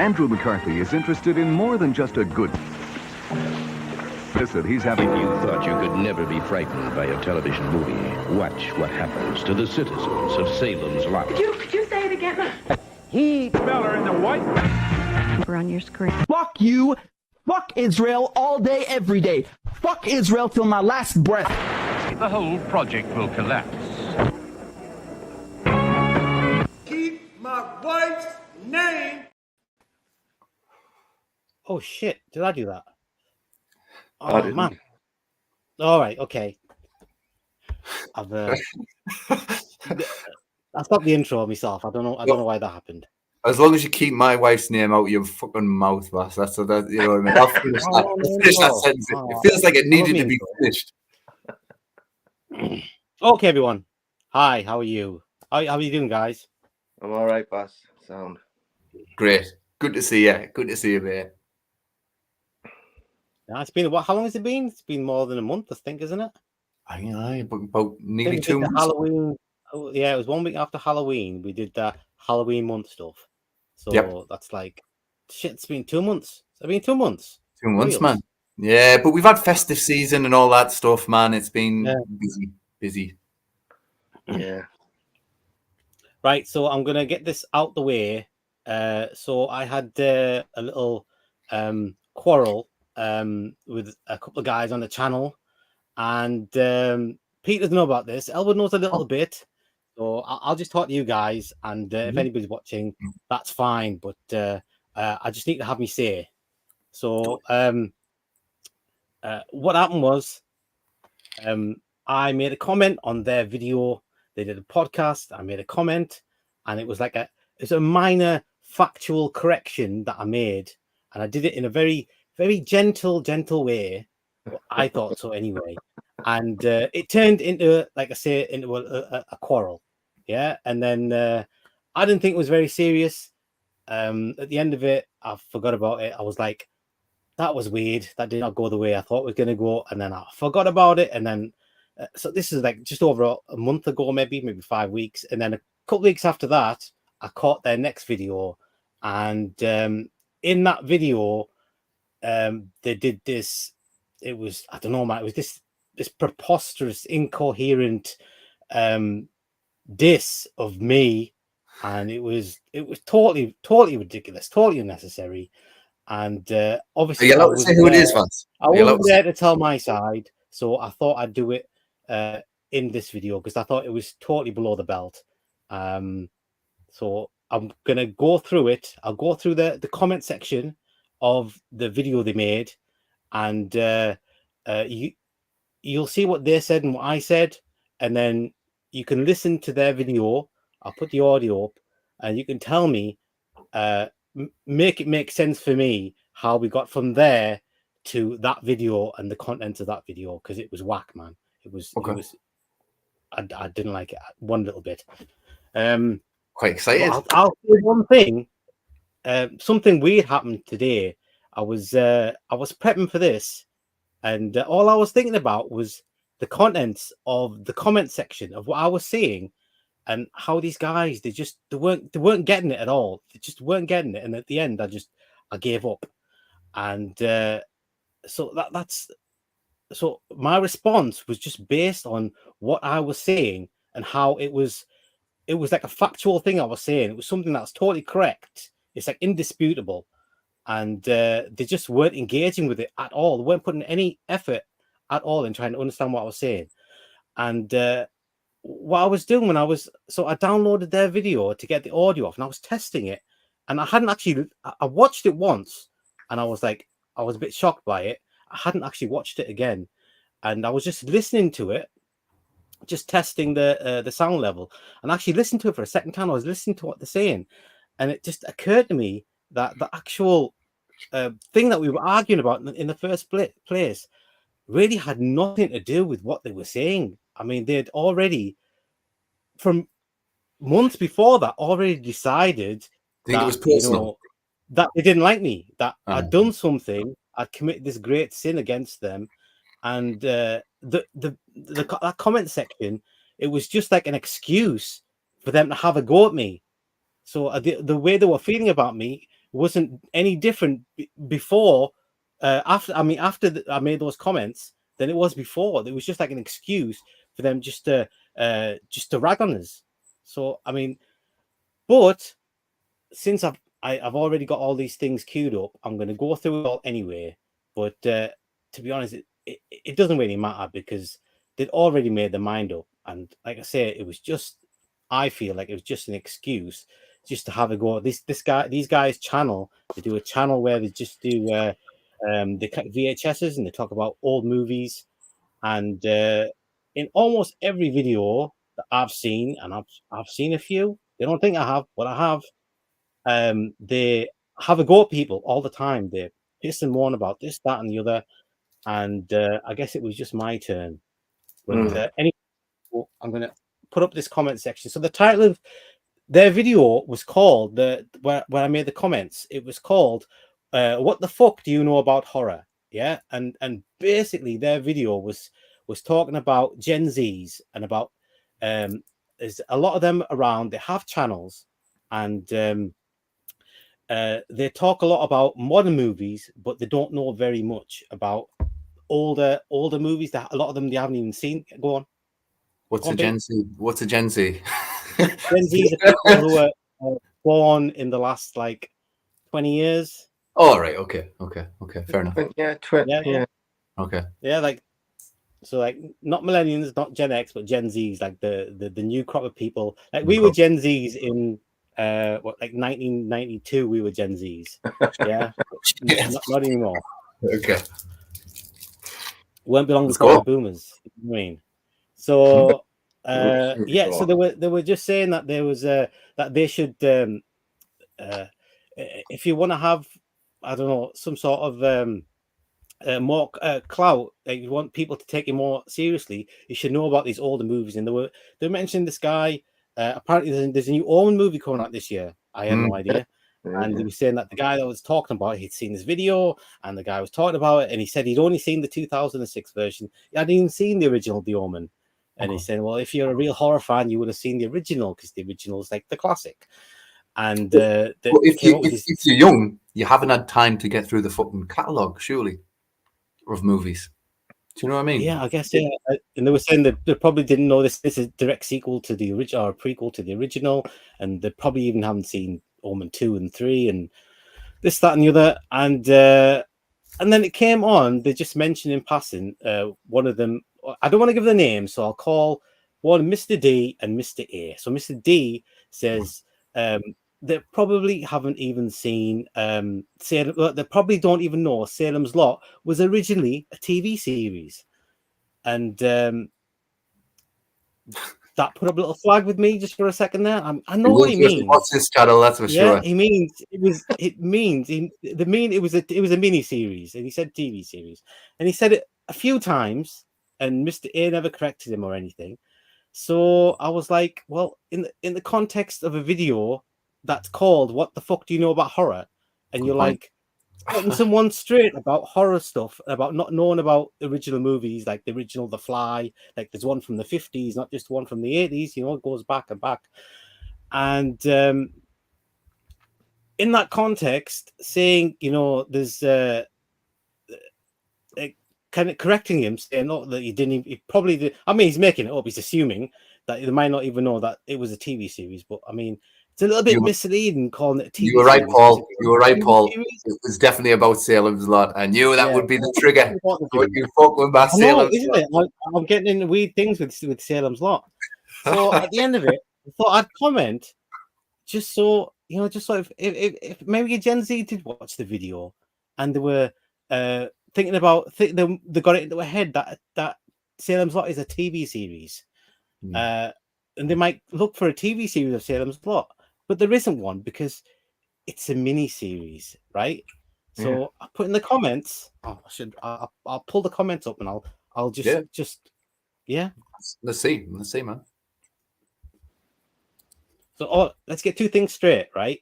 Andrew McCarthy is interested in more than just a good... Listen, he's having... If you thought you could never be frightened by a television movie, watch what happens to the citizens of Salem's Lot. Could you say it again? He feller in the white On your screen. Fuck you. Fuck Israel all day, every day. Fuck Israel till my last breath. The whole project will collapse. Keep my wife's name. Oh shit! Did I do that? I Oh didn't. man! All right, okay. I've I stopped the intro myself. I don't know why that happened. As long as you keep my wife's name out of your fucking mouth, Vas. That's what that, you know what I mean. I'll finish that. I'll finish that sentence. It feels like it needed to be finished. Okay, everyone. Hi, how are you? How are you doing, guys? I'm all right, boss. Sound Great. Good to see you. Good to see you, mate. Yeah, it's been what? How long has it been? It's been more than a month, I think, isn't it? I know, about nearly Did 2 the months. Halloween. Oh, yeah, it was 1 week after Halloween. We did that Halloween month stuff. So that's like shit. It's been 2 months. It's been 2 months. 2 months, Real. man. Yeah, but we've had festive season and all that stuff, man. It's been busy. yeah. Right, so I'm gonna get this out the way. So I had a little quarrel with a couple of guys on the channel, and Pete doesn't know about this. Elwood knows a little bit, so I'll just talk to you guys. And if anybody's watching, that's fine. But I just need to have me say. So what happened was, I made a comment on their video. They did a podcast. I made a comment, and it was like it's a minor factual correction that I made, and I did it in a very, very gentle way. I thought so anyway, and it turned into, like I say, into a quarrel. Yeah, and then I didn't think it was very serious. At the end of it, I forgot about it. I was like, that was weird. That did not go the way I thought it was going to go, and then I forgot about it, and then. So this is like just over a month ago, maybe 5 weeks. And then a couple weeks after that, I caught their next video. And in that video, they did this. It was, I don't know, man, it was this preposterous, incoherent diss of me. And it was totally ridiculous, totally unnecessary. And obviously, Are you allowed to say who it is, Vance? I wasn't there to tell my side. So I thought I'd do it in this video because I thought it was totally below the belt. So I'm gonna go through it. I'll go through the comment section of the video they made, and you'll see what they said and what I said, and then you can listen to their video. I'll put the audio up, and you can tell me, make it make sense for me how we got from there to that video and the content of that video, because it was whack, man. It was I didn't like it one little bit. Quite excited. I'll say one thing. Something weird happened today. I was prepping for this, and all I was thinking about was the contents of the comment section of what I was seeing, and how these guys they weren't getting it at all. They just weren't getting it, and at the end, I gave up, and so so my response was just based on what I was saying and how it was like a factual thing I was saying. It was something that's totally correct. It's like indisputable. And they just weren't engaging with it at all. They weren't putting any effort at all in trying to understand what I was saying. And what I was doing I downloaded their video to get the audio off, and I was testing it. And I watched it once, and I was like, I was a bit shocked by it. I hadn't actually watched it again, and I was just listening to it, just testing the sound level, and actually listened to it for a second time. I was listening to what they're saying, and it just occurred to me that the actual thing that we were arguing about in the first place really had nothing to do with what they were saying. I mean, they'd already, from months before that, already decided that, it was personal. That they didn't like me, that I'd done something, I'd committed this great sin against them, and that comment section, it was just like an excuse for them to have a go at me. So the way they were feeling about me wasn't any different before. After I made those comments than it was before. It was just like an excuse for them just to rag on us. So I mean, but since I've already got all these things queued up, I'm going to go through it all anyway. But to be honest, it doesn't really matter because they'd already made their mind up. And like I say, it was just, I feel like it was just an excuse just to have a go at these guys' channel. They do a channel where they just do the VHSs and they talk about old movies. And in almost every video that I've seen, and I've seen a few, they don't think I have, but I have. They have a go at people all the time. They piss and moan about this, that, and the other. And I guess it was just my turn. But anyway, I'm going to put up this comment section. So the title of their video was called where I made the comments. It was called "What the fuck do you know about horror?" Yeah, and basically their video was talking about Gen Zs and about there's a lot of them around. They have channels and they talk a lot about modern movies, but they don't know very much about older movies that a lot of them they haven't even seen. Go on. What's a Gen Z? What's a Gen Z? Gen Z are people who are born in the last like 20 years. Oh, right. Okay. Fair enough. Yeah. Okay. Yeah, like so, like not millennials, not Gen X, but Gen Zs, like the new crop of people. Like we were Gen Zs in like 1992. We were Gen Zs. Yeah, not anymore. Okay. Weren't belong before the boomers. You know what I mean? So yeah, so they were just saying that there was that they should if you want to have, I don't know, some sort of more clout, like you want people to take you more seriously, you should know about these older movies. And they mentioned this guy. Apparently, there's a new Omen movie coming out this year. I had no idea. And he was saying that the guy that was talking about it, he'd seen this video, and the guy was talking about it, and he said he'd only seen the 2006 version. He hadn't even seen the original The Omen. And he said, well, if you're a real horror fan, you would have seen the original because the original is like the classic. And if you're young, you haven't had time to get through the fucking catalogue, surely, of movies. Do you know what I mean? Yeah, I guess, yeah. And they were saying that they probably didn't know this is a direct sequel to the original or a prequel to the original, and they probably even haven't seen Omen 2 and 3 and this, that, and the other. And then it came on, they just mentioned in passing, one of them, I don't want to give the name, so I'll call one Mr. D and Mr. A. So Mr. D says they probably haven't even seen Salem, they probably don't even know Salem's Lot was originally a TV series. And that put up a little flag with me just for a second there. I know what he means. What's his channel? That's for sure. He means it was a mini series, and he said TV series, and he said it a few times, and Mr. A never corrected him or anything. So I was like, well, in the context of a video that's called "What the fuck do you know about horror?" and you're like putting someone straight about horror stuff, about not knowing about original movies, like the original The Fly, like there's one from the 50s, not just one from the 80s, you know, it goes back and back. And in that context, saying, you know, there's kind of correcting him, saying, "Oh, that he didn't." He probably did. I mean, he's making it up. He's assuming that they might not even know that it was a TV series. But I mean, it's a little bit misleading calling it a TV series. You were right, Paul. You were right, Paul. It was definitely about Salem's Lot. I knew that would be the trigger. You fuck with my Salem's isn't Lot. it? I'm getting into weird things with Salem's Lot. So at the end of it, I thought I'd comment just so, you know, just so if maybe a Gen Z did watch the video and they were thinking about, they got it into their head that Salem's Lot is a TV series. And they might look for a TV series of Salem's Lot, but there isn't one because it's a mini series, right? So I put in the comments. I'll pull the comments up and I'll just Let's see, man. So let's get two things straight, right?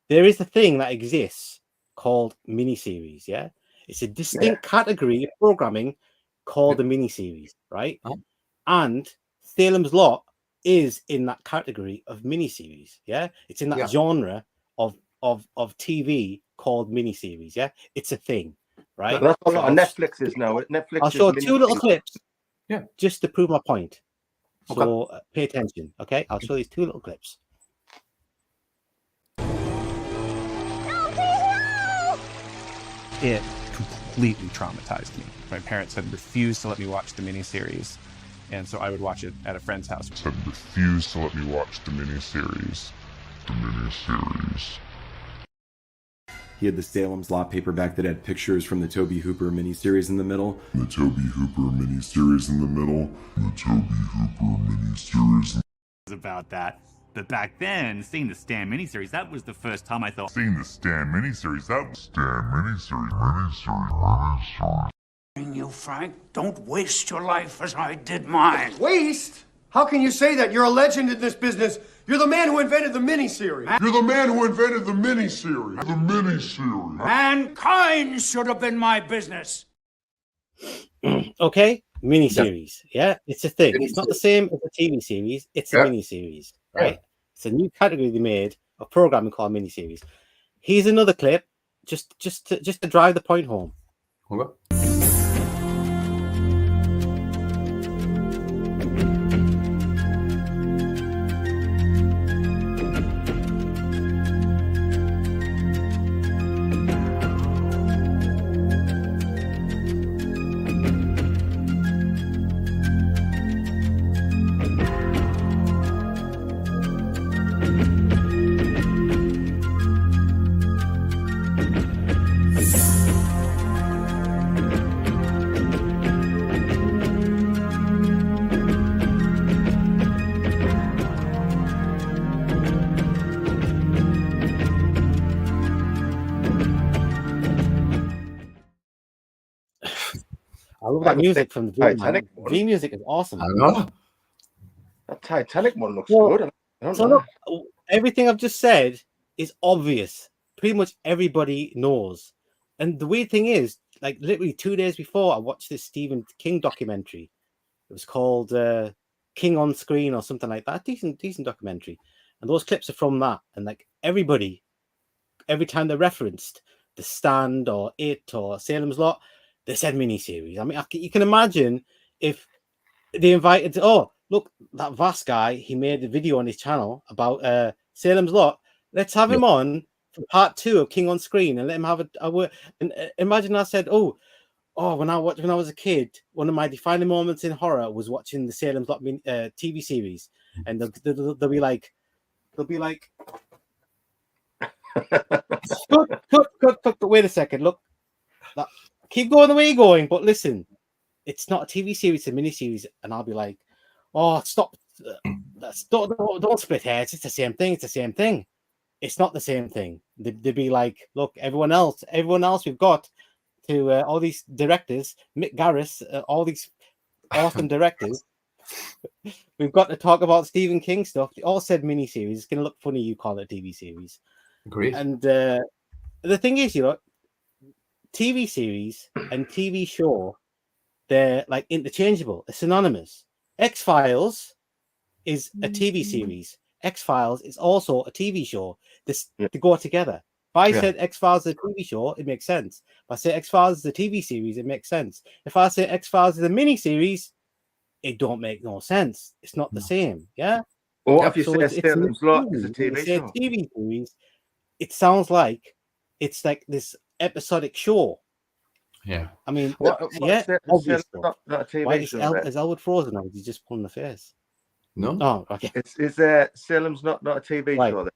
There is a thing that exists called miniseries, yeah? It's a distinct category of programming called a miniseries, right? And Salem's Lot is in that category of miniseries, yeah? It's in that genre of TV called miniseries. Yeah, it's a thing, right? That's a So lot of Netflix is now. Netflix I'll is show 2 little miniseries. clips, Yeah. just to prove my point. Okay. So pay attention, okay? I'll show these 2 little clips. It completely traumatized me. My parents had refused to let me watch the miniseries, and so I would watch it at a friend's house. Had refused to let me watch the miniseries. He had the Salem's Lot paperback that had pictures from the Tobe Hooper miniseries in the middle. About that. But back then, seeing the Stan miniseries, that was the first time I thought, You, Frank, don't waste your life as I did mine. Waste? How can you say that? You're a legend in this business. You're the man who invented the miniseries. Mankind should have been my business. Okay, miniseries. Yeah, it's a thing. It's not the same as a TV series. It's a miniseries, right? It's a new category they made of programming called miniseries. Here's another clip, just to drive the point home. Okay. I love that music from the Titanic. V music is awesome. I know. That Titanic one looks Well, good. I don't So know. look, everything I've just said is obvious. Pretty much everybody knows. And the weird thing is, like literally 2 days before, I watched this Stephen King documentary. It was called King on Screen or something like that. Decent documentary. And those clips are from that. And like everybody, every time they referenced The Stand or It or Salem's Lot, they said miniseries. I mean, you can imagine if they invited, oh, look, that Vas guy, he made a video on his channel about Salem's Lot. Let's have him on for part 2 of King on Screen and let him have a word. And imagine I said, oh, when I was a kid, one of my defining moments in horror was watching the Salem's Lot TV series. And they'll be like, cut, wait a second, look, keep going the way you're going, but listen, it's not a TV series, it's a miniseries. And I'll be like, oh, stop, don't split hairs, it's the same thing, It's not the same thing. They'd be like, look, everyone else we've got to all these directors, Mick Garris, all these awesome directors, we've got to talk about Stephen King stuff. They all said miniseries. It's going to look funny you call it a TV series. Agreed. And the thing is, TV series and TV show, they're like interchangeable. They're synonymous. X-Files is a TV series. X-Files is also a TV show. They go together. If I said X-Files is a TV show, it makes sense. If I say X-Files is a TV series, it makes sense. If I say X-Files is a mini-series, it don't make no sense. It's not the same, yeah? Or if you say Salem's Lot is a TV show. TV series, it sounds like it's like this episodic show. Yeah. I mean, Not a TV Why show. is Elwood frozen now? He's just pulling the face. No. Oh, okay. Is Salem's not a TV show? Then?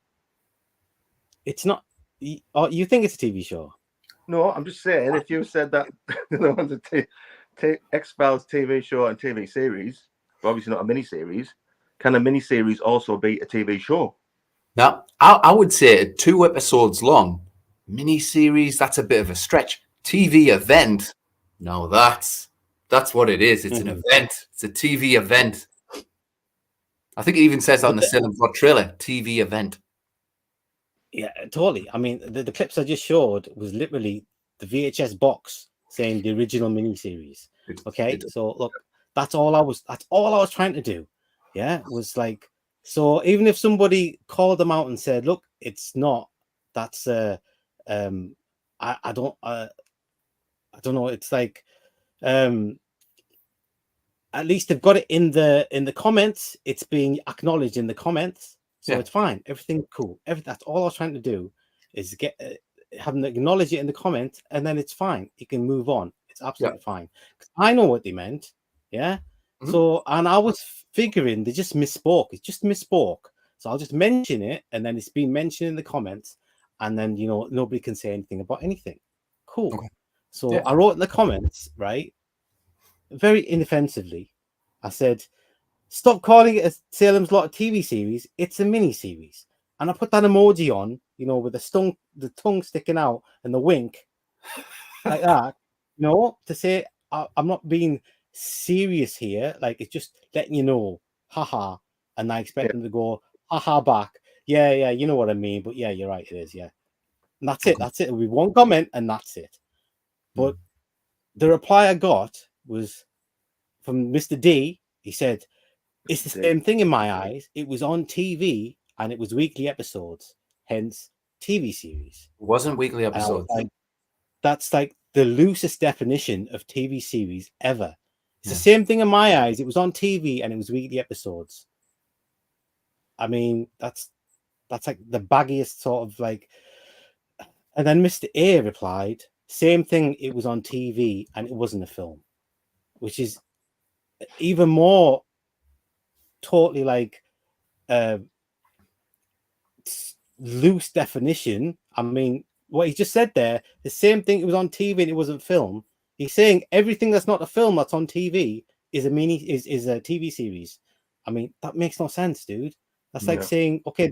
It's not. You think it's a TV show? No, I'm just saying. If you said that there was a X-Files TV show and TV series, obviously not a miniseries, can a miniseries also be a TV show? Now, I would say 2 episodes long. Miniseries, that's a bit of a stretch. TV event, no, that's what it is. It's an event. It's a TV event. I think it even says on the Salem's Lot trailer, TV event. Yeah, totally. I mean, the clips I just showed was literally the VHS box saying the original miniseries. Okay, so look, that's all I was trying to do. Yeah, was like, so even if somebody called them out and said, look, it's not, that's I don't know. It's like, at least they've got it in the comments. It's being acknowledged in the comments, so it's fine. Everything cool. That's all I was trying to do, is get have them acknowledge it in the comments, and then it's fine. You can move on. It's absolutely fine. 'Cause I know what they meant. Yeah. So, and I was figuring they just misspoke. It's just misspoke. So I'll just mention it, and then it's been mentioned in the comments, and then nobody can say anything about anything. Cool. Okay. So I wrote in the comments, right, very inoffensively, I said, "Stop calling it a Salem's Lot TV series. It's a mini series." And I put that emoji on, with the tongue sticking out and the wink, like that, to say I'm not being serious here. Like, it's just letting you know, haha. And I expect them to go, haha, back. Yeah, you know what I mean. But yeah, you're right, it is, yeah. And that's it. That's it. It'll be one comment, and that's it. But the reply I got was from Mr. D. He said, "It's the same thing in my eyes. It was on TV, and it was weekly episodes, hence TV series." It wasn't weekly episodes. That's like the loosest definition of TV series ever. It's the same thing in my eyes. It was on TV and it was weekly episodes. I mean, that's like the baggiest sort of like. And then Mr. A replied, "Same thing. It was on TV and it wasn't a film," which is even more totally like loose definition. I mean, what he just said there, the same thing, it was on TV and it wasn't film. He's saying everything that's not a film that's on TV is a TV series. I mean, that makes no sense, dude. That's like saying, okay,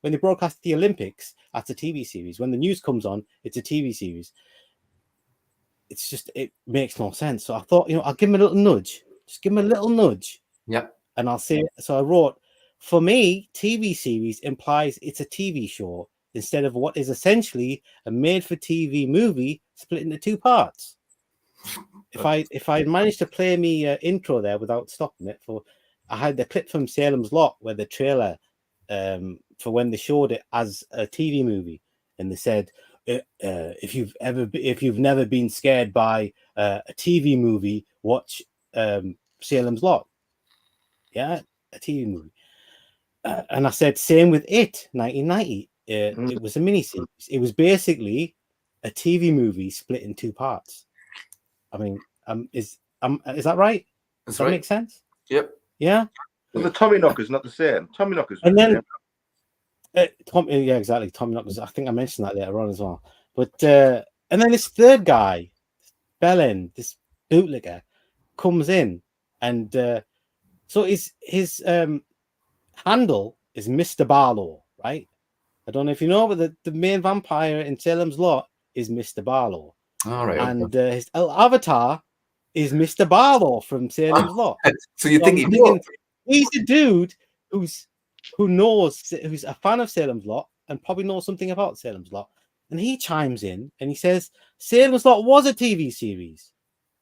when they broadcast the Olympics, that's a TV series. When the news comes on, it's a TV series. It's just, it makes no sense. So I thought, I'll give him a little nudge. Just give him a little nudge. Yep. And I'll say, so I wrote, "For me, TV series implies it's a TV show instead of what is essentially a made-for-TV movie split into two parts." If I managed to play me intro there without stopping it, I had the clip from Salem's Lot where the trailer for when they showed it as a TV movie, and they said, if you've never been scared by a TV movie, watch Salem's Lot. Yeah, a TV movie. And I said, same with It, 1990. It was a miniseries. It was basically a TV movie split in two parts. I mean, is that right? Does that make sense? Yep. Yeah. Well, the Tommy Knockers not the same. Tommy Knockers. And then, yeah, exactly. Tommy Knockers. I think I mentioned that later on as well. But and then this third guy, Bellin, this bootlegger, comes in, and so his handle is Mr. Barlow, right? I don't know if you know, but the main vampire in Salem's Lot is Mr. Barlow. All right. And his avatar is Mr. Barlow from Salem's Lot. So you think he's a dude who's a fan of Salem's Lot and probably knows something about Salem's Lot. And he chimes in and he says, Salem's Lot was a TV series.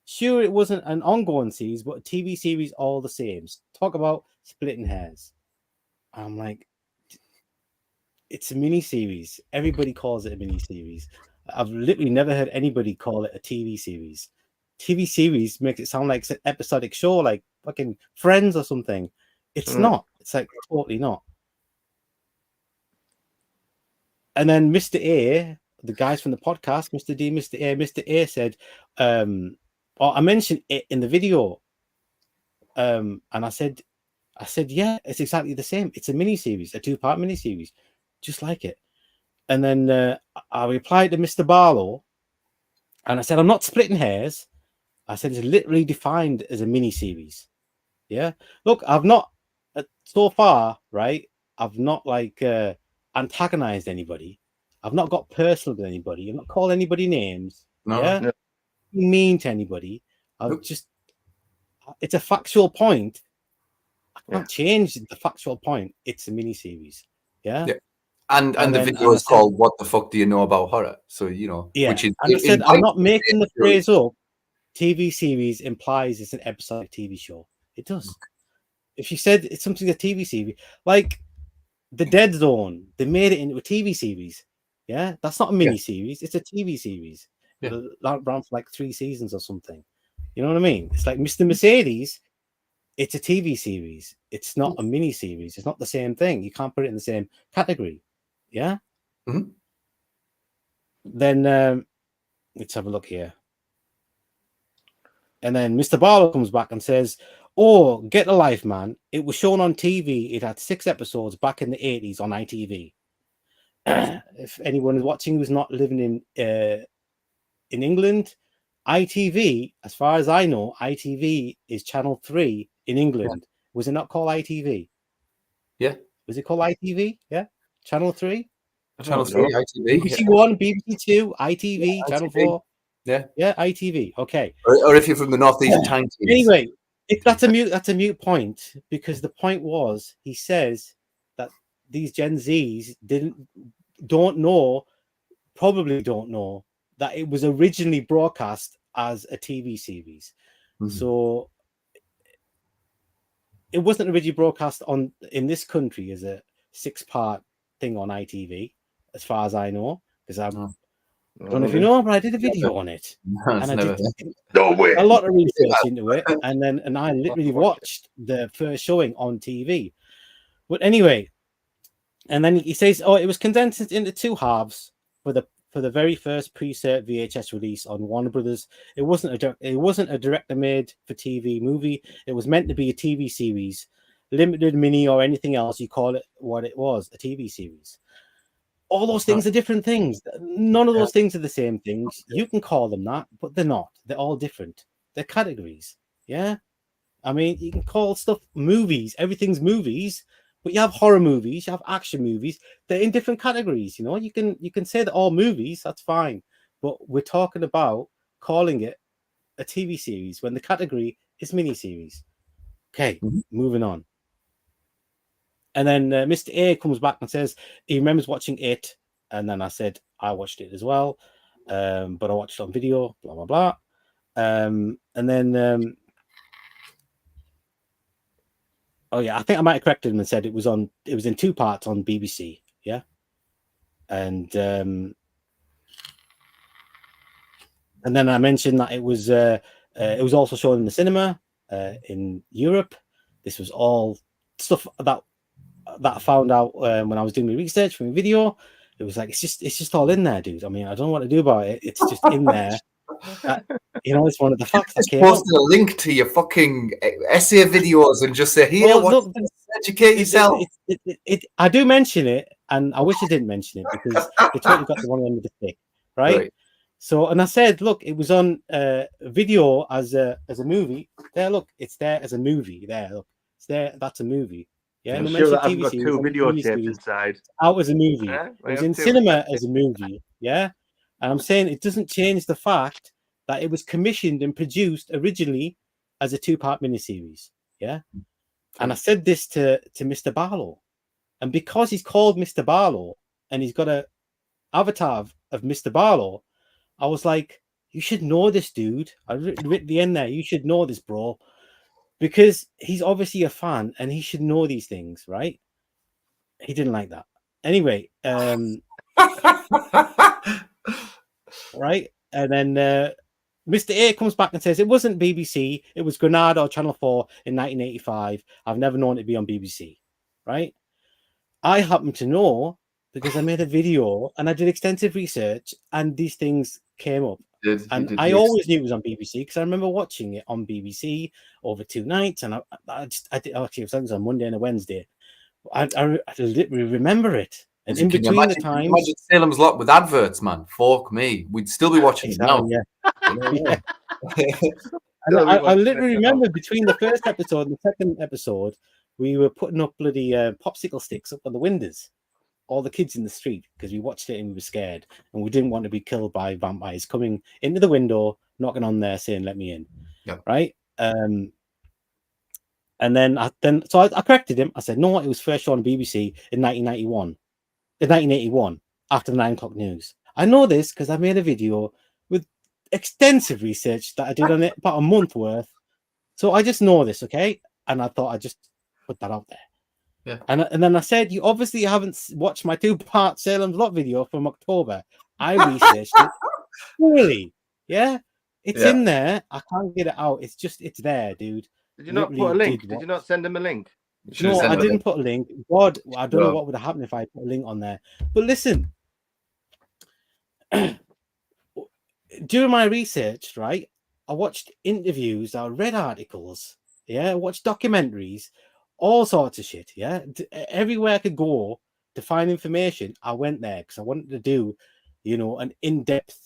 Sure, it wasn't an ongoing series, but a TV series all the same. Talk about splitting hairs. I'm like, it's a mini series. Everybody calls it a mini series. I've literally never heard anybody call it a TV series. TV series makes it sound like it's an episodic show, like fucking Friends or something. It's not. It's like totally not. And then Mr. A, the guys from the podcast, Mr. D, Mr. A said, I mentioned it in the video. And I said, yeah, it's exactly the same. It's a mini-series, a 2-part mini-series, just like it. And then I replied to Mr. Barlow, and I said, I'm not splitting hairs. I said, it's literally defined as a mini-series. Yeah. Look, I've not, so far, right, I've not, like, antagonized anybody. I've not got personal with anybody. I've not called anybody names. No. Yeah. No. Mean to anybody. I've just, it's a factual point. I can't change the factual point. It's a mini series. Yeah. And the video is called "What the Fuck Do You Know About Horror?" So which is. And I said, I'm not making the phrase up. TV series implies it's an episodic TV show. It does. Okay. If you said it's something a TV series, like The Dead Zone, they made it into a TV series. Yeah, that's not a mini series; it's a TV series. It'll run for like 3 seasons or something. You know what I mean? It's like Mr. Mercedes. It's a TV series. It's not a mini series. It's not the same thing. You can't put it in the same category. Yeah. Mm-hmm. Then let's have a look here. And then Mr. Barlow comes back and says, "Oh, get a life, man! It was shown on TV. It had 6 episodes back in the 80s on ITV." If anyone is watching who's not living in England, ITV, as far as I know, ITV is Channel 3 in England. Was it not called ITV? Yeah. Was it called ITV? Yeah. Channel 3? Channel 3, ITV. BBC 1, BBC 2, ITV, Channel 4. Yeah. Yeah, ITV. Okay. Or if you're from the northeast, Tiny. Anyway, that's a mute point, because the point was, he says that these Gen Zs probably don't know that it was originally broadcast as a TV series. So it wasn't originally broadcast in this country as a 6-part thing on ITV, as far as I know, because I don't know if you know, but I did a video on it, and I did a lot of research into it, and I literally watched the first showing on TV. But anyway, and then he says, "Oh, it was condensed into 2 halves for the very first pre-cert VHS release on Warner Brothers. It wasn't a director made for TV movie. It was meant to be a TV series, limited, mini, or anything else you call it. What it was, a TV series. All those things are different things. None of those things are the same things. You can call them that, but they're not. They're all different. They're categories. Yeah, I mean, you can call stuff movies. Everything's movies." But you have horror movies, you have action movies. They're in different categories. You know, you can say that all movies. That's fine. But we're talking about calling it a TV series when the category is miniseries. Okay, moving on. And then Mr. A comes back and says he remembers watching it. And then I said I watched it as well, but I watched it on video. Blah blah blah. And then. Oh yeah, I think I might have corrected him and said it was in 2 parts on BBC. Yeah, and then I mentioned that it was also shown in the cinema in Europe. This was all stuff that I found out when I was doing my research for my video. It was like it's just all in there, dude. I mean, I don't know what to do about it. It's just in there. It's one of the facts that came post a link to your fucking essay videos and just say, "Here, educate yourself." I do mention it, and I wish I didn't mention it because they totally got the wrong end of the stick, right? So, and I said, look, it was on video as a movie. There, look, it's there as a movie. There, look, it's there. That's a movie. Yeah, I'm sure that I've got 2 videotapes inside. Out as a movie. It was in cinema as a movie. Yeah. And I'm saying it doesn't change the fact that it was commissioned and produced originally as a 2-part miniseries. Yeah. And I said this to Mr. Barlow. And because he's called Mr. Barlow and he's got a avatar of Mr. Barlow, I was like, you should know this, dude. I wrote the end there. You should know this, bro. Because he's obviously a fan and he should know these things, right? He didn't like that. Anyway, right? And then Mr. A comes back and says it wasn't BBC, it was Granada or Channel 4 in 1985. I've never known it to be on BBC, right? I happen to know because I made a video and I did extensive research and these things came up. I always knew it was on BBC because I remember watching it on BBC over 2 nights, and I did, actually it was on Monday and a Wednesday. I literally remember it. And in between the times, imagine Salem's Lot with adverts, man. Fuck me, we'd still be watching it now. Yeah. And I literally remember between the first episode and the second episode, we were putting up bloody popsicle sticks up on the windows, all the kids in the street, because we watched it and we were scared and we didn't want to be killed by vampires coming into the window, knocking on there, saying "Let me in." Yep. Right. And then I corrected him. I said, "No, it was first shown on BBC in 1981 after the 9 o'clock news." I know this because I made a video with extensive research that I did on it, about a month worth. So I just know this, okay? And I thought I'd just put that out there. Yeah. And then I said, you obviously haven't watched my 2-part Salem's Lot video from October. I researched it. Really? Yeah. It's in there. I can't get it out. It's there, dude. Did you not put a link? Did you not send him a link? No, I didn't put a link. God, I don't know what would have happened if I put a link on there. But listen, during my research, right, I watched interviews, I read articles, I watched documentaries, all sorts of shit, everywhere I could go to find information, I went there because I wanted to do, an in-depth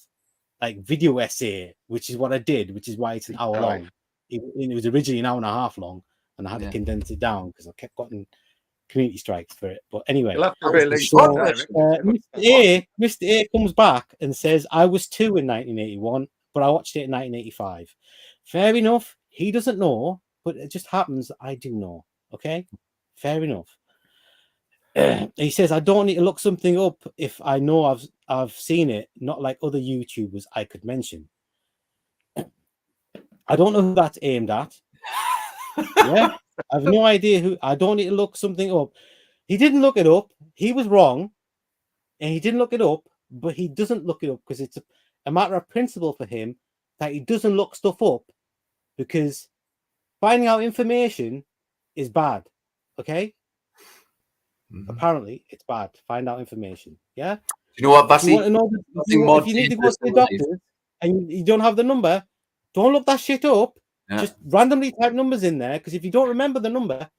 like video essay, which is what I did, which is why it's an hour long. It was originally an hour and a half long, and I had to condense it down because I kept getting community strikes for it. But anyway, Mr. A comes back and says, I was 2 in 1981, but I watched it in 1985. Fair enough. He doesn't know, but it just happens I do know. Okay? Fair enough. He says, I don't need to look something up if I know I've seen it, not like other YouTubers I could mention. I don't know who that's aimed at. I have no idea who. I don't need to look something up. He didn't look it up. He was wrong. And he didn't look it up, but he doesn't look it up because it's a matter of principle for him that he doesn't look stuff up because finding out information is bad. Okay? Apparently, it's bad to find out information. Yeah? You know what, Vassy? If you need to go to the doctor and you don't have the number, don't look that shit up. Yeah. Just randomly type numbers in there because if you don't remember the number,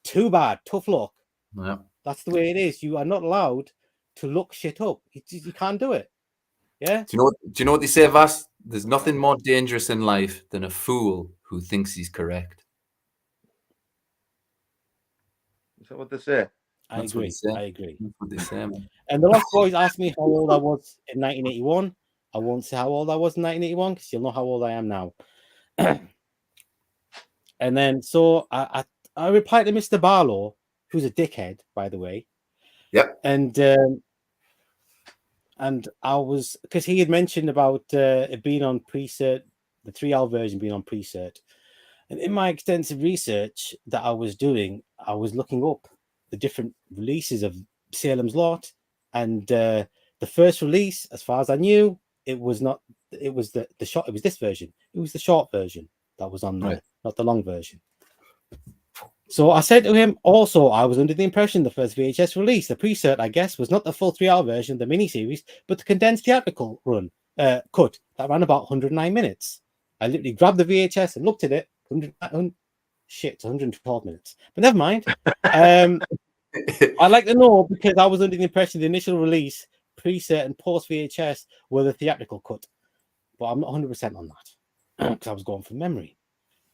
too bad. Tough luck. Yeah. That's the way it is. You are not allowed to look shit up. You can't do it. Yeah. Do you know what they say, Vass? There's nothing more dangerous in life than a fool who thinks he's correct. Is that what they say? I agree. That's what they say, man. And the last boys asked me how old I was in 1981. I won't say how old I was in 1981 because you'll know how old I am now. And then so I replied to Mr. Barlow, who's a dickhead, by the way. Yep. And I was, because he had mentioned about it being on pre-cert, the 3L version being on pre-cert. And in my extensive research that I was doing, I was looking up the different releases of Salem's Lot. And the first release, as far as I knew, it was this version. It was the short version that was on there, not the long version. So I said to him, also, I was under the impression the first VHS release, the pre-cert, I guess, was not the full 3-hour version, the miniseries, but the condensed theatrical cut that ran about 109 minutes. I literally grabbed the VHS and looked at it. It's 112 minutes. But never mind. I'd like to know because I was under the impression the initial release, pre-cert and post-VHS were the theatrical cut. But I'm not 100% on that because I was going from memory.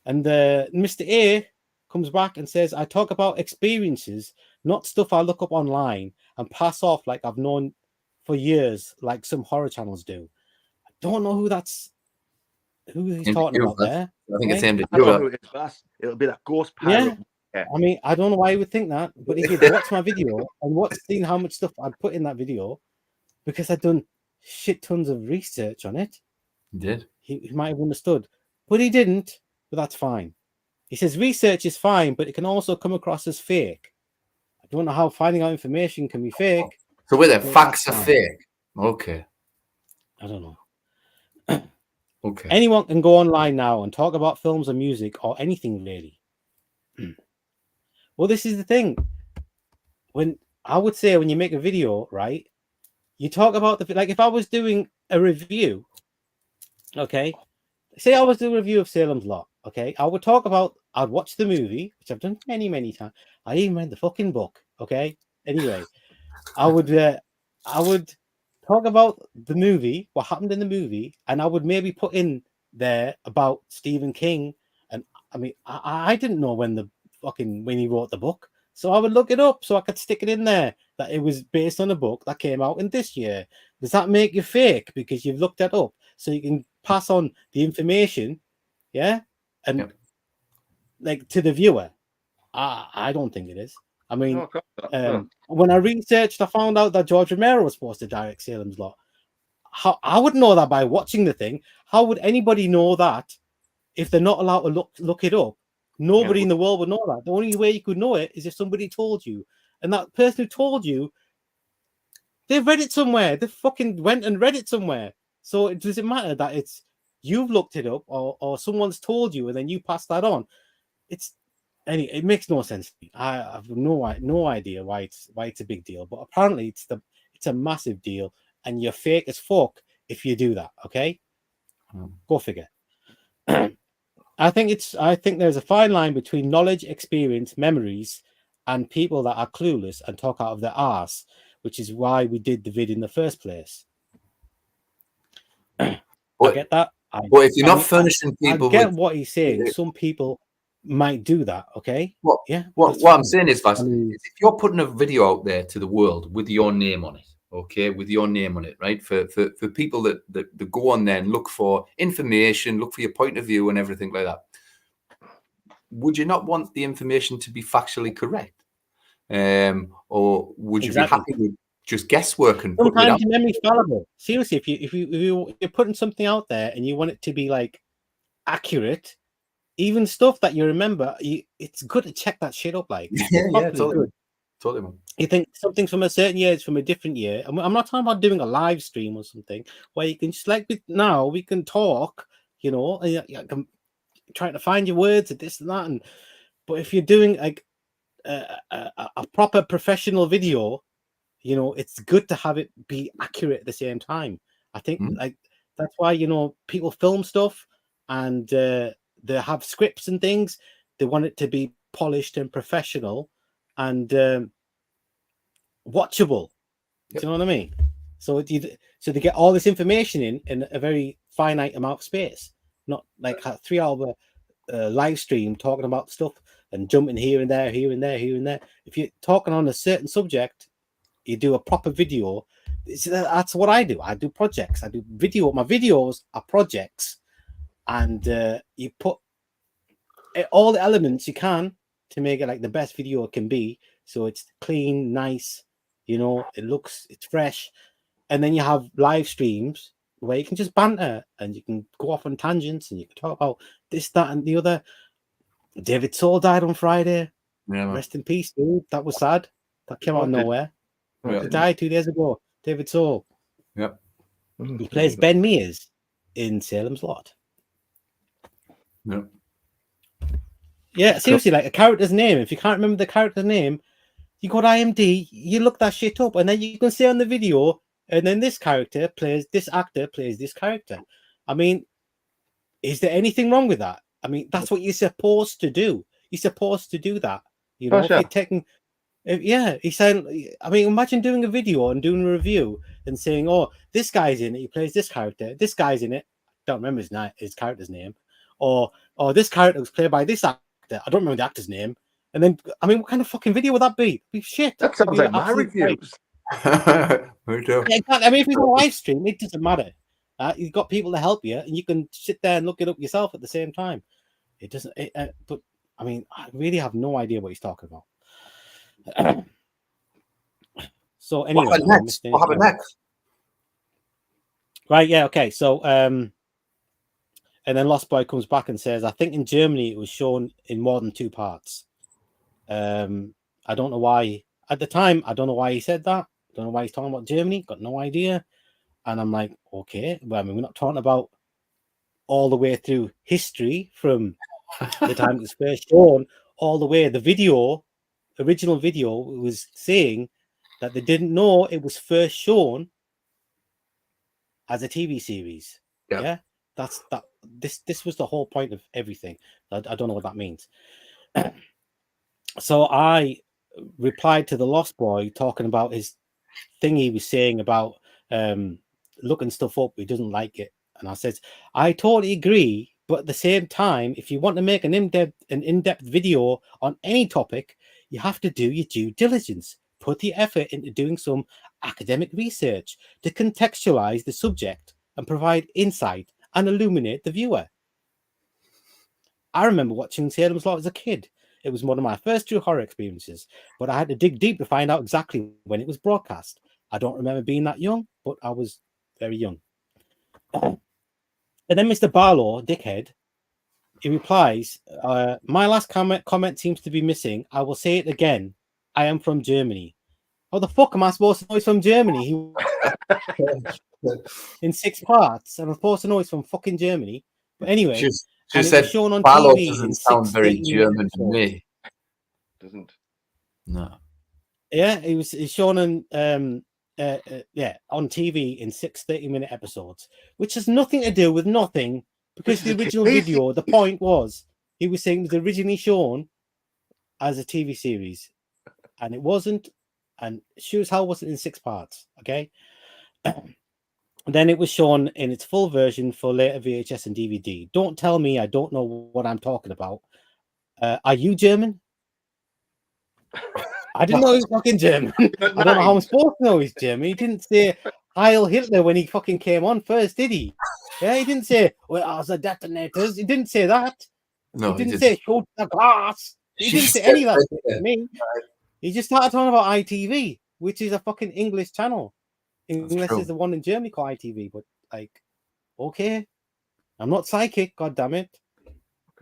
And Mr. A comes back and says, I talk about experiences, not stuff I look up online and pass off like I've known for years, like some horror channels do. I don't know who he's talking about there. I think it's aimed at I know who it is. It'll be that ghost pirate. Yeah. I mean, I don't know why he would think that, but if he'd watched my video and seen how much stuff I'd put in that video, because I'd done shit tons of research on it. He did. He might have understood, but he didn't. But that's fine. He says research is fine, but it can also come across as fake. I don't know how finding out information can be fake. So whether facts are fake. Okay. I don't know. Okay. Anyone can go online now and talk about films or music or anything really. Well, this is the thing. When you make a video, right? You talk about like if I was doing a review, okay? Say I was doing a review of Salem's Lot, okay? I'd watch the movie, which I've done many, many times. I even read the fucking book, okay? Anyway, I would talk about the movie, what happened in the movie, and I would maybe put in there about Stephen King. And I mean, I didn't know when he wrote the book, so I would look it up so I could stick it in there that it was based on a book that came out in this year. Does that make you fake because you've looked that up so you can pass on the information, and like to the viewer? I don't think it is. I mean, when I researched, I found out that George Romero was supposed to direct Salem's Lot. How I would know that by watching the thing. How would anybody know that if they're not allowed to look it up Nobody in the world would know that. The only way you could know it is if somebody told you. And that person who told you, they've read it somewhere. They fucking went and read it somewhere. So it doesn't matter that it's you've looked it up or someone's told you and then you pass that on. It makes no sense to me. I have no idea why it's a big deal, but apparently it's a massive deal, and you're fake as fuck if you do that. Okay, go figure. I think there's a fine line between knowledge, experience, memories, and people that are clueless and talk out of their arse, which is why we did the vid in the first place. I get that. But if you're not furnishing people, I get what he's saying. Some people might do that. Okay. What I'm saying is, Vas, if you're putting a video out there to the world with your name on it, okay, with your name on it, right? For people that go on there and look for information, look for your point of view and everything like that. Would you not want the information to be factually correct? Or would you be happy with just guesswork and sometimes your memory's fallible? Seriously, if you're putting something out there and you want it to be like accurate, even stuff that you remember, it's good to check that shit up. Like, totally. You think something from a certain year is from a different year. I'm not talking about doing a live stream or something where you can just now we can talk, you know, and you can try to find your words and this and that. But if you're doing like a proper professional video, you know, it's good to have it be accurate at the same time. I think like that's why, you know, people film stuff and they have scripts and things. They want it to be polished and professional and watchable. Do you know what I mean? So they get all this information in a very finite amount of space, not like a 3-hour live stream talking about stuff and jumping here and there, here and there, here and there. If you're talking on a certain subject, you do a proper video. That's what I do. I do projects. I do video. My videos are projects, and you put all the elements you can to make it like the best video it can be. So it's clean, nice, you know, it's fresh. And then you have live streams where you can just banter and you can go off on tangents and you can talk about this, that, and the other. David Soul died on Friday. Yeah, rest in peace, dude. That was sad. That came out of nowhere. Yeah. He died 2 days ago. David Soul. Yep. He plays Ben Mears in Salem's Lot. Yep. Yeah, seriously, like a character's name. If you can't remember the character's name, you go to IMDb, you look that shit up, and then you can say on the video, and then this actor plays this character. I mean, is there anything wrong with that? I mean, that's what you're supposed to do. You're supposed to do that. You know, if you're taking, he's saying, I mean, imagine doing a video and doing a review and saying, oh, this guy's in it, he plays this character, this guy's in it, don't remember his character's name, or this character was played by this actor, I don't remember the actor's name. And then, I mean, what kind of fucking video would that be? It'd be shit. That sounds like my reviews. Yeah, exactly. I mean, if you go live stream, it doesn't matter. You've got people to help you, and you can sit there and look it up yourself at the same time. It doesn't. But I mean, I really have no idea what he's talking about. So anyway, what happened next? Right? Yeah. Okay. So and then Lost Boy comes back and says, "I think in Germany it was shown in more than 2 parts." I don't know why. At the time, I don't know why he said that. I don't know why he's talking about Germany. Got no idea. And I'm like, okay, well, I mean, we're not talking about all the way through history from the time it was first shown, all the way. The original video was saying that they didn't know it was first shown as a TV series. Yeah, that's that. This was the whole point of everything. I don't know what that means. So I replied to the Lost Boy talking about his thing he was saying about looking stuff up. He doesn't like it. And I said, I totally agree. But at the same time, if you want to make an in-depth video on any topic, you have to do your due diligence. Put the effort into doing some academic research to contextualize the subject and provide insight and illuminate the viewer. I remember watching Salem's Lot as a kid. It was one of my first true horror experiences, but I had to dig deep to find out exactly when it was broadcast. I don't remember being that young, but I was very young. And then Mr. Barlow, dickhead, He replies, my last comment seems to be missing. I will say it again. I am from Germany. How the fuck am I supposed to know he's from Germany? In 6 parts, and I'm supposed to know he's from fucking Germany. But anyway, Just and it said was shown on Barlow TV doesn't in sound 6 very 30-minute German to episodes. me. Doesn't. No. Yeah, it's shown on on TV in 6 30-minute episodes, which has nothing to do with nothing, because the original video, the point was, he was saying it was originally shown as a TV series, and it wasn't, and sure as hell wasn't in 6 parts. Okay. Then it was shown in its full version for later VHS and DVD. Don't tell me I don't know what I'm talking about. Are you German? I didn't know he was fucking German. I don't know how I'm supposed to know he's German. He didn't say Heil Hitler when he fucking came on first, did he? Yeah, he didn't say, well, are the detonators? He didn't say that. No, he didn't say, shoot the glass. He didn't say any of that to me. He just started talking about ITV, which is a fucking English channel. Unless there's the one in Germany called ITV, but like, okay, I'm not psychic, god damn it.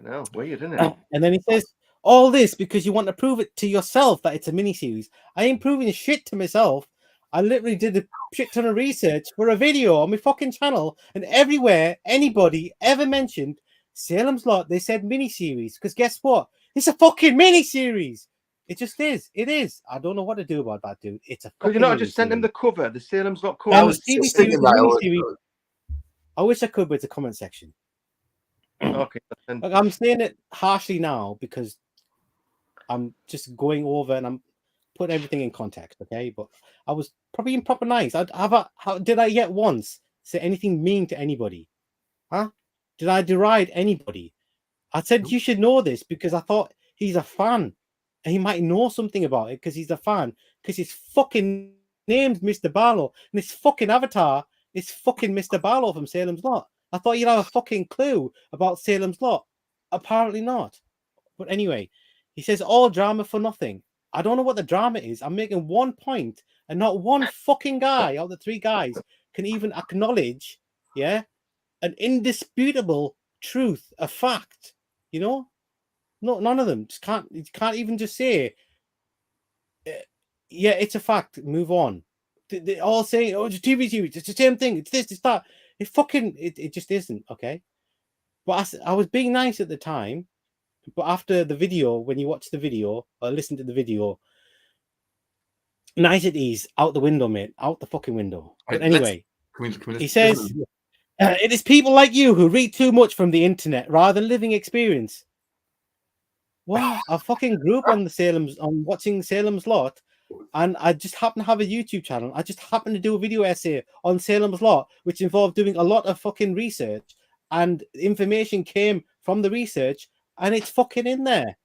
No, weird, isn't it? And then he says, all this because you want to prove it to yourself that it's a miniseries. I ain't proving shit to myself. I literally did a shit ton of research for a video on my fucking channel, and everywhere anybody ever mentioned Salem's Lot, they said miniseries. Because guess what? It's a fucking miniseries. It just is. It is. I don't know what to do about that, dude. It's a Could you not have just sent him the cover, the Salem's Lot cover? I was thinking that. I wish I could, but it's a comment section. Okay. Like, I'm saying it harshly now because I'm just going over and I'm putting everything in context, okay? But I was probably in proper nice. How did I yet once say anything mean to anybody? Huh? Did I deride anybody? I said you should know this because I thought he's a fan. And he might know something about it because he's a fan. Because his fucking name's Mr. Barlow. And his fucking avatar is fucking Mr. Barlow from Salem's Lot. I thought you'd have a fucking clue about Salem's Lot. Apparently not. But anyway, he says all drama for nothing. I don't know what the drama is. I'm making one point, and not one fucking guy out of the 3 guys can even acknowledge, yeah, an indisputable truth, a fact, you know? No, none of them just can't. You can't even just say, "Yeah, it's a fact." Move on. They all saying, "Oh, it's a TV series. It's the same thing. It's this. It's that." It just isn't. Okay. But I was being nice at the time, but after the video, when you watch the video or listen to the video, niceties out the window, mate. Out the fucking window. But anyway, he says, "It is people like you who read too much from the internet rather than living experience." Well, I fucking grew up on watching Salem's Lot, and I just happen to have a YouTube channel. I just happen to do a video essay on Salem's Lot, which involved doing a lot of fucking research, and information came from the and it's fucking in there.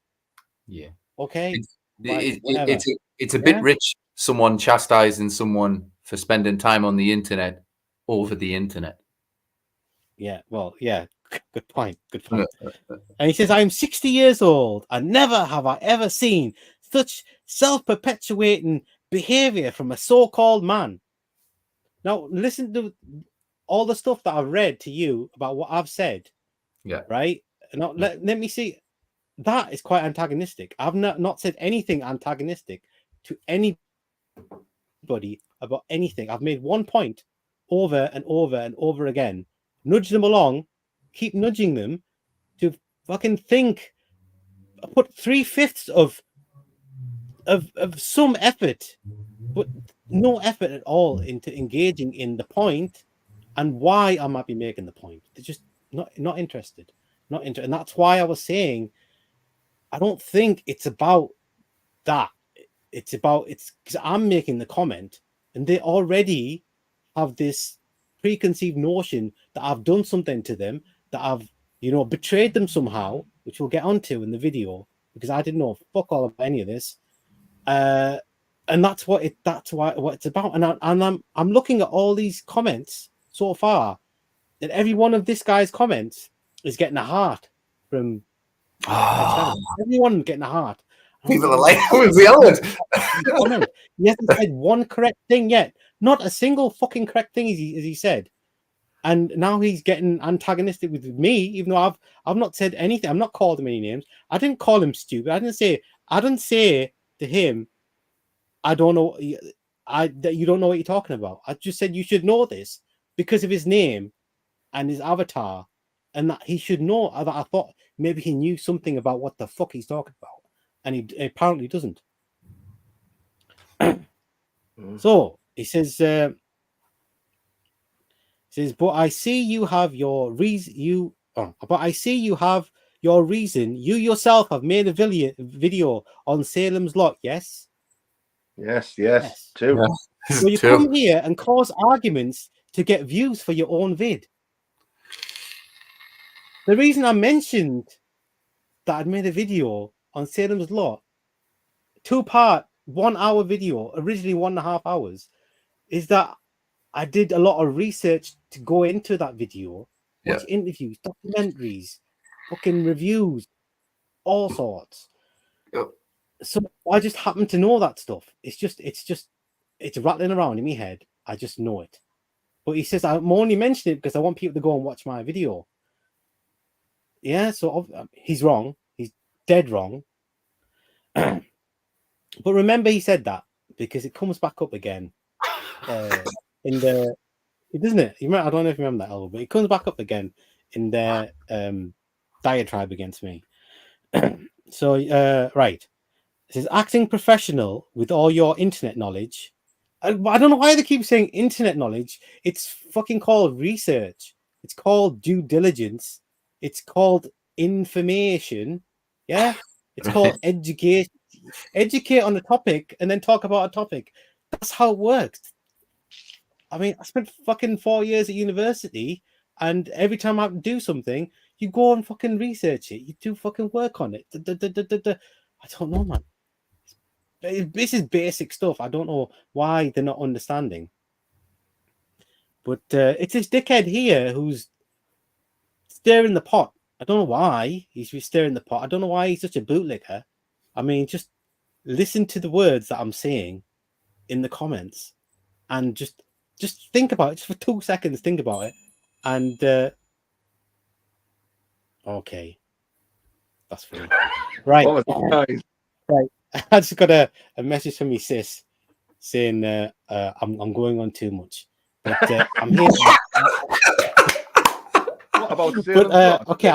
Yeah. Okay. It's a bit rich. Someone chastising someone for spending time on the internet over the internet. Yeah. Well, yeah. Good point. Good point. And he says, I'm 60 years old and never have I ever seen such self-perpetuating behavior from a so-called man. Now, listen to all the stuff that I've read to you about what I've said. Yeah. Right? Now, let me see. That is quite antagonistic. I've not said anything antagonistic to anybody about anything. I've made one point over and over and over again. Nudge them along. Keep nudging them to fucking think. Put 3/5 of some effort, but no effort at all into engaging in the point and why I might be making the point. They're just not interested. And that's why I was saying I don't think it's about that. It's because I'm making the comment and they already have this preconceived notion that I've done something to them, that I've, betrayed them somehow, which we'll get onto in the video, because I didn't know fuck all about any of this. And that's what it's about. And I'm looking at all these comments so far, and every one of this guy's comments is getting a heart from everyone getting a heart. People are like, who's the other? He hasn't said one correct thing yet. Not a single fucking correct thing as he said. And now he's getting antagonistic with me, even though I've not said anything. I'm not called him any names. I didn't call him stupid. I didn't say to him, I don't know, that you don't know what you're talking about. I just said you should know this because of his name and his avatar, and that he should know that. I thought maybe he knew something about what the fuck he's talking about, and he apparently doesn't. So he says, but I see you have your reason. But I see you have your reason. You yourself have made a video on Salem's Lot. Yes. Yes. Two. Yeah. So you come here and cause arguments to get views for your own vid. The reason I mentioned that I'd made a video on Salem's Lot, 2-part, 1 hour video, originally 1.5 hours, is that I did a lot of research to go into that video, watch interviews, documentaries, fucking reviews, all sorts. Yep. So I just happen to know that stuff. It's rattling around in my head. I just know it. But he says I'm only mentioning it because I want people to go and watch my video. Yeah, so he's wrong. He's dead wrong. But remember, he said that because it comes back up again in the, doesn't it? You remember, I don't know if you remember that, Elbow, but it comes back up again in their diatribe against me. So, right. It says, acting professional with all your internet knowledge. I don't know why they keep saying internet knowledge. It's fucking called research. It's called due diligence. It's called information. Yeah? It's called education. Educate on a topic and then talk about a topic. That's how it works. I mean, I spent fucking 4 years at university, and every time I have to do something, you go and fucking research it. You do fucking work on it. I don't know, man. This is basic stuff. I don't know why they're not understanding. But it's this dickhead here who's stirring the pot. I don't know why he's stirring the pot. I don't know why he's such a bootlicker. I mean, just listen to the words that I'm saying in the comments and just think about it. Just for 2 seconds, think about it. And okay, that's funny. Right. Right. I just got a message from me sis saying I'm going on too much. But I'm here. What about okay,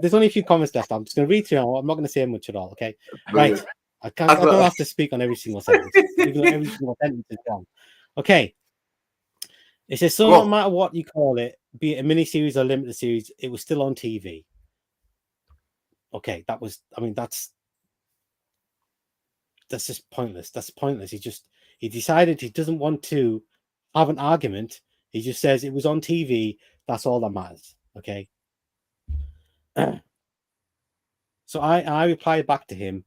there's only a few comments left. I'm just going to read through. I'm not going to say much at all. Okay, right. I don't have to speak on every single sentence. Even though every single sentence is wrong. Okay. It says, so no matter what you call it, be it a mini series or limited series, it was still on TV. Okay, that's just pointless. That's pointless. He decided he doesn't want to have an argument. He just says it was on TV. That's all that matters. Okay. So I replied back to him,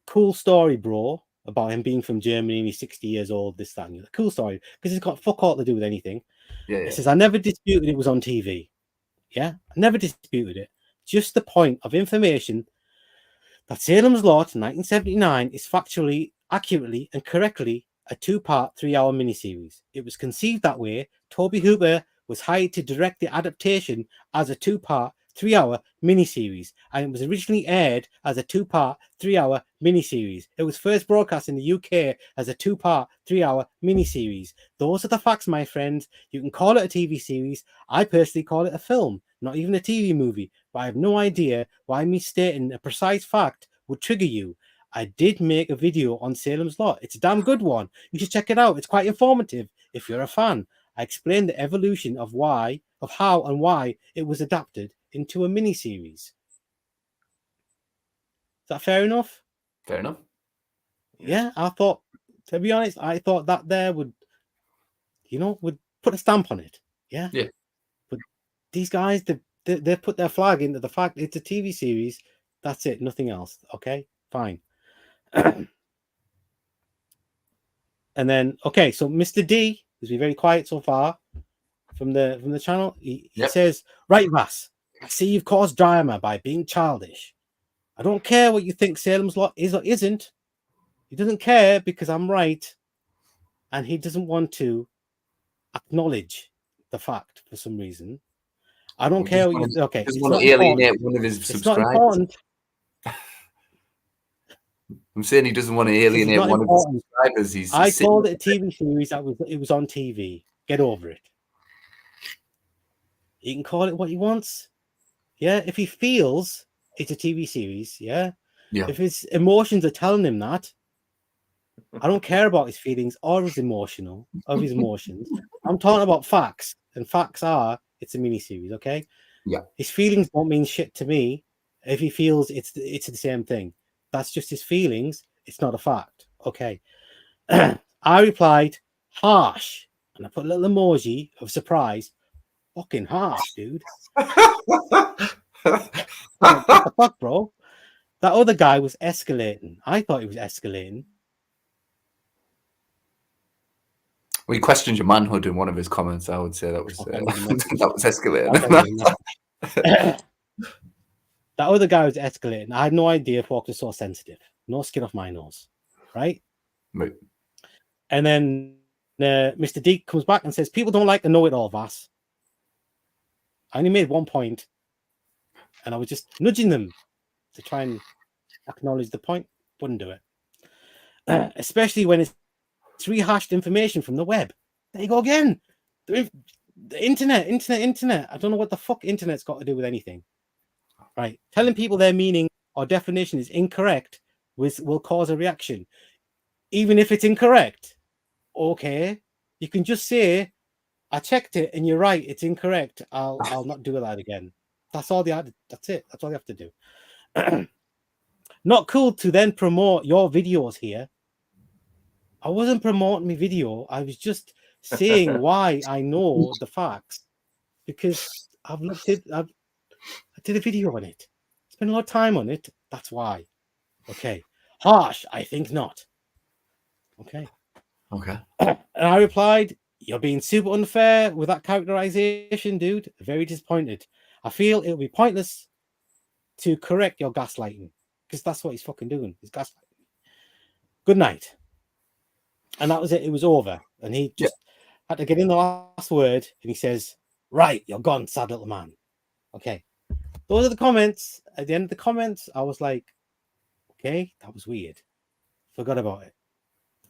cool story, bro, about him being from Germany and he's 60 years old, this, that, and the other. Cool story, because it's got fuck all to do with anything. It says, I never disputed it was on TV. Yeah, I never disputed it. Just the point of information that Salem's Lot 1979 is factually, accurately, and correctly a 2-part, 3-hour miniseries. It was conceived that way. Toby Hooper was hired to direct the adaptation as a 2-part, 3-hour miniseries, and it was originally aired as a 2-part, 3-hour miniseries. It was first broadcast in the UK as a 2-part, 3-hour miniseries. Those are the facts, my friends. You can call it a TV series. I personally call it a film, not even a TV movie, but I have no idea why me stating a precise fact would trigger you. I did make a video on Salem's Lot. It's a damn good one. You should check it out. It's quite informative if you're a fan. I explained the evolution of how and why it was adapted into a mini-series. Is that fair enough? Fair enough. Yeah, I thought, to be honest, I thought that there would put a stamp on it. Yeah. Yeah. But these guys, they put their flag into the fact it's a TV series. That's it. Nothing else. Okay, fine. And then, okay, so Mr. D has been very quiet so far from the channel. He says, right, Vas, I see you've caused drama by being childish. I don't care what you think Salem's Lot is or isn't. He doesn't care because I'm right. And he doesn't want to acknowledge the fact for some reason. I don't care what you. Okay, Doesn't it's want not to alienate important. one of his It's not subscribers. important. I'm saying he doesn't want to This is alienate not one important. of his subscribers. He's I sitting called it a TV series. It was on TV. Get over it. He can call it what he wants. Yeah, if he feels it's a TV series, yeah. If his emotions are telling him that, I don't care about his feelings or his emotions. I'm talking about facts, and facts are it's a miniseries, okay? Yeah. His feelings don't mean shit to me. If he feels it's the same thing, that's just his feelings. It's not a fact, okay? I replied harsh, and I put a little emoji of surprise. Fucking harsh, dude. What the fuck, bro? That other guy was escalating. I thought he was escalating. Well, he questioned your manhood in one of his comments. I would say that was that was escalating. That other guy was escalating. I had no idea Fox was so sensitive. No skin off my nose, right? Right. And then Mr. D comes back and says, "People don't like to know it all, Vas." I only made one point, and I was just nudging them to try and acknowledge the point. Wouldn't do it, especially when it's rehashed information from the web. There you go again. The internet. I don't know what the fuck internet's got to do with anything. Right? Telling people their meaning or definition is incorrect will cause a reaction, even if it's incorrect. Okay, you can just say, "I checked it, and you're right. It's incorrect. I'll not do that again." That's all they had. That's it. That's all they have to do. Not cool to then promote your videos here. I wasn't promoting my video. I was just saying why I know the facts because I did a video on it. Spent a lot of time on it. That's why. Okay. Harsh. I think not. Okay. Okay. And I replied, "You're being super unfair with that characterization, dude. Very disappointed. I feel it'll be pointless to correct your gaslighting because that's what he's fucking doing. He's gaslighting. Good night." And that was it. It was over. And he just had to get in the last word. And he says, "Right, you're gone, sad little man." Okay. Those are the comments. At the end of the comments, I was like, okay, that was weird. Forgot about it.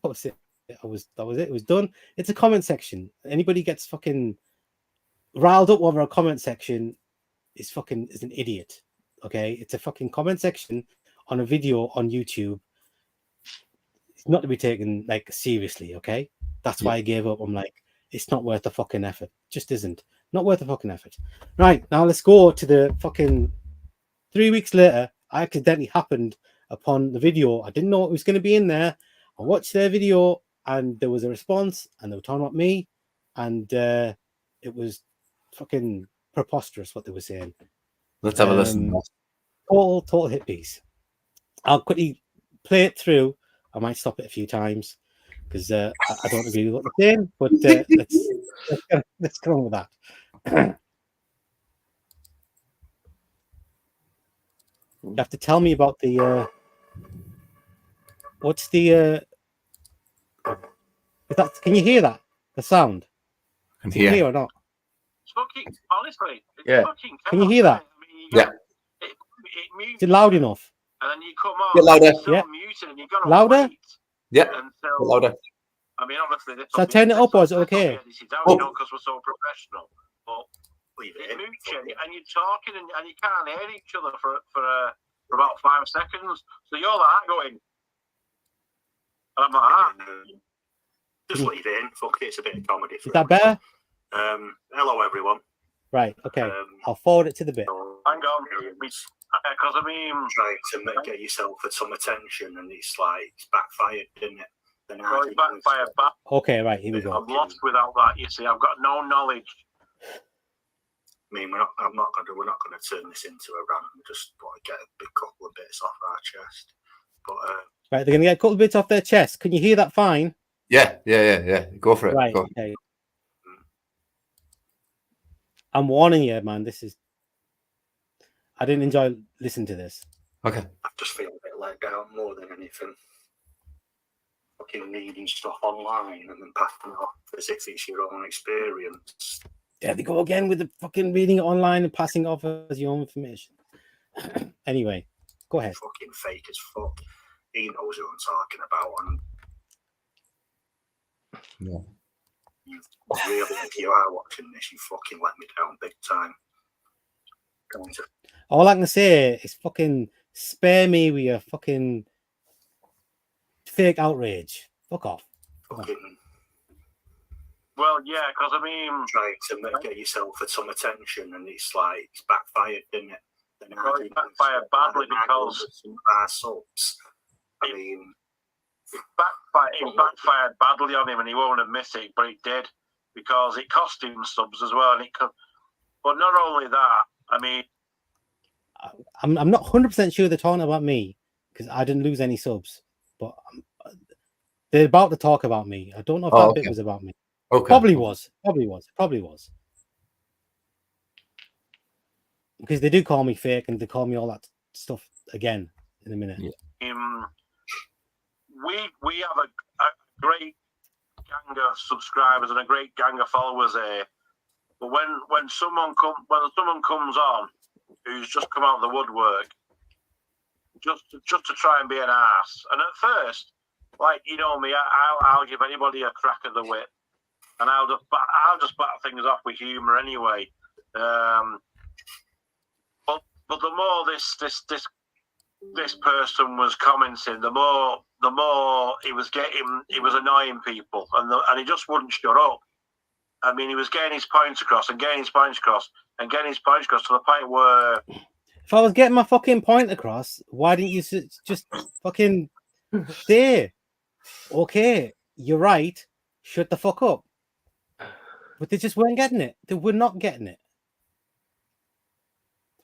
That was it. That was it. It was done. It's a comment section. Anybody gets fucking riled up over a comment section is an idiot. Okay. It's a fucking comment section on a video on YouTube. It's not to be taken like seriously, okay? That's why I gave up. I'm like, it's not worth the fucking effort. Just isn't. Not worth the fucking effort. Right, now let's go to the fucking 3 weeks later. I accidentally happened upon the video. I didn't know it was going to be in there. I watched their video and there was a response and they were talking about me and it was fucking preposterous what they were saying. Let's have a listen. Total hit piece. I'll quickly play it through. I might stop it a few times because I don't agree with what they're saying, but let's go on with that. You have to tell me about the what's the can you hear that? The sound? Can you hear or not? It's fucking, honestly, it's Yeah. fucking Can you hear that? I mean, Yeah. It mutes, Is it loud enough? and then you come on, Bit louder. it's still Yeah. muted, and you've got to Louder? wait Yeah. until, Louder. I mean, obviously, this Shall I turn it up or is it okay? This is down, Oh. you know, because we're so professional. But it mutes you, and you're talking, and you can't hear each other for about 5 seconds. So you're like going, and I'm like, just leave it in. Fuck it, it's a bit of comedy. Is that better? Hello, everyone. Right. Okay. I'll forward it to the bit. hang on, because I mean, Trying to get yourself some attention, and it's like it's backfired, didn't it? well, it's backfired back. Okay. Right. Here we go. I'm lost without that. You see, I've got no knowledge. I mean, we're not going to turn this into a rant. We just want to get a big couple of bits off our chest. But Right. They're going to get a couple of bits off their chest. Can you hear that fine? Yeah. Go for it. Right. Go. Okay. I'm warning you, man. I didn't enjoy listening to this. Okay. I just feel a bit let down more than anything. Fucking reading stuff online and then passing it off as if it's your own experience. There they go again with the fucking reading it online and passing off as your own information. Anyway, go ahead. Fucking fake as fuck. He knows who I'm talking about, and you really, if you are watching this, you fucking let me down big time. Going to All I can say is fucking spare me with your fucking fake outrage. Fuck off. fucking Well, yeah, because I mean, trying to get yourself for some attention, and it's like it's backfired, didn't it? Well, it backfired badly because our subs. I mean, it backfired badly on him, and he won't admit it, but it did because it cost him subs as well. And it could, but not only that, I mean, I'm not 100% sure they're talking about me because I didn't lose any subs, but they're about to talk about me. I don't know if that bit was about me. Okay. Probably was. Because they do call me fake and they call me all that stuff again in a minute. we have a great gang of subscribers and a great gang of followers here. But when someone comes on who's just come out of the woodwork, just to try and be an ass, and at first, like you know me, I'll give anybody a crack at the whip, and I'll just bat things off with humour anyway. But the more this person was commenting, the more he was annoying people, and he just wouldn't shut up. I mean, he was getting his points across and getting his points across and getting his points across to the point where, if I was getting my fucking point across, why didn't you just fucking say, okay, you're right, shut the fuck up? But they just weren't getting it. They were not getting it.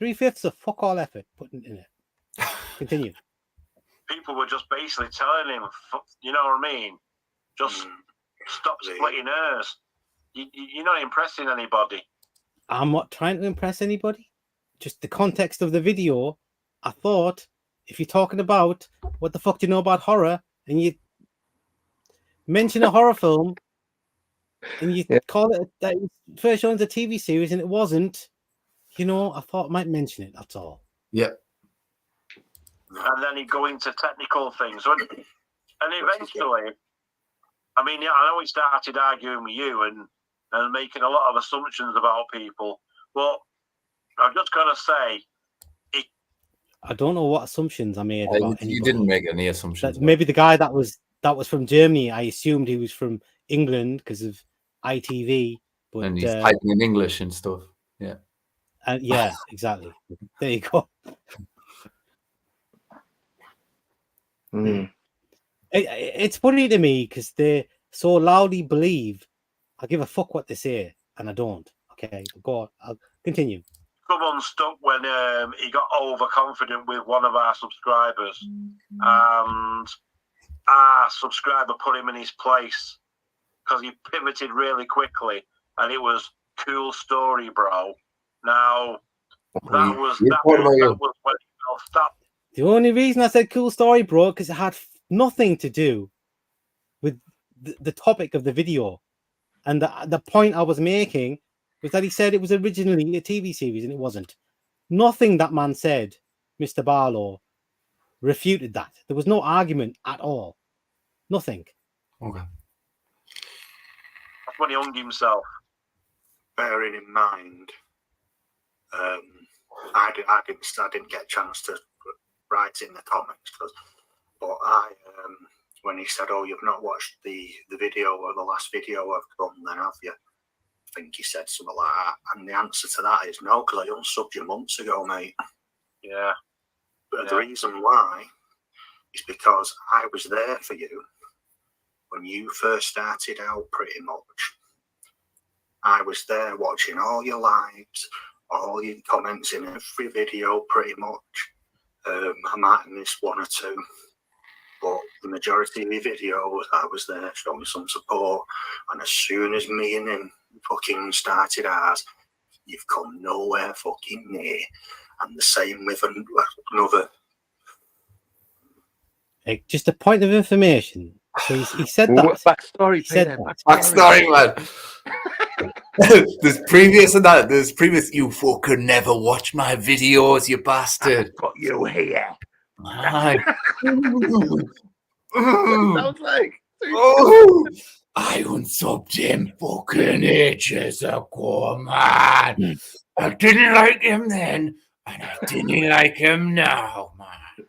3/5 of fuck all effort putting in it. Continue. people were just basically telling him, you know what I mean? Just stop splitting hairs. You're not impressing anybody. I'm not trying to impress anybody. Just the context of the video. I thought, if you're talking about what the fuck do you know about horror, and you mention a horror film, and you call it that first shown as a TV series, and it wasn't, you know, I thought I might mention it. That's all. Yeah. And then he'd go into technical things. And eventually, I mean, yeah, I know he started arguing with you and making a lot of assumptions about people, but I've just got to say, I don't know what assumptions I made about you didn't make any assumptions. Maybe the guy that was from Germany, I assumed he was from England because of ITV. But, and he's typing in English and stuff. Yeah. And yeah, exactly. There you go. It's funny to me because they so loudly believe I give a fuck what they say, and I don't. Okay, go on. I'll continue. Come unstuck when he got overconfident with one of our subscribers, and our subscriber put him in his place because he pivoted really quickly, and it was cool story, bro. Now that was when he felt that. The only reason I said cool story, bro, because it had nothing to do with the topic of the video, and the point I was making was that he said it was originally a TV series and it wasn't. Nothing that man said, Mr. Barlow, refuted that. There was no argument at all. Nothing. Okay. That's when he hung himself. Bearing in mind, I didn't get a chance to write in the comments, but when he said, "Oh, you've not watched the video or the last video I've done, then have you?" I think he said something like that, and the answer to that is no, because I unsubbed you months ago, mate. Yeah. But the reason why is because I was there for you when you first started out, pretty much. I was there watching all your lives, all your comments in every video, pretty much. I might have missed one or two, but the majority of your videos, I was there showing some support. And as soon as me and him fucking started ours, you've come nowhere fucking near. And the same with another. Just a point of information. So he said that. Backstory, he said Peter, that. Backstory, man. There's previous and that. There's previous. You fucking never watch my videos, you bastard. Put you here. Man. Sounds like. Oh, I unsubbed him fucking ages ago, man. I didn't like him then, and I didn't like him now, man.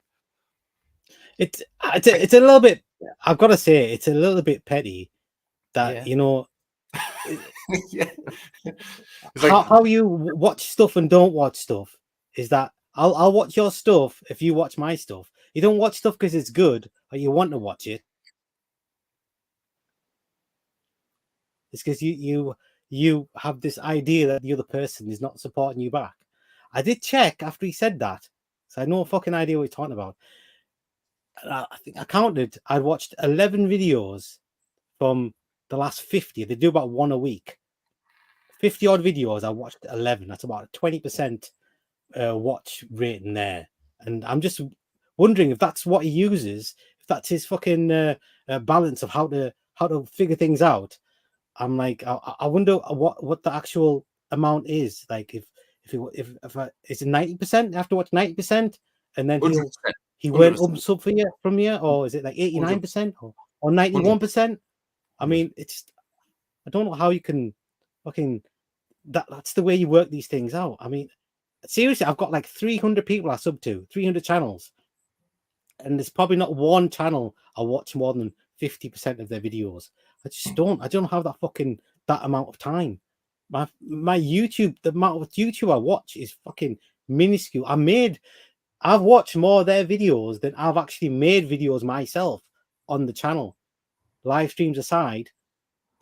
It's a little bit. I've got to say, it's a little bit petty that you know. Yeah. How you watch stuff and don't watch stuff is that I'll watch your stuff if you watch my stuff. You don't watch stuff because it's good or you want to watch it. It's because you have this idea that the other person is not supporting you back. I did check after he said that, so I had no fucking idea what he's talking about. I think I counted. I'd watched 11 videos from the last 50. They do about one a week. 50 odd videos. I watched 11. That's about a 20% watch rating there. And I'm just wondering if that's what he uses. If that's his fucking balance of how to figure things out. I'm like, I wonder what the actual amount is. Like, if it's 90%, I have to watch 90%, and then he went sub for you from you, or is it like 89% or 91%? I mean, I don't know how you can fucking that's the way you work these things out. I mean, seriously, I've got like 300 people I sub to, 300 channels, and there's probably not one channel I watch more than 50% of their videos. I don't have that amount of time. My YouTube, the amount of YouTube I watch is fucking minuscule. I've watched more of their videos than I've actually made videos myself on the channel. Live streams aside,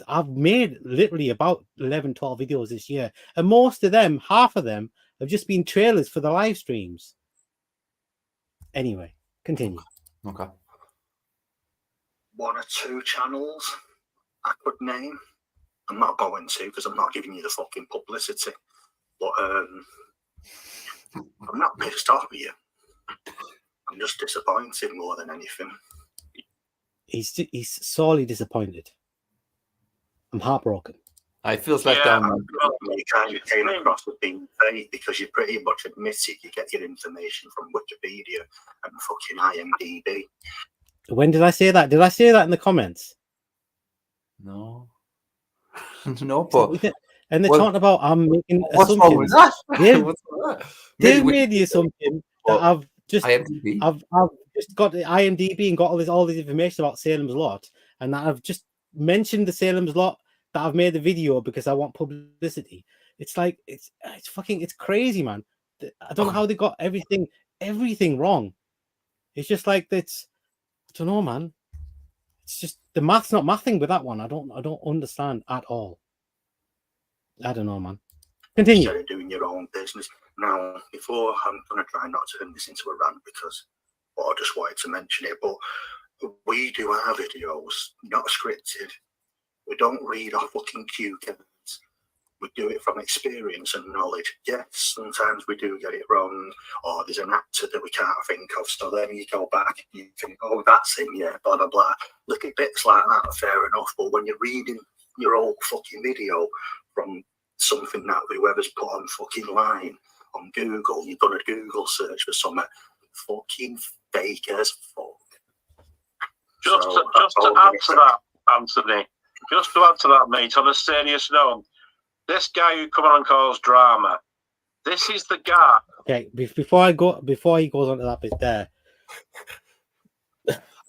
I've made literally about 11, 12 videos this year. And most of them, half of them, have just been trailers for the live streams. Anyway, continue. Okay. One or two channels I could name. I'm not going to because I'm not giving you the fucking publicity. But I'm not pissed off with you. I'm just disappointed more than anything. He's sorely disappointed. I'm heartbroken. I feels let down. You kind of came across as being fake because you pretty much admitted you get your information from Wikipedia and fucking IMDb. When did I say that? Did I say that in the comments? No. No, but and they're talking about I'm making what's assumptions. wrong with that? They've made the assumption that I've just IMDb? I've just got the IMDb and got all this information about Salem's Lot, and that I've just mentioned the Salem's Lot, that I've made the video because I want publicity. It's like it's crazy, man. I don't know how they got everything wrong. It's just like I don't know, man. It's just the math's not mathing with that one. I don't understand at all. I don't know, man. Continue. Instead of doing your own business. Now, before I'm going to try not to turn this into a rant because I just wanted to mention it, but we do our videos not scripted. We don't read our fucking cue cards. We do it from experience and knowledge. Yes, sometimes we do get it wrong, or there's an actor that we can't think of. So then you go back and you think, oh, that's him, yeah, blah, blah, blah. Little bits like that are fair enough. But when you're reading your old fucking video from something that whoever's put on fucking line on Google, you've done a Google search for something fucking fake as fuck. Just to add to that, Anthony, just to add to that, mate, on a serious note, this guy who come on and calls drama, this is the guy. Okay, before he goes on to that bit there.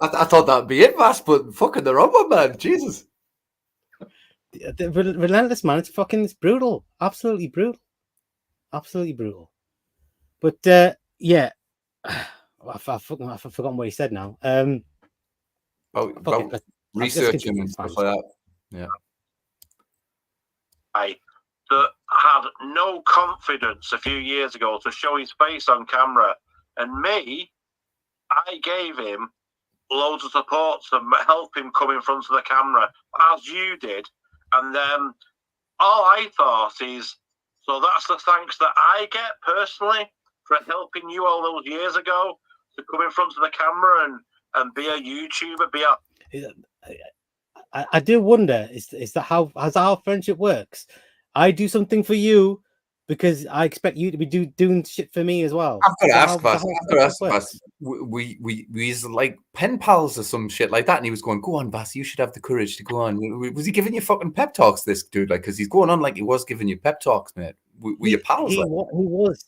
I thought that'd be it, Vass, but fucking the wrong one, man. Jesus. The relentless, man. It's brutal. Absolutely brutal. Absolutely brutal. But yeah, I've forgotten what he said now. About researching and stuff like that. Yeah. That had no confidence a few years ago to show his face on camera, and me, I gave him loads of support to help him come in front of the camera, as you did. And then all I thought is, so that's the thanks that I get personally for helping you all those years ago to come in front of the camera and be a YouTuber, I do wonder, is that how our friendship works? I do something for you because I expect you to be doing shit for me as well. I've got to ask That's Vas. I've got to ask Vas. We like pen pals or some shit like that, and he was going, "Go on, Vas. You should have the courage to go on." Was he giving you fucking pep talks, this dude? Like, because he's going on like he was giving you pep talks, mate. Were your pals?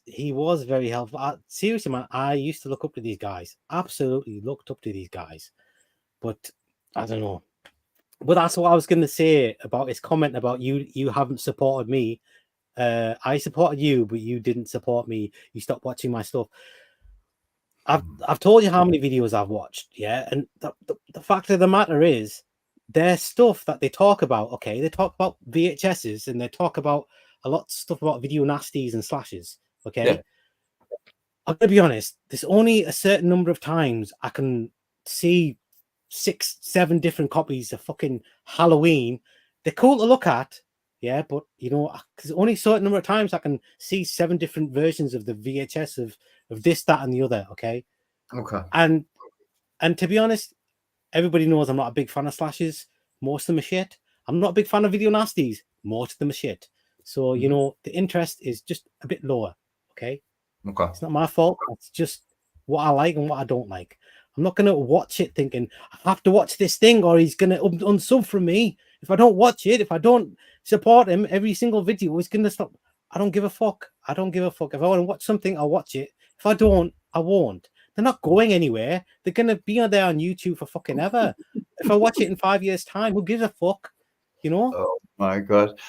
He was very helpful. Seriously, man, I used to look up to these guys. Absolutely looked up to these guys. But I don't know. But that's what I was going to say about his comment about you haven't supported me. I supported you, but you didn't support me. You stopped watching my stuff. I've told you how many videos I've watched, yeah. And the fact of the matter is, their stuff that they talk about. Okay, they talk about VHSs and they talk about a lot of stuff about video nasties and slashes. Okay, yeah. I'm gonna be honest. There's only a certain number of times I can see 6, 7 different copies of fucking Halloween. They're cool to look at. Yeah, but you know, there's only a certain number of times I can see 7 different versions of the VHS of this, that, and the other. Okay. And to be honest, everybody knows I'm not a big fan of slashes. Most of them are shit. I'm not a big fan of video nasties. Most of them are shit. So you know, the interest is just a bit lower. Okay. It's not my fault. It's just what I like and what I don't like. I'm not gonna watch it thinking I have to watch this thing or he's gonna unsub from me. If I don't watch it, if I don't support him, every single video is gonna stop. I don't give a fuck. I don't give a fuck. If I want to watch something, I'll watch it. If I don't, I won't. They're not going anywhere. They're gonna be on there on YouTube for fucking ever. If I watch it in 5 years' time, who gives a fuck? You know? Oh my god.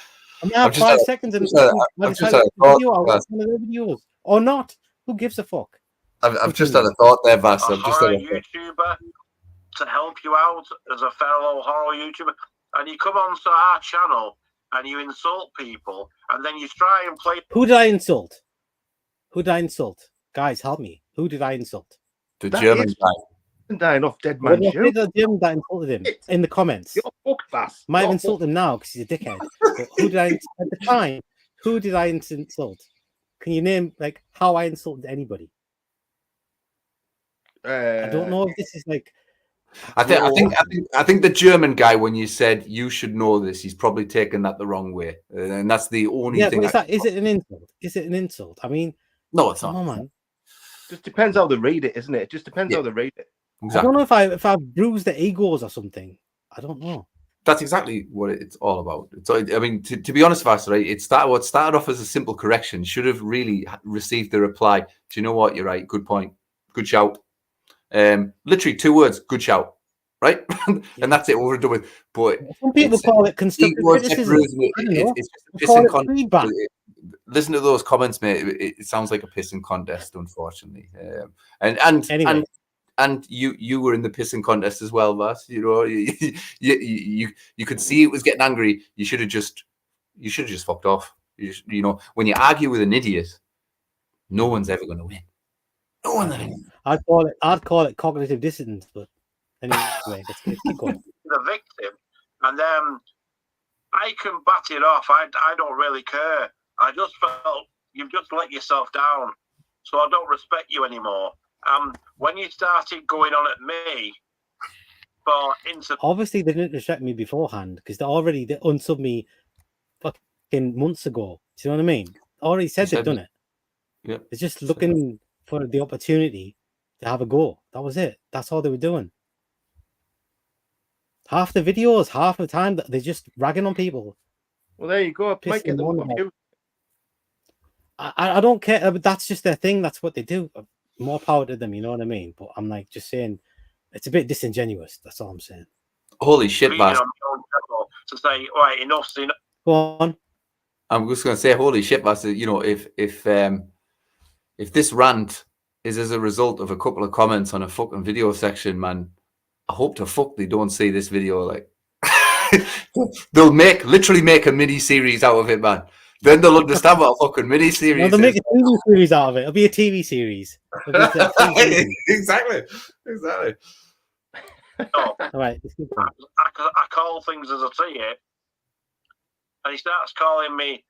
I mean, I have 5 seconds and I'll watch one of their videos or not. Who gives a fuck? I've just had a thought there, Vas. A horror YouTuber to help you out as a fellow horror YouTuber, and you come onto our channel and you insult people, and then you try and play. Who did I insult? Who did I insult? Guys, help me. Who did I insult? The German guy. Dying off dead man. The German that insulted him in the comments. You're fucked, Vas. Might have insulted him now because he's a dickhead. But who did I at the time? Who did I insult? Can you name like how I insulted anybody? I don't know if this is like. I think the German guy, when you said you should know this, he's probably taken that the wrong way, and that's the only thing. But is it an insult? Is it an insult? I mean, no, it's not. Oh man, just depends how they read it, isn't it? It just depends how they read it. Exactly. I don't know if I bruised the egos or something. I don't know. That's exactly what it's all about. I mean, to be honest, Vas, right? What started off as a simple correction should have really received the reply. Do you know what? You're right. Good point. Good shout. Literally 2 words. Good shout. Right? And that's it. What we're done with. But some people call it constructive criticism. It's just a pissing feedback. Listen to those comments, mate. It sounds like a pissing contest, unfortunately. And you were in the pissing contest as well, Vas. You know, you could see it was getting angry. You should have just fucked off. You know, when you argue with an idiot, no one's ever going to win. No one's ever. I'd call it cognitive dissonance, but anyway, let's keep going. The victim, and I can bat it off. I don't really care. I just felt you've just let yourself down, so I don't respect you anymore. When you started going on at me obviously they didn't respect me beforehand because they unsubbed me fucking months ago. Do you know what I mean? Already said they've done it. Yeah, it's just looking for the opportunity to have a go. That was it. That's all they were doing. Half the videos, half the time, that they're just ragging on people. Well, there you go. Might get them. I don't care, but that's just their thing. That's what they do. More power to them, you know what I mean? But I'm like just saying, it's a bit disingenuous. That's all I'm saying. Holy shit, Vas! To say, all right, enough's enough. Go on. I'm just going to say, holy shit, Vas! You know, if this rant is as a result of a couple of comments on a fucking video section, man, I hope to fuck they don't see this video. Like, they'll literally make a mini series out of it, man. Then they'll understand what a fucking mini series is. They'll make a TV series out of it. It'll be a TV series. Exactly. All right. I call things as I see it, and he starts calling me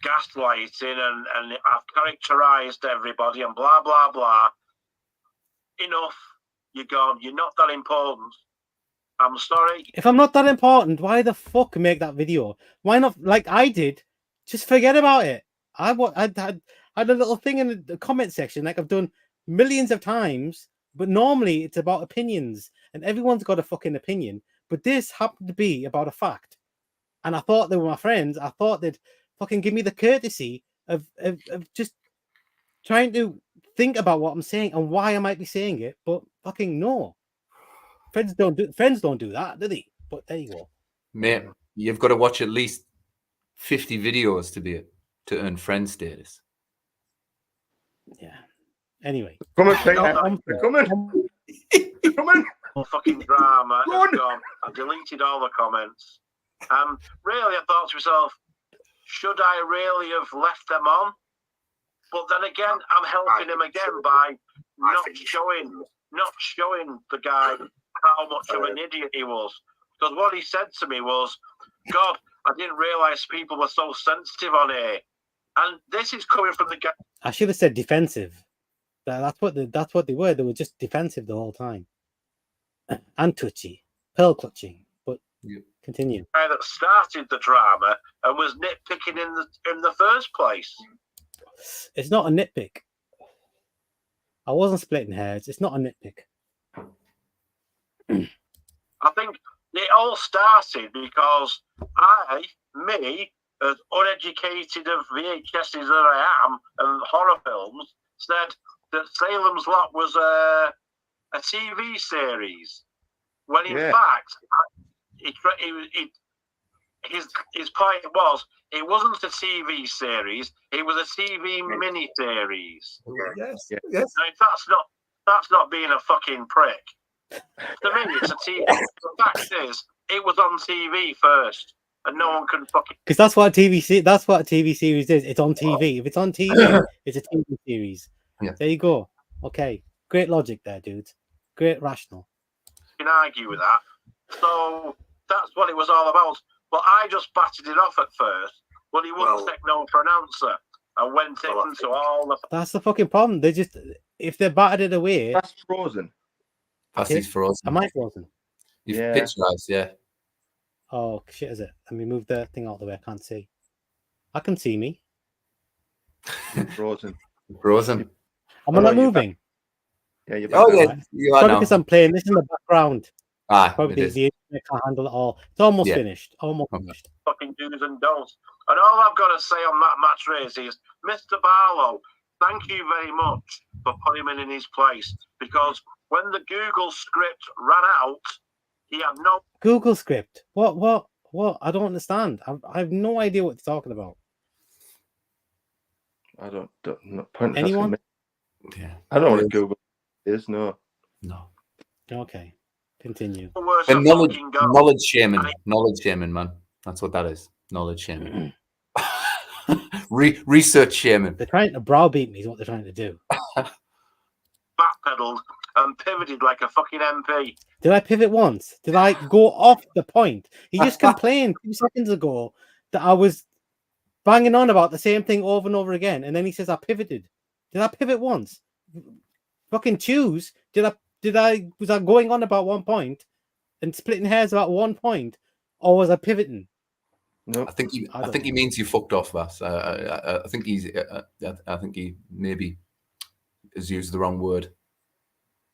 gaslighting, and I've characterised everybody, and blah blah blah. Enough. You're gone. You're not that important. I'm sorry. If I'm not that important, why the fuck make that video? Why not, like I did, just forget about it? I had a little thing in the comment section, like I've done millions of times, but normally it's about opinions, and everyone's got a fucking opinion. But this happened to be about a fact, and I thought they were my friends. I thought they'd fucking give me the courtesy of just trying to think about what I'm saying and why I might be saying it, but fucking no. Friends don't do that, do they? But there you go. Mate, you've got to watch at least 50 videos to earn friend status. Yeah. Anyway. Come on, Peter. Come on. Come on. Fucking drama has gone. I deleted all the comments. Really, I thought to myself, should I really have left them on? But then again, I'm helping him again by not showing the guy how much of an idiot he was. Because what he said to me was, God, I didn't realise people were so sensitive on here. And this is coming from the guy. I should have said defensive. That's what they were. They were just defensive the whole time. And touchy. Pearl clutching. But continue. Guy that started the drama and was nitpicking in the first place. It's not a nitpick. I wasn't splitting hairs. It's not a nitpick. I think it all started because me, as uneducated of VHSs that I am and horror films, said that Salem's Lot was a TV series, when in fact his point was it wasn't a TV series; it was a TV mini series. Yes. Now, that's not being a fucking prick. To me, it's a TV. The fact is, it was on TV first, and no one can fucking. Because that's what a TV series is. It's on TV. If it's on TV, it's a TV series. Yeah. There you go. Okay, great logic there, dudes. Great rational. You can argue with that. So that's what it was all about. But I just batted it off at first, but he wouldn't take no for an answer. I went into all the. That's the fucking problem. They just, if they batted it away. That's frozen. That's frozen. Am I frozen? You've picturized, yeah. Oh shit! Is it? Let me move the thing out of the way. I can't see. I can see me. Frozen. Frozen. Am I not moving? Yeah, you're back. Oh yeah, you are probably now. because I'm playing this in the background. Probably it is. the internet can't handle it all. It's almost finished. Almost finished. Fucking do's and don'ts. And all I've got to say on that match race is, Mr. Barlow, thank you very much for putting him in his place, because when the Google script ran out, he had no Google script. What? I don't understand. I have no idea what they're talking about. I don't Anyone? Yeah. I don't want to Google this. No. Okay. Continue. And knowledge shaming, man. That's what that is. Knowledge shaming. Research shaming. They're trying to browbeat me. Is what they're trying to do. backpedaled and pivoted like a fucking MP. Did I pivot once? Did I go off the point? He just complained 2 seconds ago that I was banging on about the same thing over and over again, and then he says I pivoted. Did I pivot once? Fucking choose. Was I going on about 1 point and splitting hairs about 1 point, or was I pivoting? No, I think he means you fucked off, Vas. I think he maybe has used the wrong word.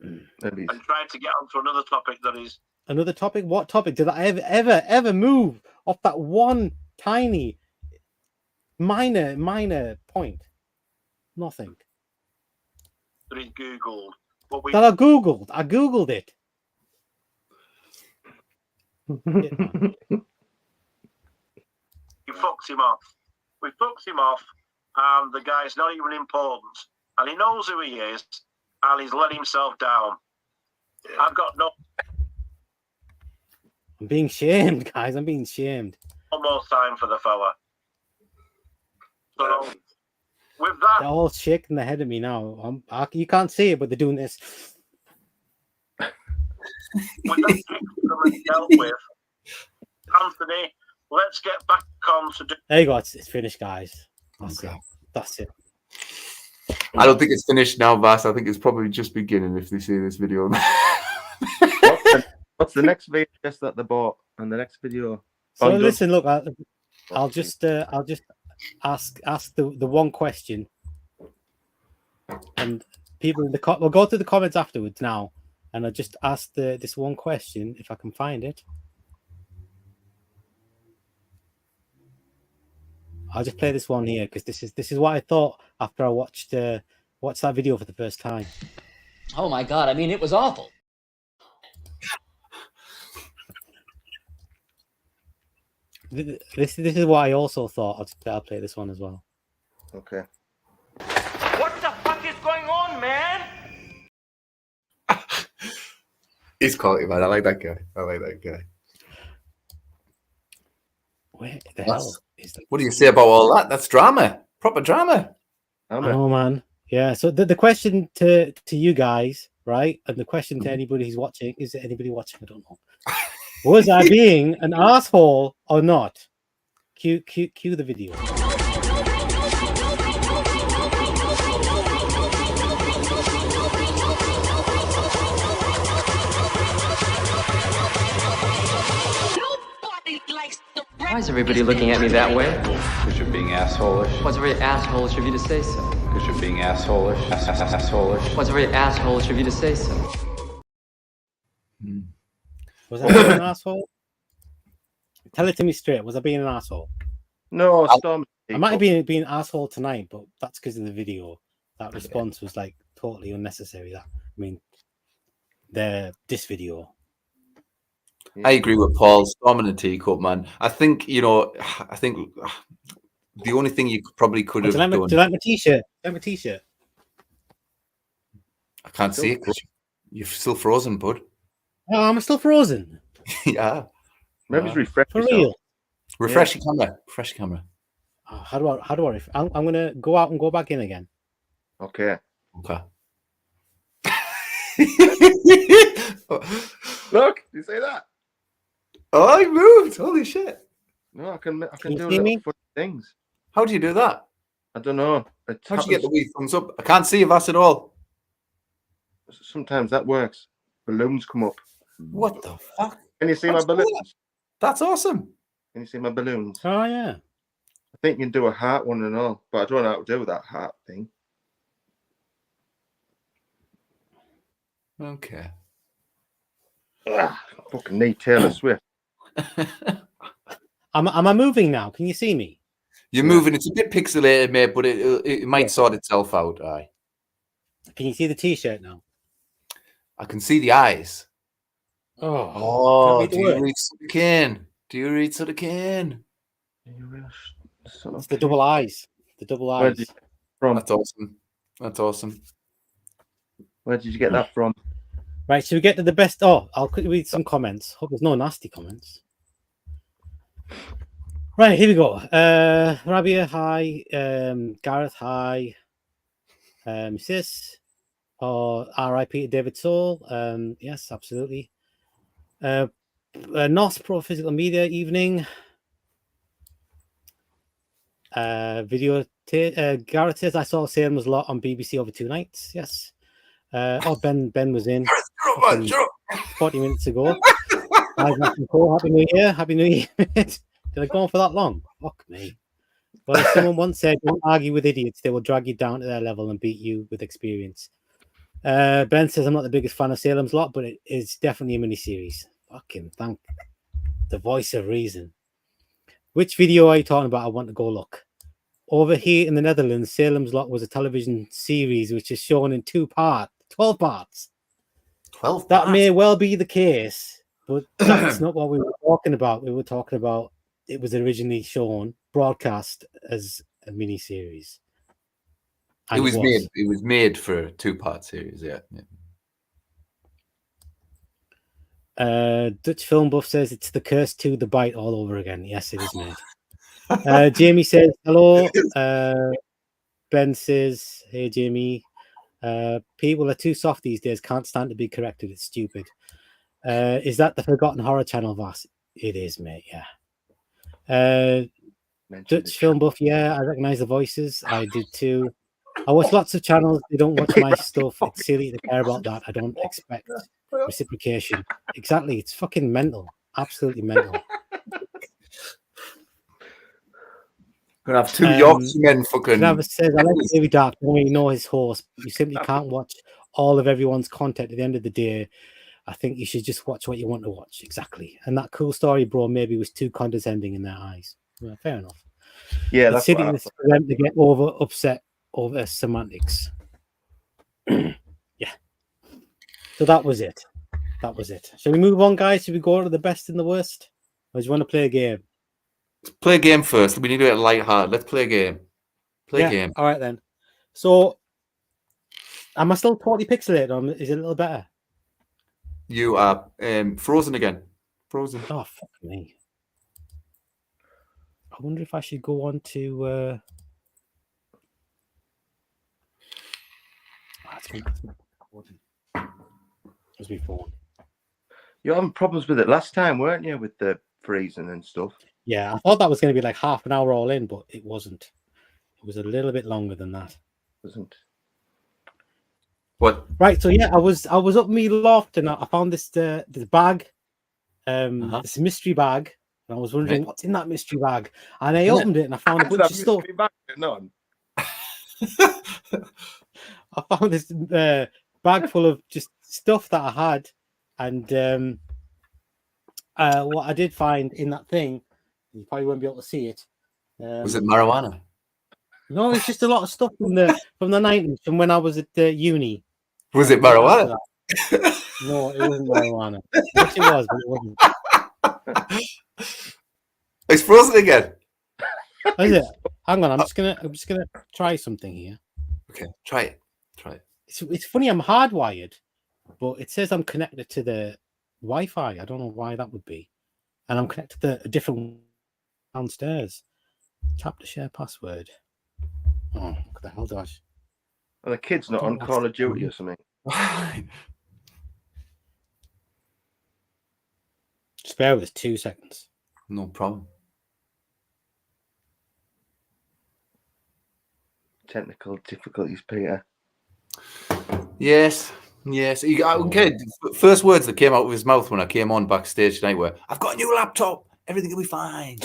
And trying to get onto another topic that is another topic. What topic did I ever move off that one tiny minor point? Nothing. that is Googled. That I googled it. You fucked him off. We fucked him off, and the guy's not even important. And he knows who he is, and he's let himself down. I've got no I'm being shamed, guys. I'm being shamed. more time for the fella. So, with that, They're all shaking their head at me now. You can't see it, but they're doing this. with that dealt with, Anthony, let's get back on to do. There you go. It's finished, guys. That's it. I don't think it's finished now, Vas. I think it's probably just beginning if they see this video. What's the next VHS that they bought and the next video? So Oh, listen, look, I'll just ask the one question, and people in the we'll go to the comments afterwards now, and I'll just ask this one question if I can find it. I'll just play this one here because this is what I thought after I watched that video for the first time. Oh my God! I mean, it was awful. This is what I also thought. I'll play this one as well. Okay. What the fuck is going on, man? He's quality, man. I like that guy. Where the hell is that? What do you say about all that? That's drama. Proper drama. Oh man. Yeah. So the question to you guys, right? And the question to anybody who's watching, is there anybody watching? I don't know. Was I being an asshole or not? Cue the video. Why is everybody looking at me that way? Because you're being assholish. What's very assholish of you to say so? Because you're being assholish. Assholish. What's very assholish of you to say so? Was I being an asshole? Tell it to me straight. Was I being an asshole? No, Storm. I might have been an asshole tonight, but that's because of the video. That response was like totally unnecessary. This video. I agree with Paul. Storming a teacup, man. I think the only thing you probably could have done. Do you like my t-shirt? I can't see it because you're still frozen, bud. Oh, I'm still frozen. Yeah. Maybe just refresh for yourself. real. Refresh your camera. Refresh your camera. Oh, how do I? I'm gonna go out and go back in again. Okay. Look, you say that? Oh, I moved. Holy shit. No, I can you do see me? little things. How do you do that? I don't know. How'd you get the wee thumbs up? I can't see Vas at all. Sometimes that works. Balloons come up. What the fuck? Can you see my balloons? That's awesome. Can you see my balloons? Oh yeah. I think you can do a heart one and all, but I don't know how to do that heart thing. Okay. Fucking need Taylor Swift. Am I moving now? Can you see me? You're moving. It's a bit pixelated, mate, but it might sort itself out. Aye. Can you see the t-shirt now? I can see the eyes. Oh, do you read Sutter Kane? Do you read Sutter Kane? It's the double eyes. The double eyes. That's awesome. That's awesome. Where did you get that from? Right, should we get to the best? Oh, I'll quickly read some comments. Hope there's no nasty comments. Right, here we go. Rabia, hi. Gareth, hi. Sis. Or R.I.P. to David Soul. Yes, absolutely. NOS Pro Physical Media evening. Gareth says I saw Salem's Lot on BBC over 2 nights. Yes. Ben was in 40 minutes ago. Happy New Year. Happy New Year. Did I go on for that long? Fuck me. Well, as someone once said, don't argue with idiots. They will drag you down to their level and beat you with experience. Ben says, I'm not the biggest fan of Salem's Lot, but it is definitely a miniseries. Fucking thank the voice of reason. Which video are you talking about? I want to go look. Over here in the Netherlands, Salem's Lot was a television series which is shown in 12 parts. 12 That may well be the case, but that's not what we were talking about. We were talking about it was originally shown, broadcast as a mini-series. It was made for a 2-part series, yeah. Dutch Film Buff says it's the Curse 2, the Bite all over again. Yes, it is made. Jamie says, hello. Ben says, hey, Jamie. People are too soft these days. Can't stand to be corrected. It's stupid. Is that the Forgotten Horror Channel, Vas? It is, mate, yeah. Dutch Film Buff, yeah, I recognize the voices. I did too. I watch lots of channels. They don't watch my stuff. It's silly to care about that. I don't expect reciprocation. Exactly. It's fucking mental. Absolutely mental. Gonna have two Yorkshiremen fucking. Travis says, I like Davy Dark. I don't really know his horse. You simply can't watch all of everyone's content at the end of the day. I think you should just watch what you want to watch. Exactly. And that cool story, bro, maybe was too condescending in their eyes. Well, fair enough. Yeah, that's for them to get upset over semantics. Yeah. So that was it. That was it. Shall we move on, guys? Should we go to the best and the worst? Or do you want to play a game? Let's play a game first. We need to get light-hearted. Let's play a game. Play a game. All right, then. So, am I still totally pixelated, or is it a little better? You are frozen again. Frozen. Oh, fuck me. I wonder if I should go on to... As before. You're having problems with it last time, weren't you? With the freezing and stuff. Yeah, I thought that was going to be like half an hour all in, but it wasn't. It was a little bit longer than that. Wasn't. What? Right. So yeah, I was up me loft and I found this bag, this mystery bag, and I was wondering what's in that mystery bag. And I opened it and I found a bunch of stuff. None. I found this bag full of just stuff that I had, and what I did find in that thing, you probably won't be able to see it. Was it marijuana? No, it's just a lot of stuff from the 90s, from when I was at uni. Was it marijuana? No, it wasn't marijuana. Yes, it was, but it wasn't. It's frozen again. Is it? Hang on, I'm just gonna try something here. Okay, try it. It's funny. I'm hardwired, but it says I'm connected to the Wi-Fi. I don't know why that would be, and I'm connected to a different downstairs. Tap to share password. Oh, what the hell, Dodge? Are the kids not on Call of Duty or something? Spare with us 2 seconds. No problem. Technical difficulties, Peter. Yes. Okay. First words that came out of his mouth when I came on backstage tonight were, "I've got a new laptop. Everything will be fine."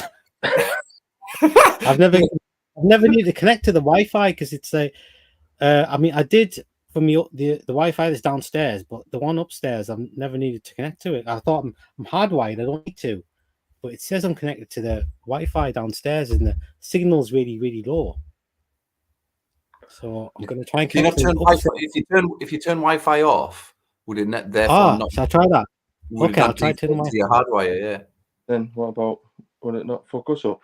I've never needed to connect to the Wi-Fi because it's a. I mean, I did for me the Wi-Fi that's downstairs, but the one upstairs I've never needed to connect to it. I thought I'm hardwired. I don't need to, but it says I'm connected to the Wi-Fi downstairs, and the signal's really, really low. So I'm going to try and connect. If you turn Wi-Fi off, would it therefore not? Shall I try that? Okay, I'll try turning Wi-Fi. Your hardwire, yeah. Then what about? Will it not fuck us up?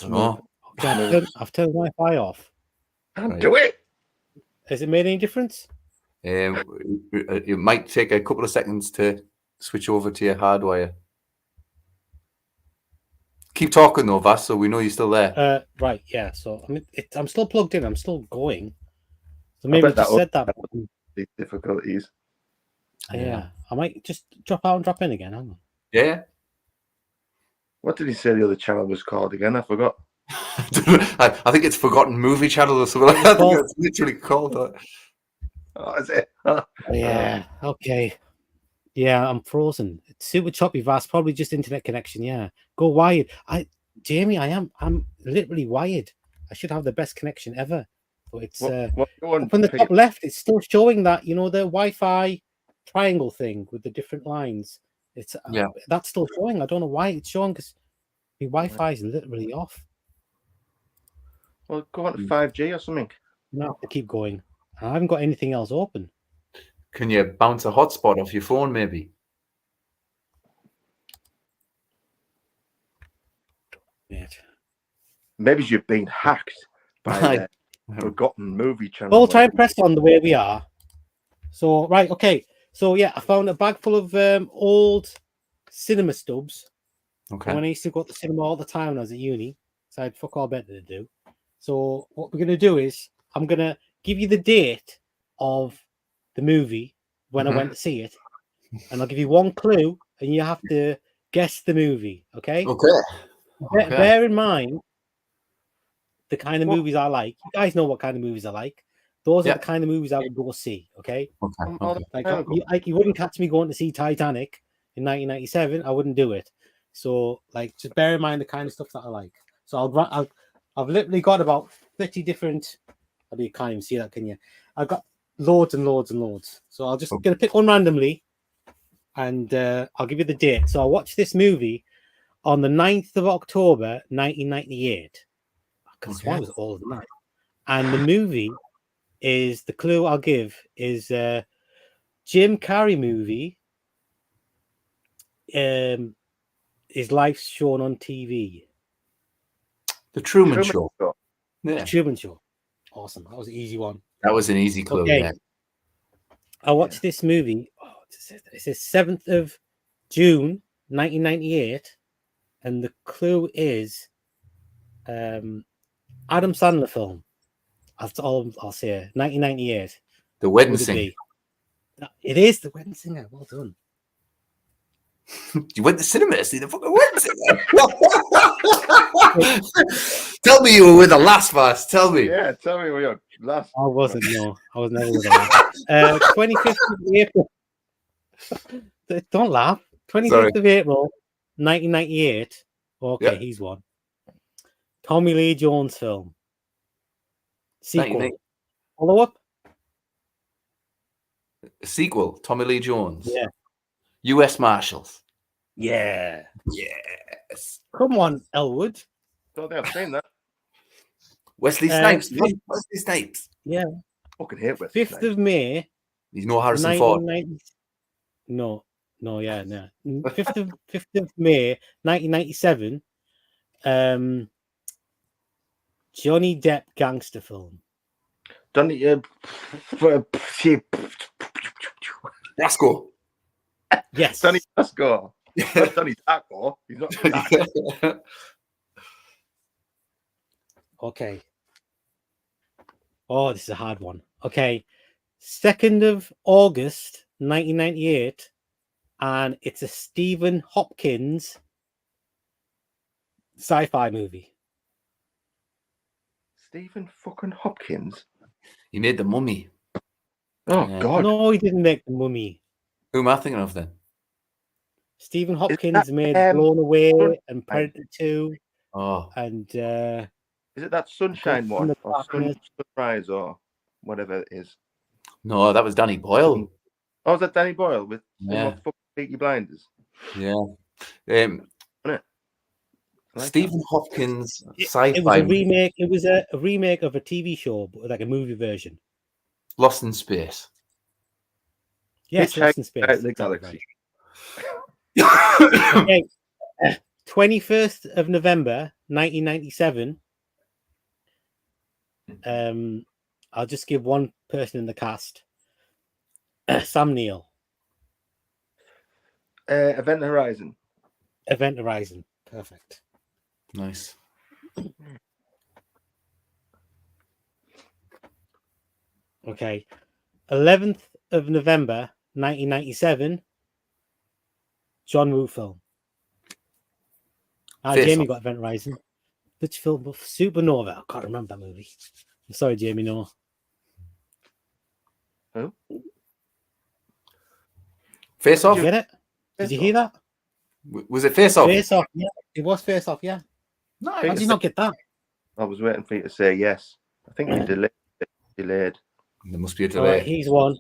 I don't know. Okay, I've turned Wi-Fi off. Can't do it. Has it made any difference? It might take a couple of seconds to switch over to your hardwire. Keep talking though, Vas, so we know you're still there. Right, yeah. So I'm still plugged in. I'm still going. So maybe I just said that. These difficulties. Yeah, I might just drop out and drop in again. Hang on. Yeah. What did he say the other channel was called again? I forgot. I think it's Forgotten Movie Channel or something like that. I think it's literally called that. Oh, is it? Yeah. Okay. Yeah, I'm frozen. It's super choppy, Vas. Probably just internet connection. Yeah. Go wired. Jamie, I'm literally wired. I should have the best connection ever. But it's up on the top left, it's still showing that, the Wi-Fi triangle thing with the different lines. It's that's still showing. I don't know why it's showing, because the Wi-Fi is literally off. Well, go on to 5G or something. No, I have to keep going. I haven't got anything else open. Can you bounce a hotspot off your phone, maybe? Maybe you've been hacked by the Forgotten Movie Channel. We'll try and press on the way we are. So, right, okay. So, yeah, I found a bag full of old cinema stubs. Okay. When I used to go to the cinema all the time when I was at uni, so I had fuck all better to do. So, what we're going to do is, I'm going to give you the date of the movie when I went to see it, and I'll give you one clue, and you have to guess the movie. Okay. Bear in mind the kind of movies I like. You guys know what kind of movies I like. Those are the kind of movies I would go see. Okay. Like you wouldn't catch me going to see Titanic in 1997. I wouldn't do it. So like, just bear in mind the kind of stuff that I like. So I've literally got about 30 different. I mean, you can't even see that, can you? I've got loads and loads and loads. So I'll just gonna pick one randomly, and I'll give you the date. So I watched this movie on the 9th of October, 1998. Because I was older than that. And the movie is, the clue I'll give is Jim Carrey movie. His life's shown on TV. The Truman Show. Yeah. The Truman Show. Awesome. That was an easy one. That was an easy clue. Okay. Yeah. I watched this movie. It's the 7th of June, 1998, and the clue is Adam Sandler film. That's all I'll say. 1998. The Wedding Singer. It is The Wedding Singer. Well done. You went to cinema to see the fucking Wedding Singer. Tell me you were with the last Vas. Tell me. Yeah, tell me where you're last. I wasn't. No, I was never with the last. 25th of April. Don't laugh. 25th of April, 1998. Okay, he's one. Tommy Lee Jones film. Sequel. Follow up. A sequel. Tommy Lee Jones. Yeah. U.S. Marshals. Yeah. Yes. Come on, Elwood. Don't think I've seen that. Wesley Snipes. Wesley Snipes. Yeah. Fucking hate Wesley 5th of May. He's no Harrison Ford. No. 5th of May, 1997. Johnny Depp gangster film. Donnie Brasco. Yes. Donnie Brasco. Not Donnie Darko. He's not Darko. Okay. Oh, this is a hard one. Okay. 2nd of August, 1998. And it's a Stephen Hopkins sci-fi movie. Stephen fucking Hopkins? He made The Mummy. Oh, God. No, he didn't make The Mummy. Who am I thinking of then? Stephen Hopkins made Blown Away and Predator 2. Oh. And is it that Sunshine one? Or Sunrise or whatever it is? No, that was Danny Boyle. Oh, was that Danny Boyle with Peaky Blinders? Yeah. Stephen Hopkins sci-fi. It was a remake. It was a remake of a TV show, but like a movie version. Lost in Space. Yes, Lost in Space. The Galaxy. Okay. 21st of November, 1997. I'll just give one person in the cast. Sam Neill. Event Horizon. Event Horizon. Perfect. Nice. Okay. 11th of November, 1997. John Woo film. Jamie got Event Horizon. Which film? Supernova. I can't remember that movie. I'm sorry, Jamie. No. Who? Face Off. Did you get it? Did you hear that? Was it Face Off? Face Off. Yeah, it was Face Off. Yeah. Nice. How did you not get that? I was waiting for you to say yes. I think you delayed. There must be a All delay. right, he's one.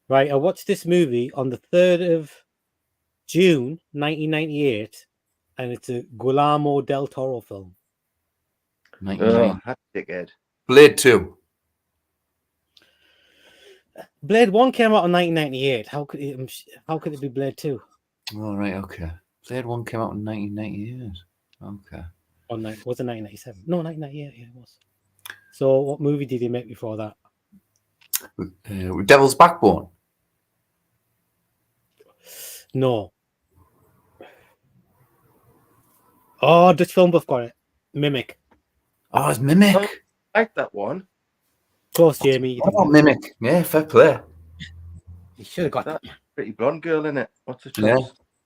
Right, I watched this movie on the 3rd of June, 1998, and it's a Guillermo del Toro film. Oh, that's dickhead. Blade 2. Blade 1 came out in 1998. How could it be Blade 2? All right, okay. Blade 1 came out in 1998. Okay. Was it 1997? No, 1998. Yeah, it was. So, what movie did he make before that? Devil's Backbone. No. Oh, Dutch film buff got it. Mimic. Oh, it's Mimic. I like that one. Close, Jamie. Oh, Mimic. Yeah, fair play. You should have got that. Pretty blonde girl in it. What's the choice? Yeah.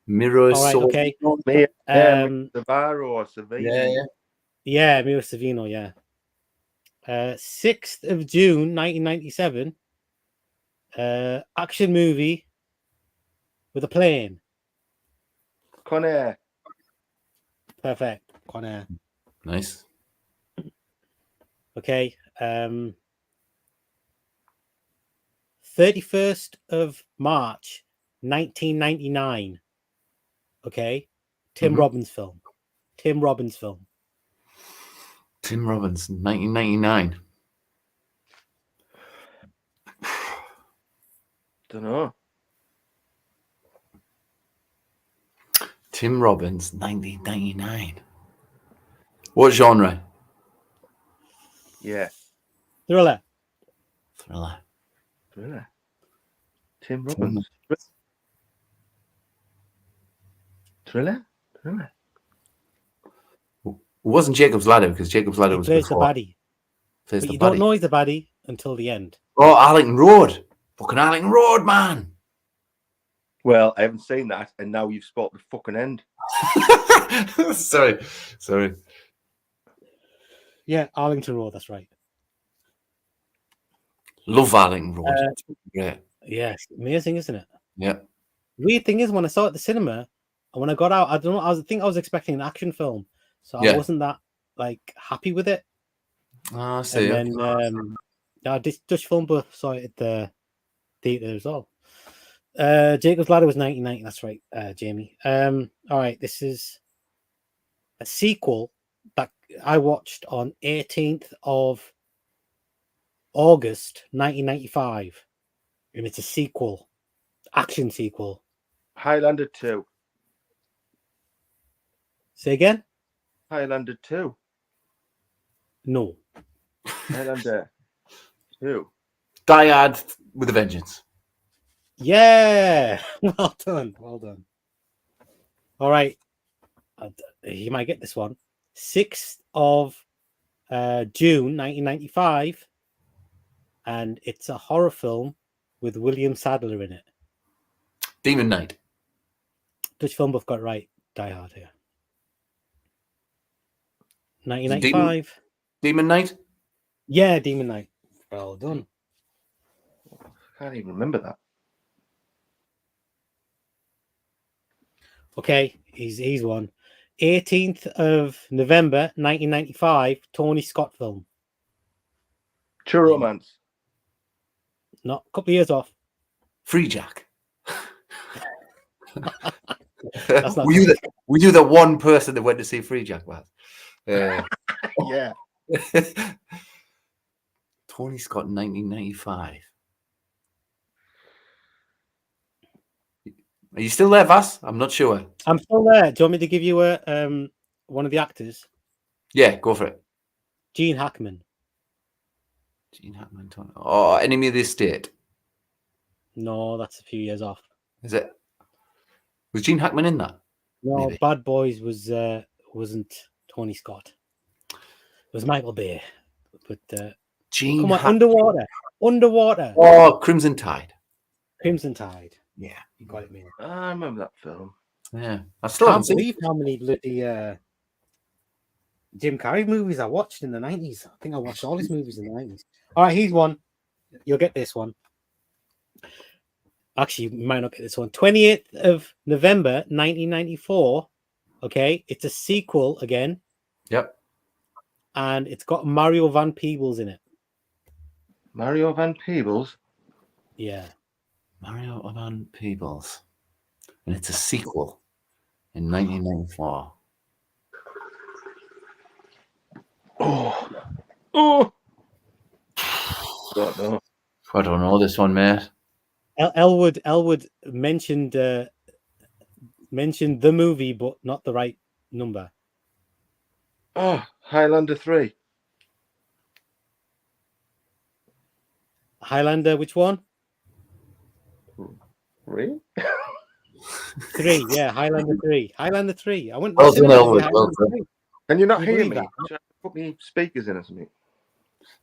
Miro All right, okay. Navarro or Sevilla. Yeah. Yeah, Miro Savino, yeah. 6th of June, 1997. Action movie with a plane. Con Air. Perfect. Con Air. Nice. Okay. 31st of March, 1999. Okay. Tim Robbins film. Tim Robbins film. Tim Robbins, 1999. Don't know. Tim Robbins, 1999. What genre? Yeah. Thriller. Thriller. Thriller. Tim Robbins. Thriller? Thriller. It wasn't Jacob's Ladder because Jacob's Ladder was Plays the before. baddie. Plays But the you baddie. don't know he's the baddie until the end. Oh, Arlington Road. Fucking Arlington Road, man. Well, I haven't seen that, and now you've spot the fucking end. Sorry. Yeah, Arlington Road, that's right. Love Arlington Road. It's great. Yes, amazing, isn't it? Yeah. Weird thing is, when I saw it at the cinema, and when I got out, I don't know, I think I was expecting an action film, so I wasn't that happy with it. Oh, I see. And then Dutch Film Buff saw it at the theater as well. Jacob's Ladder was 1990. That's right, Jamie. All right, this is a sequel that I watched on 18th of August 1995, and it's a sequel, action sequel. Highlander 2. Say again? Highlander 2. No. Highlander 2. Die Hard with a Vengeance. Yeah, well done. All right, you might get this one. 6th of June 1995, and it's a horror film with William Sadler in it. Demon Knight. Dutch Film Buff got it right. Die Hard here. 1995. Demon Knight? Yeah, Demon Knight. Well done. I can't even remember that. Okay, he's one. 18th of November 1995, Tony Scott film. True Romance. Not a couple of years off. Free Jack. That's not were you the one person that went to see Free Jack, Waz? Yeah. Tony Scott, 1995. Are you still there, Vas? I'm not sure. I'm still there. Do you want me to give you one of the actors? Yeah, go for it. Gene Hackman. Tony. Oh, Enemy of the State. No, that's a few years off. Is it? Was Gene Hackman in that? No, Maybe. Bad Boys wasn't Tony Scott. It was Michael Bay. But Gene come on, Hackman. Underwater. Oh, Crimson Tide. Crimson Tide. Yeah, you got it, man. I remember that film. Yeah, I still haven't seen believe how many bloody Jim Carrey movies I watched in the 90s. I think I watched all his movies in the 90s. All right, here's one. You'll get this one. Actually, you might not get this one. 28th of November, 1994. Okay, it's a sequel again. Yep. And it's got Mario Van Peebles in it. Mario Van Peebles? Yeah. Mario Van Peebles. And it's a sequel in 1994. Oh. Don't know. I don't know this one, mate. Elwood mentioned the movie, but not the right number. Oh, Highlander 3. Highlander, which one? Really? 3, yeah, Highlander 3. Highlander 3. I went. Well done, Elwood. Well done. Can you not Can you hear believe me? that? Should I put me speakers in or something?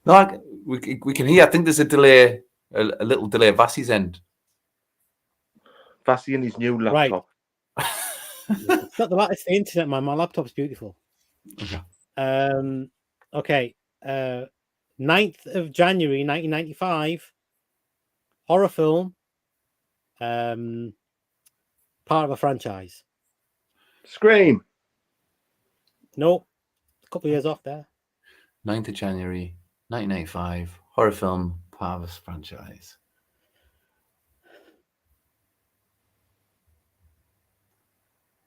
No, we can hear. I think there's a delay, a little delay at Vassie's end. Vassie and his new laptop. It's not it's the internet, man. My laptop's beautiful. Okay. Okay. 9th of January 1995. Horror film. Part of a franchise. Scream. No, a couple of years off there. 9th of January, 1995. Horror film, part of a franchise.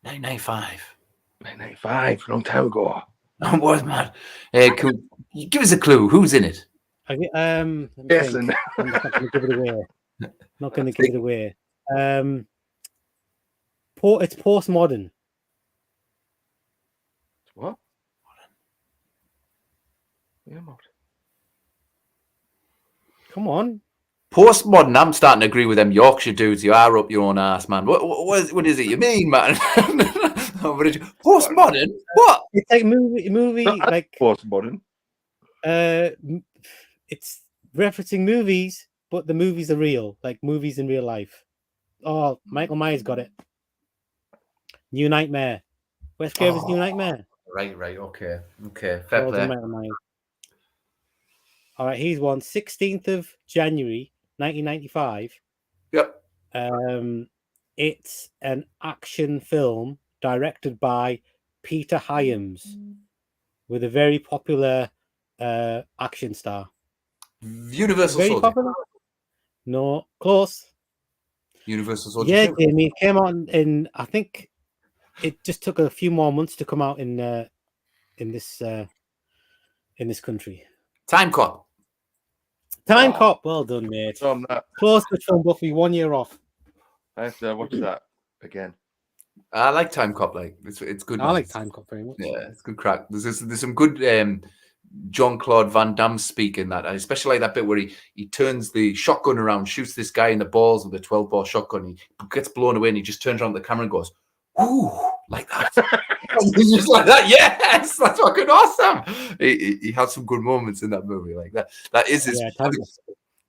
1995. 1995, long time ago. Oh, was man. Could you give us a clue? Who's in it? Let me think. Jason. I'm just not going to give it away. Not going to give it away. It's postmodern. What? Yeah, Come on. Postmodern. I'm starting to agree with them Yorkshire dudes. You are up your own ass, man. What is it you mean, man? Postmodern? What? It's like movie like postmodern. It's referencing movies, but the movies are real, like movies in real life. Oh, Michael Myers got it. New Nightmare. Wes Craven's New Nightmare. Right. Okay. Fair play. All right, he's won 16th of January 1995. Yep. It's an action film directed by Peter Hyams with a very popular action star. Universal very Soldier. Popular? No, close. Universal Soldier. Yeah, Jamie, it came out in I think it just took a few more months to come out in this country. Time Cop. Time Cop. Well done, mate. So I'm not. Close to Film Buffy, 1 year off. I have to watch that again. I like Time Cop. Like it's good. I like Time Cop very much. Yeah, it's good crack. There's some good Jean-Claude Van Damme speak in that. I especially like that bit where he turns the shotgun around, shoots this guy in the balls with a 12-ball shotgun. He gets blown away and he just turns around the camera and goes, "Ooh," like that. He's just like that. Yes, that's fucking awesome. He had some good moments in that movie. Like that. That is his. Yeah,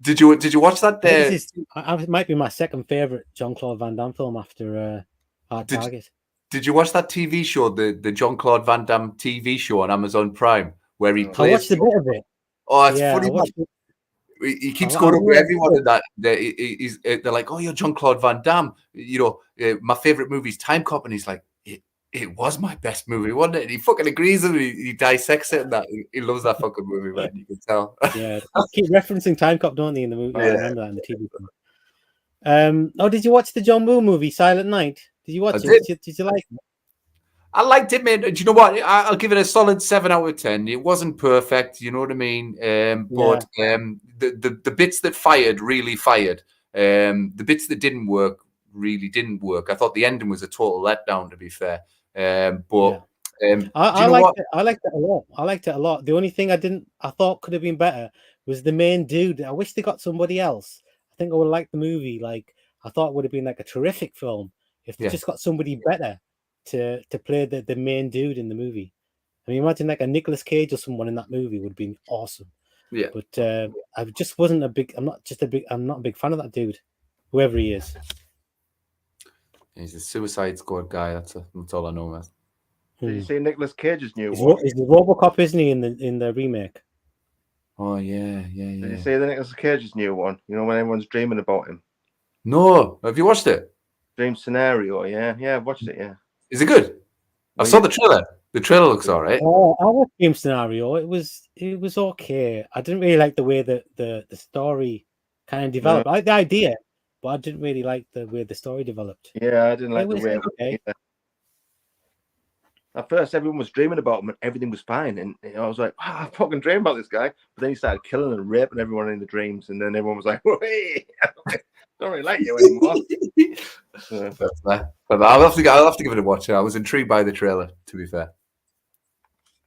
Did you watch that? It might be my second favorite Jean-Claude Van Damme film after Hard Target. Did you watch that TV show, the Jean-Claude Van Damme TV show on Amazon Prime, where he plays? I watched a bit of it. Oh, it's funny. He keeps going over everyone in that. They're like, "Oh, you're Jean-Claude Van Damme. You know, my favorite movie is Time Cop," and he's like, "It was my best movie, wasn't it?" And he fucking agrees with me. He dissects it and that. He loves that fucking movie, man. You can tell. Yeah, they keep referencing Time Cop, don't they, in the movie? I remember that in the TV film. Did you watch the John Woo movie, Silent Night? Did you watch it? Did you like it? I liked it, man. Do you know what? I'll give it a solid 7 out of 10. It wasn't perfect, you know what I mean? But the bits that fired really fired. The bits that didn't work really didn't work. I thought the ending was a total letdown, to be fair. I liked it. I liked it a lot. I liked it a lot. The only thing I thought could have been better was the main dude. I wish they got somebody else. I think I would have liked the movie. Like, I thought it would have been like a terrific film if they just got somebody better to play the main dude in the movie. I mean, imagine like a Nicolas Cage or someone in that movie would have been awesome. Yeah. But I just wasn't I'm not a big fan of that dude, whoever he is. He's a Suicide Squad guy. That's all I know, man. Did you see Nicolas Cage's new one? He's the RoboCop, isn't he, in the remake? Oh yeah. Did you see the Nicolas Cage's new one? You know, when everyone's dreaming about him. No, have you watched it? Dream Scenario, yeah, I've watched it, yeah. Is it good? I saw the trailer. The trailer looks all right. Oh, I watched Dream Scenario. It was okay. I didn't really like the way that the story kind of developed. I like the idea, but I didn't really like the way the story developed. Yeah, I didn't like the way. Okay. At first, everyone was dreaming about him and everything was fine. And I was like, I fucking dream about this guy. But then he started killing and raping everyone in the dreams. And then everyone was like, hey, I don't really like you anymore. I'll have to give it a watch. I was intrigued by the trailer, to be fair.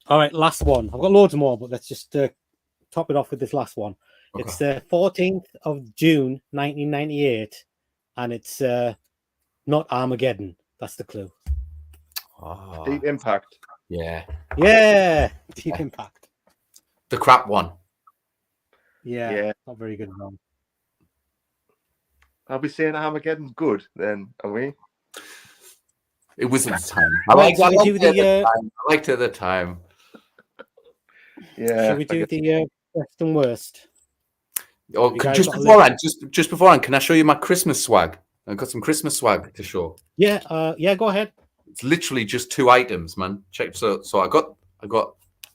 All right, last one. I've got loads more, but let's just top it off with this last one. Okay. It's the 14th of June, 1998. And it's not Armageddon. That's the clue. Oh. Deep Impact. Yeah. Deep Impact. The crap one. Yeah. Not very good one. I'll be saying Armageddon's good then, are we? It was at the time. I liked it at the time. Yeah. Should we do the best and worst. Oh, You guys just got a beforehand, just beforehand, can I show you my Christmas swag? I've got some Christmas swag to show. Yeah, yeah, go ahead. It's literally just 2 items, man. Check. So I got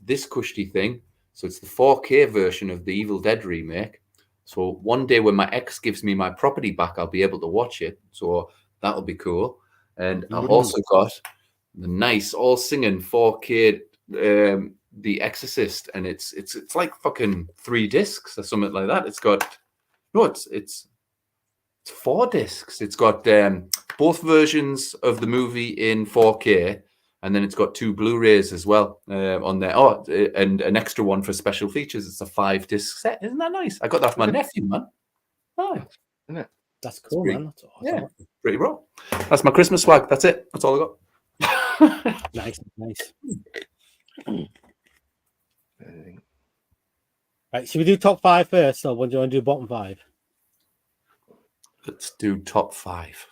this cushy thing. So it's the 4K version of the Evil Dead remake. So one day when my ex gives me my property back, I'll be able to watch it. So that'll be cool. And I've also got the nice all singing 4K The Exorcist, and it's like fucking 3 discs or something like that. It's got it's 4 discs. It's got both versions of the movie in 4K, and then it's got 2 Blu-rays as well on there. Oh, and an extra one for special features. It's a 5-disc set. Isn't that nice? I got that for my nephew, man. Oh, isn't it? That's cool, man. That's awesome. Yeah, pretty raw. That's my Christmas swag. That's it. That's all I got. Nice. Right, should we do top 5 first, or do you want to do bottom 5? Let's do top 5.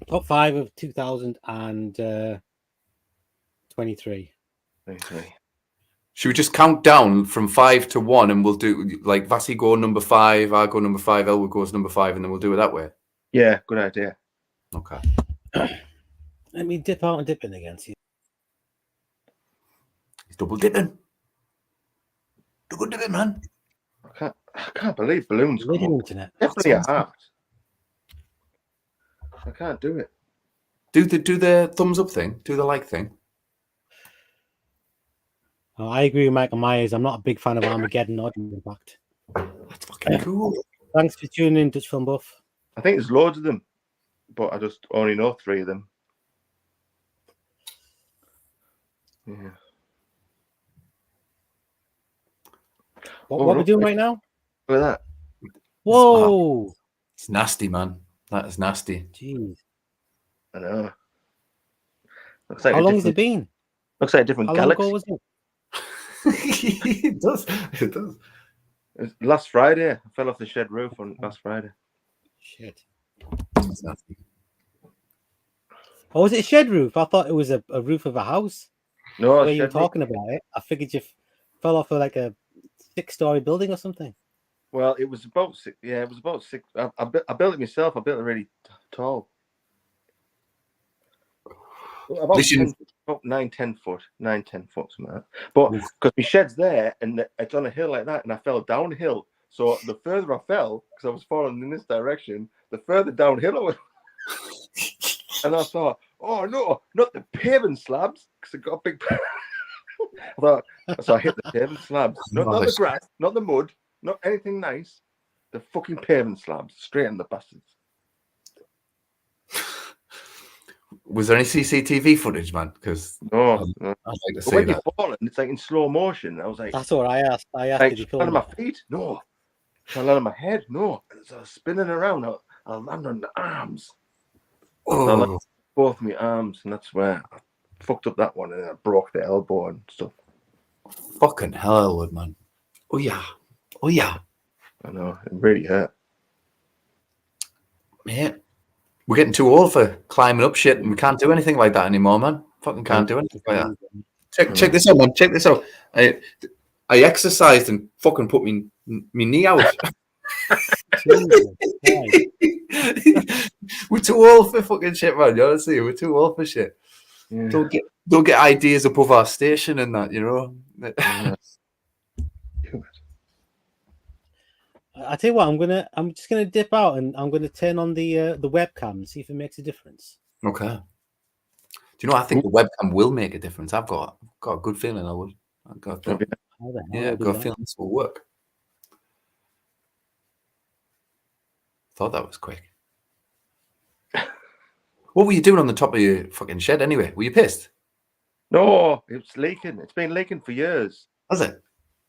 Top 5 of 2023. Should we just count down from 5 to 1, and we'll do like Vasi go number 5, I go number 5, Elwood goes number 5, and then we'll do it that way. Yeah, good idea. Okay. Let me dip out and dip in again. See. He's double dipping. Double dipping, man. I can't believe balloons come up. Internet. Definitely a heart. I can't do it. Do the thumbs up thing. Do the like thing. Oh, I agree with Michael Myers. I'm not a big fan of Armageddon or Impact. That's fucking cool. Thanks for tuning in, Dutch Film Buff. I think there's loads of them, but I just only know 3 of them. Yeah. What are we doing right now? Look at that. Whoa. It's nasty, man. That is nasty. Jeez. I know. Looks like How long has it been? Looks like a different How galaxy. long ago was it? It does. It does. It was last Friday. I fell off the shed roof on last Friday. Shit. It's nasty. Oh, was it a shed roof? I thought it was a roof of a house. No, the way you were talking about it, I figured you fell off of like a 6-story building or something. Well, it was about 6. Yeah, it was about 6. I built it myself. I built it really tall. About, about 9-10 foot, 9-10 foot, something like that. But because my shed's there and it's on a hill like that, and I fell downhill. So the further I fell, because I was falling in this direction, the further downhill I went. And I thought, oh no, not the paving slabs, because I got a big. So I hit the paving slabs, not the grass, not the mud, not anything nice. The fucking paving slabs, straight in the bastards. Was there any CCTV footage, man? Because no. I'd like to see when that. you're falling, it's like in slow motion. I was like, that's what I asked. Like, did you land on my feet? No. Should I land on my head? No. And so I was spinning around. I'll land on the arms. Oh. I landed both my arms, and that's where I fucked up that one, and I broke the elbow and stuff. Fucking hell, Elwood, man. Oh yeah. Oh yeah. I know. It really hurt. Yeah. We're getting too old for climbing up shit, and we can't do anything like that anymore, man. Fucking can't do anything like that. Check this out, man. Check this out. I exercised and fucking put me knee out. We're too old for fucking shit, man. You honestly, we're too old for shit. Yeah. Don't get ideas above our station and that, you know. I tell you what, I'm just gonna dip out and I'm gonna turn on the webcam and see if it makes a difference. Okay. Do you know? I think the webcam will make a difference. I've got a good feeling. I've got a feeling this will work. Thought that was quick. What were you doing on the top of your fucking shed anyway? Were you pissed? No, it's leaking. It's been leaking for years. Has it?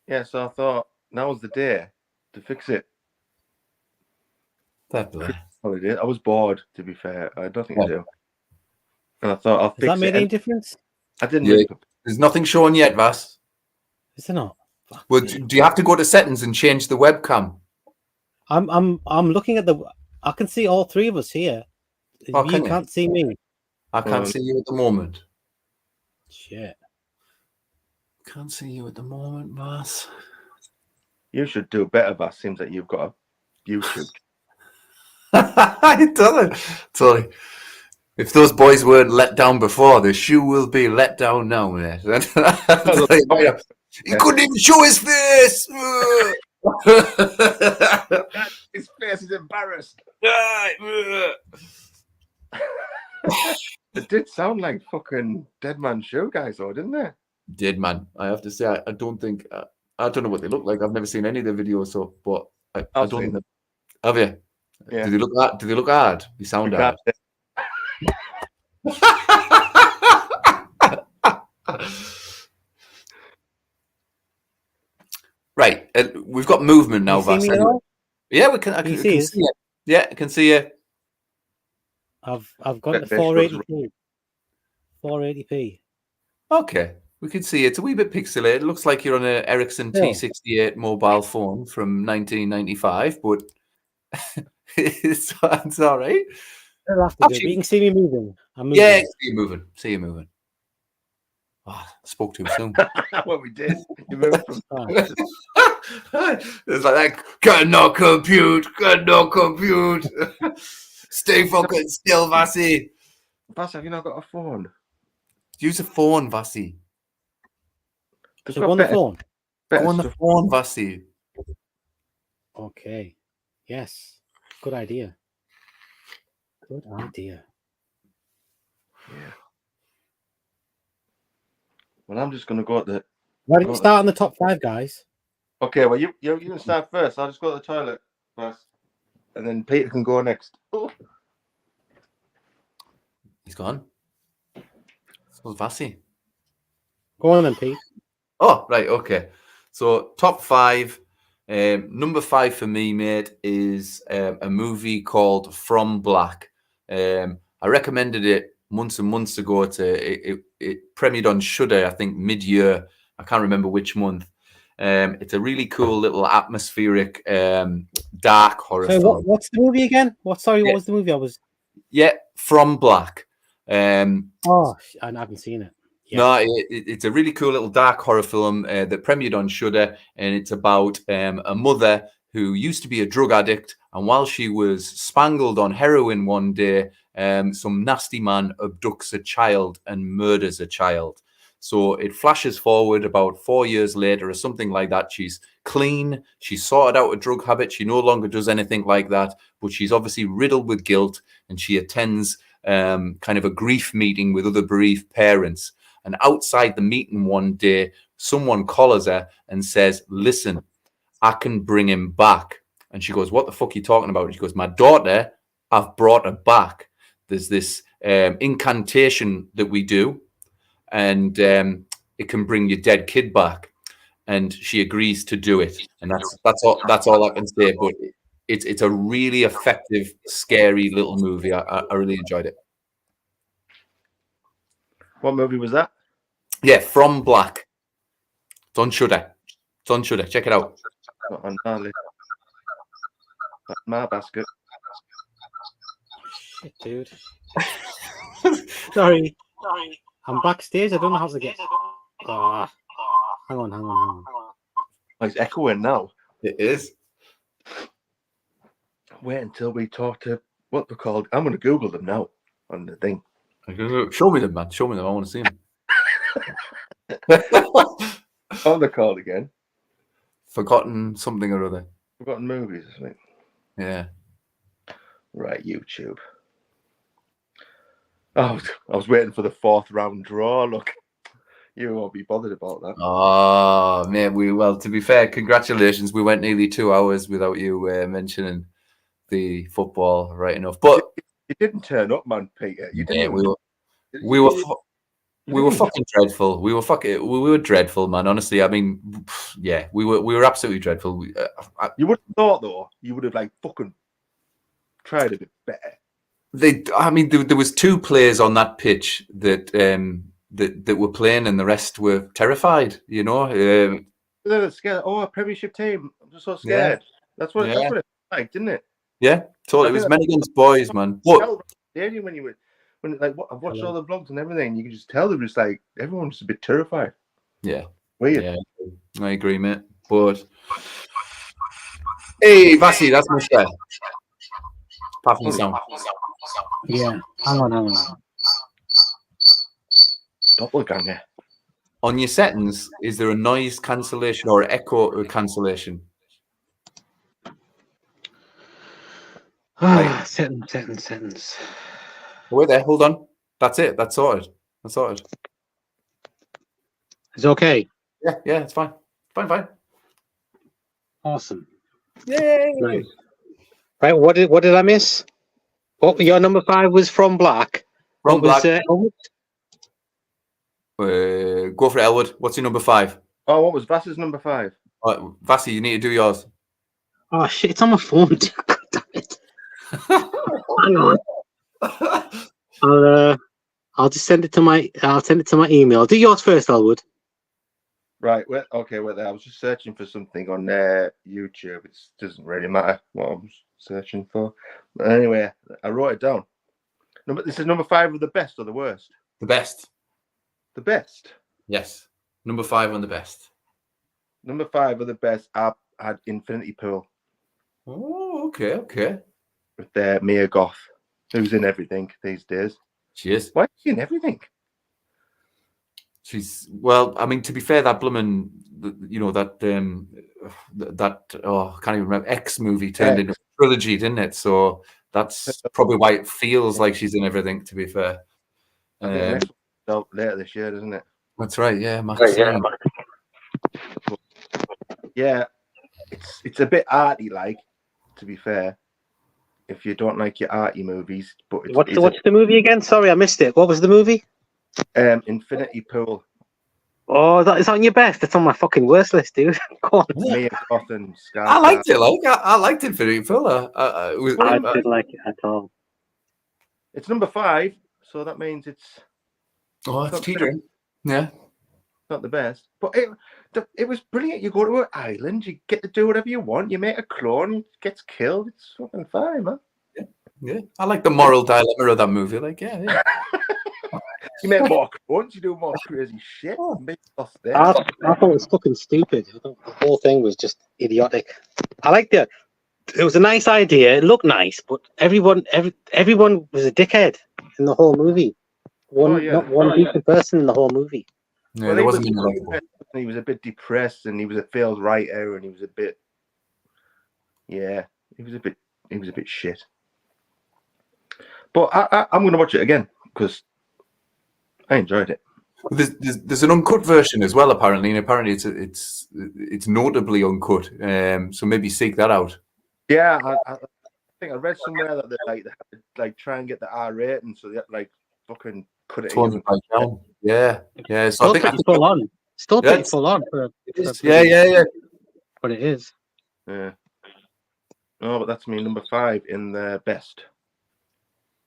Yeah, so I thought now's the day to fix it. Fair play. I was bored, to be fair. I had nothing to do. And I thought I'll fix it. Has that made any difference? I didn't. Yeah, there's nothing showing yet, Vas. Is there not? Well, do you have to go to settings and change the webcam? I'm looking at I can see all 3 of us here. Oh, you can't see me. I can't see you at the moment. Shit. Can't see you at the moment, Vas. You should do better, Vas. Seems like you've got a YouTube. Totally. If those boys weren't let down before, the shoe will be let down now, mate. He couldn't even show his face. His face is embarrassed. It did sound like fucking Dead Man Shoe guys, though, didn't they? Did, man. I have to say, I don't think I don't know what they look like. I've never seen any of their videos, so but I don't seen think. Have you? Yeah. Do they look hard? Do they look hard? They sound hard. Right, we've got movement now, Vas. Yeah, we can. I can see it. Yeah, I can see you. I've got the 480p. 480p. Okay, we can see it. It's a wee bit pixelated. It looks like you're on an Ericsson T68 mobile phone from 1995, but it's all right. Actually, you can see me moving. I'm moving. Yeah, see you moving. See you moving. Oh, spoke too soon. What we did. You moved from. It's like that. Cannot compute. Stay fucking still, Vasi. Vas, have you not got a phone? Use a phone, Vasi. So go on the phone. Go on the phone, Vasi. Okay. Yes. Good idea. Good idea. Yeah. Well, I'm just going to go at the. Why don't you start on the top 5, guys? Okay, well, you can start first. I'll just go to the toilet first. And then Peter can go next. Oh. He's gone. So Vasi. Go on then, Pete. Oh, right, okay. So top 5. Number 5 for me, mate, is a movie called From Black. I recommended it months and months ago. It premiered on Shudder, I think mid-year. I can't remember which month. It's a really cool little atmospheric dark horror film. What's the movie again? What was the movie? From Black. I haven't seen it. Yeah. No, it's a really cool little dark horror film that premiered on Shudder, and it's about a mother who used to be a drug addict, and while she was spangled on heroin one day, some nasty man abducts a child and murders a child. So it flashes forward about 4 years later or something like that. She's clean. She's sorted out a drug habit. She no longer does anything like that, but she's obviously riddled with guilt, and she attends kind of a grief meeting with other bereaved parents. And outside the meeting one day, someone collars her and says, listen, I can bring him back. And she goes, what the fuck are you talking about? And she goes, my daughter, I've brought her back. There's this incantation that we do, and it can bring your dead kid back. And she agrees to do it. And that's all I can say. But it's a really effective, scary little movie. I really enjoyed it. What movie was that? Yeah, From Black. It's on Shudder. Check it out. On my basket. Shit, dude. Sorry. I'm backstage. I don't know how to get. Hang on. Oh, it's echoing now. It is. Wait until we talk to what they're called. I'm going to Google them now on the thing. Show me them, man. Show me them. I want to see them. What are they called again? Forgotten something or other. Forgotten movies, I think. Yeah. Right, YouTube. Oh, I was waiting for the 4th round draw. Look, you won't be bothered about that. Oh, man. Well, to be fair, congratulations. We went nearly 2 hours without you mentioning the football right enough. But you didn't turn up, man, Peter. You didn't. Yeah, we were fucking dreadful. We were dreadful, man. Honestly, I mean, yeah, we were absolutely dreadful. You would have thought, though, you would have like fucking tried a bit better. There was 2 players on that pitch that that were playing, and the rest were terrified. You know, they're scared. Oh, a Premiership team! I'm just so scared. Yeah. That's what it like, didn't it? Yeah, totally. It was men against boys, man. But when I've watched all the vlogs and everything, you can just tell they were just like everyone's a bit terrified. Yeah, weird. Yeah, I agree, mate. But Hey, Vasi, that's much better. Apart from the sound. Yeah. Hang on. Doppelganger. On your settings, is there a noise cancellation or echo cancellation? Settings. Wait there, hold on. That's it. That's sorted. It's okay. Yeah, it's fine. Fine. Awesome. Yay! Right. What did I miss? What your number 5 was From Black. From What was Black. Go for it, Elwood. What's your number 5? Oh, what was Vass's number 5? Vasi, you need to do yours. Oh shit! It's on my phone. God damn it. Hang on. I'll just send it to my. I'll send it to my email. Do yours first, Elwood. Right. Wait there. I was just searching for something on YouTube. It doesn't really matter what I was searching for. But anyway, I wrote it down. This is number 5 of the best or the worst? The best. The best? Yes. Number 5 on the best. Number 5 of the best, I had Infinity Pool. Oh, okay. With Mia Goth, who's in everything these days. She is. Why is she in everything? She's, well, I mean, to be fair, that blooming, that I can't even remember, X movie turned into a trilogy, didn't it? So that's probably why it feels like she's in everything, to be fair. I think the next one's out later this year, doesn't it? That's right, yeah. Yeah, it's a bit arty, like, to be fair. If you don't like your arty movies, but What's the movie again? Sorry, I missed it. What was the movie? Infinity Pool. Oh, that is on your best. It's on my fucking worst list, dude. Go on. Mia Goth and Scar. I liked it. I liked Infinity Pool. I didn't like it at all. It's number 5, so that means it's. Oh, it's teetering. Yeah. Not the best, but it was brilliant. You go to an island, you get to do whatever you want. You make a clone, it gets killed. It's fucking fine, man. Yeah. I like the moral dilemma of that movie. Like, yeah. You make more clones, you do more crazy shit. I thought it was fucking stupid. The whole thing was just idiotic. I liked it. It was a nice idea. It looked nice, but everyone was a dickhead in the whole movie. Not one decent person in the whole movie. Yeah, there wasn't he was a bit depressed, and he was a failed writer, and he was a bit. Yeah, he was a bit shit. But I'm going to watch it again because I enjoyed it. There's an uncut version as well, apparently, and apparently it's notably uncut. So maybe seek that out. Yeah, I think I read somewhere that they like try and get the R rating, so they like fucking cut it even. Down. Yeah. So Still pretty full on. Still pretty full on for yeah. But it is. Yeah. No, but that's me number 5 in the best.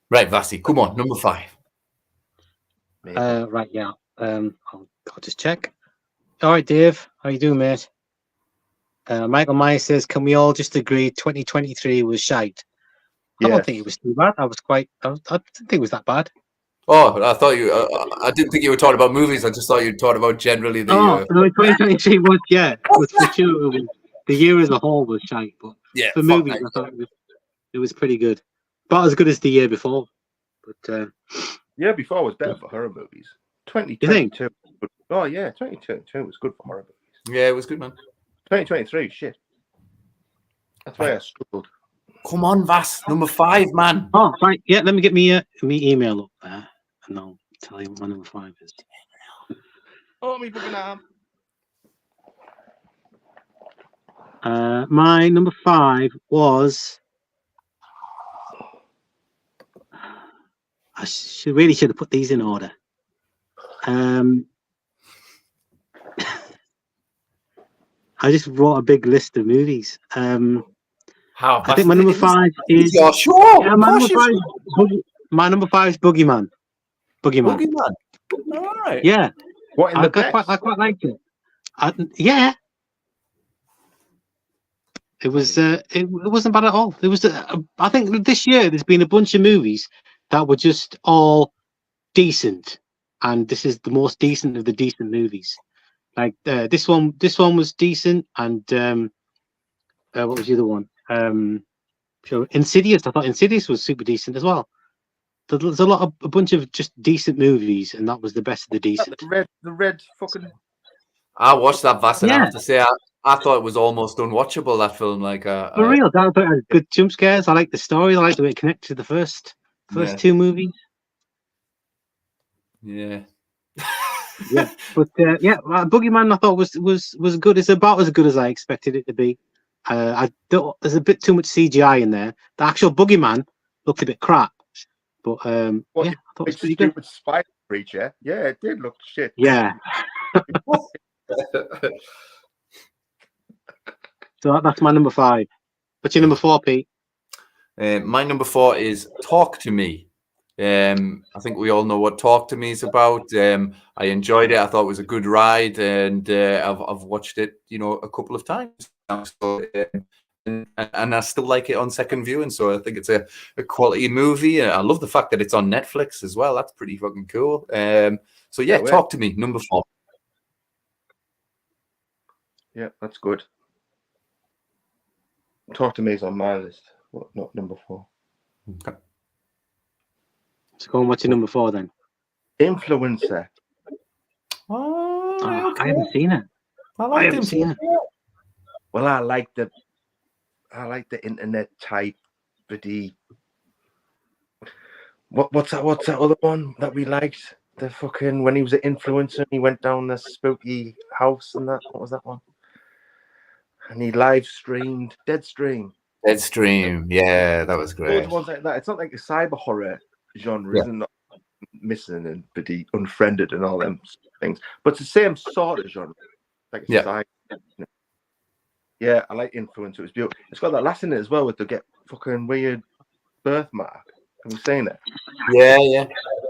Right, Vasi, come on, number 5. Right, yeah. I'll just check. All right, Dave, how you doing, mate? Michael Myers says, "Can we all just agree 2023 was shite?" I don't think it was too bad. I didn't think it was that bad. Oh, I thought you. I didn't think you were talking about movies. I just thought you were talking about generally the. No, 2023 was for sure. The year as a whole was shite, but for movies, I thought it was pretty good. About as good as the year before. But year before was better for horror movies. 2022. Oh yeah, 2022 was good for horror movies. Yeah, it was good, man. 2023, shit. That's why I struggled. Come on, Vas, number 5, man. Oh, right. Yeah, let me get me email up there, and I'll tell you what my number 5 is. Oh, me fucking arm. My number 5 was. I really should have put these in order. I just wrote a big list of movies. I think my number 5 is. Yeah, sure. Yeah, my number 5 is Boogeyman. Boogeyman. All right. Yeah. What in the I quite liked it. Yeah. It was. It wasn't bad at all. It was. I think this year there's been a bunch of movies that were just all decent, and this is the most decent of the decent movies. Like this one was decent, and what was the other one? So Insidious. I thought Insidious was super decent as well. There's a bunch of just decent movies, and that was the best of the decent. The red fucking. I watched that, Vass, and I Yeah. have to say, I thought it was almost unwatchable, that film. Like, For real, that had good jump scares. I like the story. I like the way it connected to the first Yeah. two movies. Yeah. Yeah, but Boogeyman I thought was good. It's about as good as I expected it to be. There's a bit too much CGI in there. The actual Boogeyman looked a bit crap, but yeah, I thought it was pretty good. Stupid spider creature. Yeah, it did look shit. Yeah. So that's my number 5. What's your number 4, Pete? My number 4 is Talk to Me. I think we all know what Talk to Me is about. I enjoyed it. I thought it was a good ride, and I've watched it, a couple of times now. So, and I still like it on second viewing. So I think it's a quality movie. I love the fact that it's on Netflix as well. That's pretty fucking cool. So yeah, Talk to Me, number 4. Yeah, that's good. Talk to Me is on my list. What, not number 4. Okay. So go and watch your number 4 then. Influencer. Oh, I haven't seen it. I haven't seen it. Well, I like the internet type, what's that other one that we liked? The fucking when he was an influencer, he went down the spooky house and that. What was that one? And he live streamed Deadstream. Yeah, that was great. Those ones like that. It's not like a cyber horror genre, Yeah. isn't it? Missing and unfriended and all them things, but it's the same sort of genre. Like a cyber. Yeah, I like Influencer. It was beautiful. It's got that last in it as well with the get fucking weird birthmark. Have you seen it? Yeah.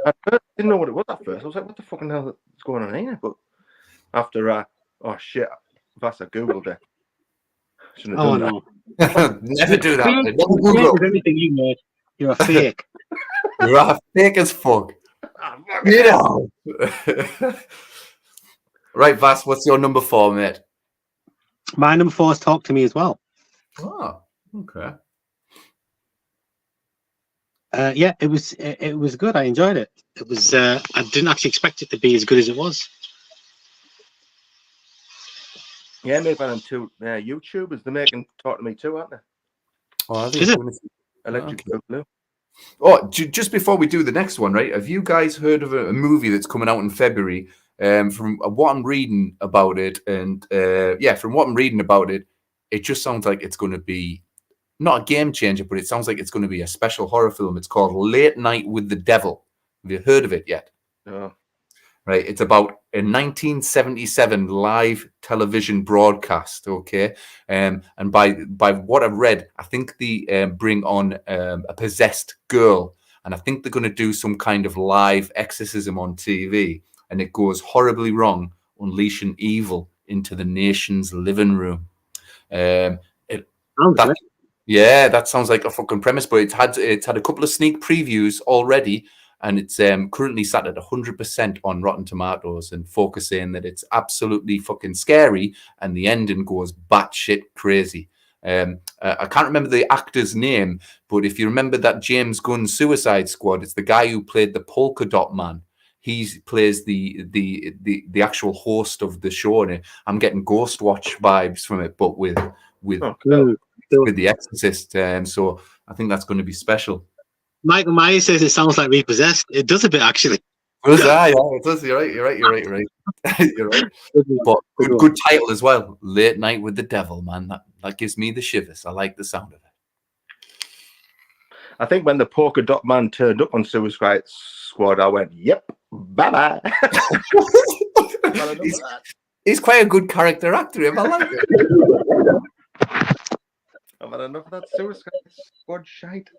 I didn't know what it was at first. I was like, what the fucking hell is going on here? But after, oh shit, Vass, I googled it. Shouldn't have done that. Never do that. Never Google anything you made. You're a fake. You're a fake as fuck. Right, Vass, what's your number 4, mate? My number 4 is Talk to Me as well. Oh, okay. Yeah, it was good. I enjoyed it. It was. I didn't actually expect it to be as good as it was. Yeah, made by them two YouTubers. They're making Talk to Me too, aren't they? Oh, Is it? Electric Blue. Oh, just before we do the next one, right? Have you guys heard of a movie that's coming out in February? From what I'm reading about it, and from what I'm reading about it, it just sounds like it's going to be not a game changer, but it sounds like it's going to be a special horror film. It's called Late Night with the Devil. Have you heard of it yet? No. Right, it's about a 1977 live television broadcast. Okay, and by what I've read, I think they bring on a possessed girl, and I think they're going to do some kind of live exorcism on TV, and it goes horribly wrong, unleashing evil into the nation's living room. That sounds like a fucking premise, but it's had a couple of sneak previews already. And it's currently sat at 100% on Rotten Tomatoes, and folk are saying that it's absolutely fucking scary, and the ending goes batshit crazy. I can't remember the actor's name, but if you remember that James Gunn Suicide Squad, it's the guy who played the Polka Dot Man. He plays the actual host of the show, and I'm getting Ghost Watch vibes from it, but with the Exorcist. So I think that's going to be special. Michael Myers says it sounds like Repossessed. It does a bit, actually. Yeah, it does. You're right. You're right. You're right. But good title as well. Late Night with the Devil, man. That gives me the shivers. I like the sound of it. I think when the Polka Dot Man turned up on Suicide Squad, I went, "Yep, bye bye." He's quite a good character actor. I like it. I've had enough of that Suicide Squad shite.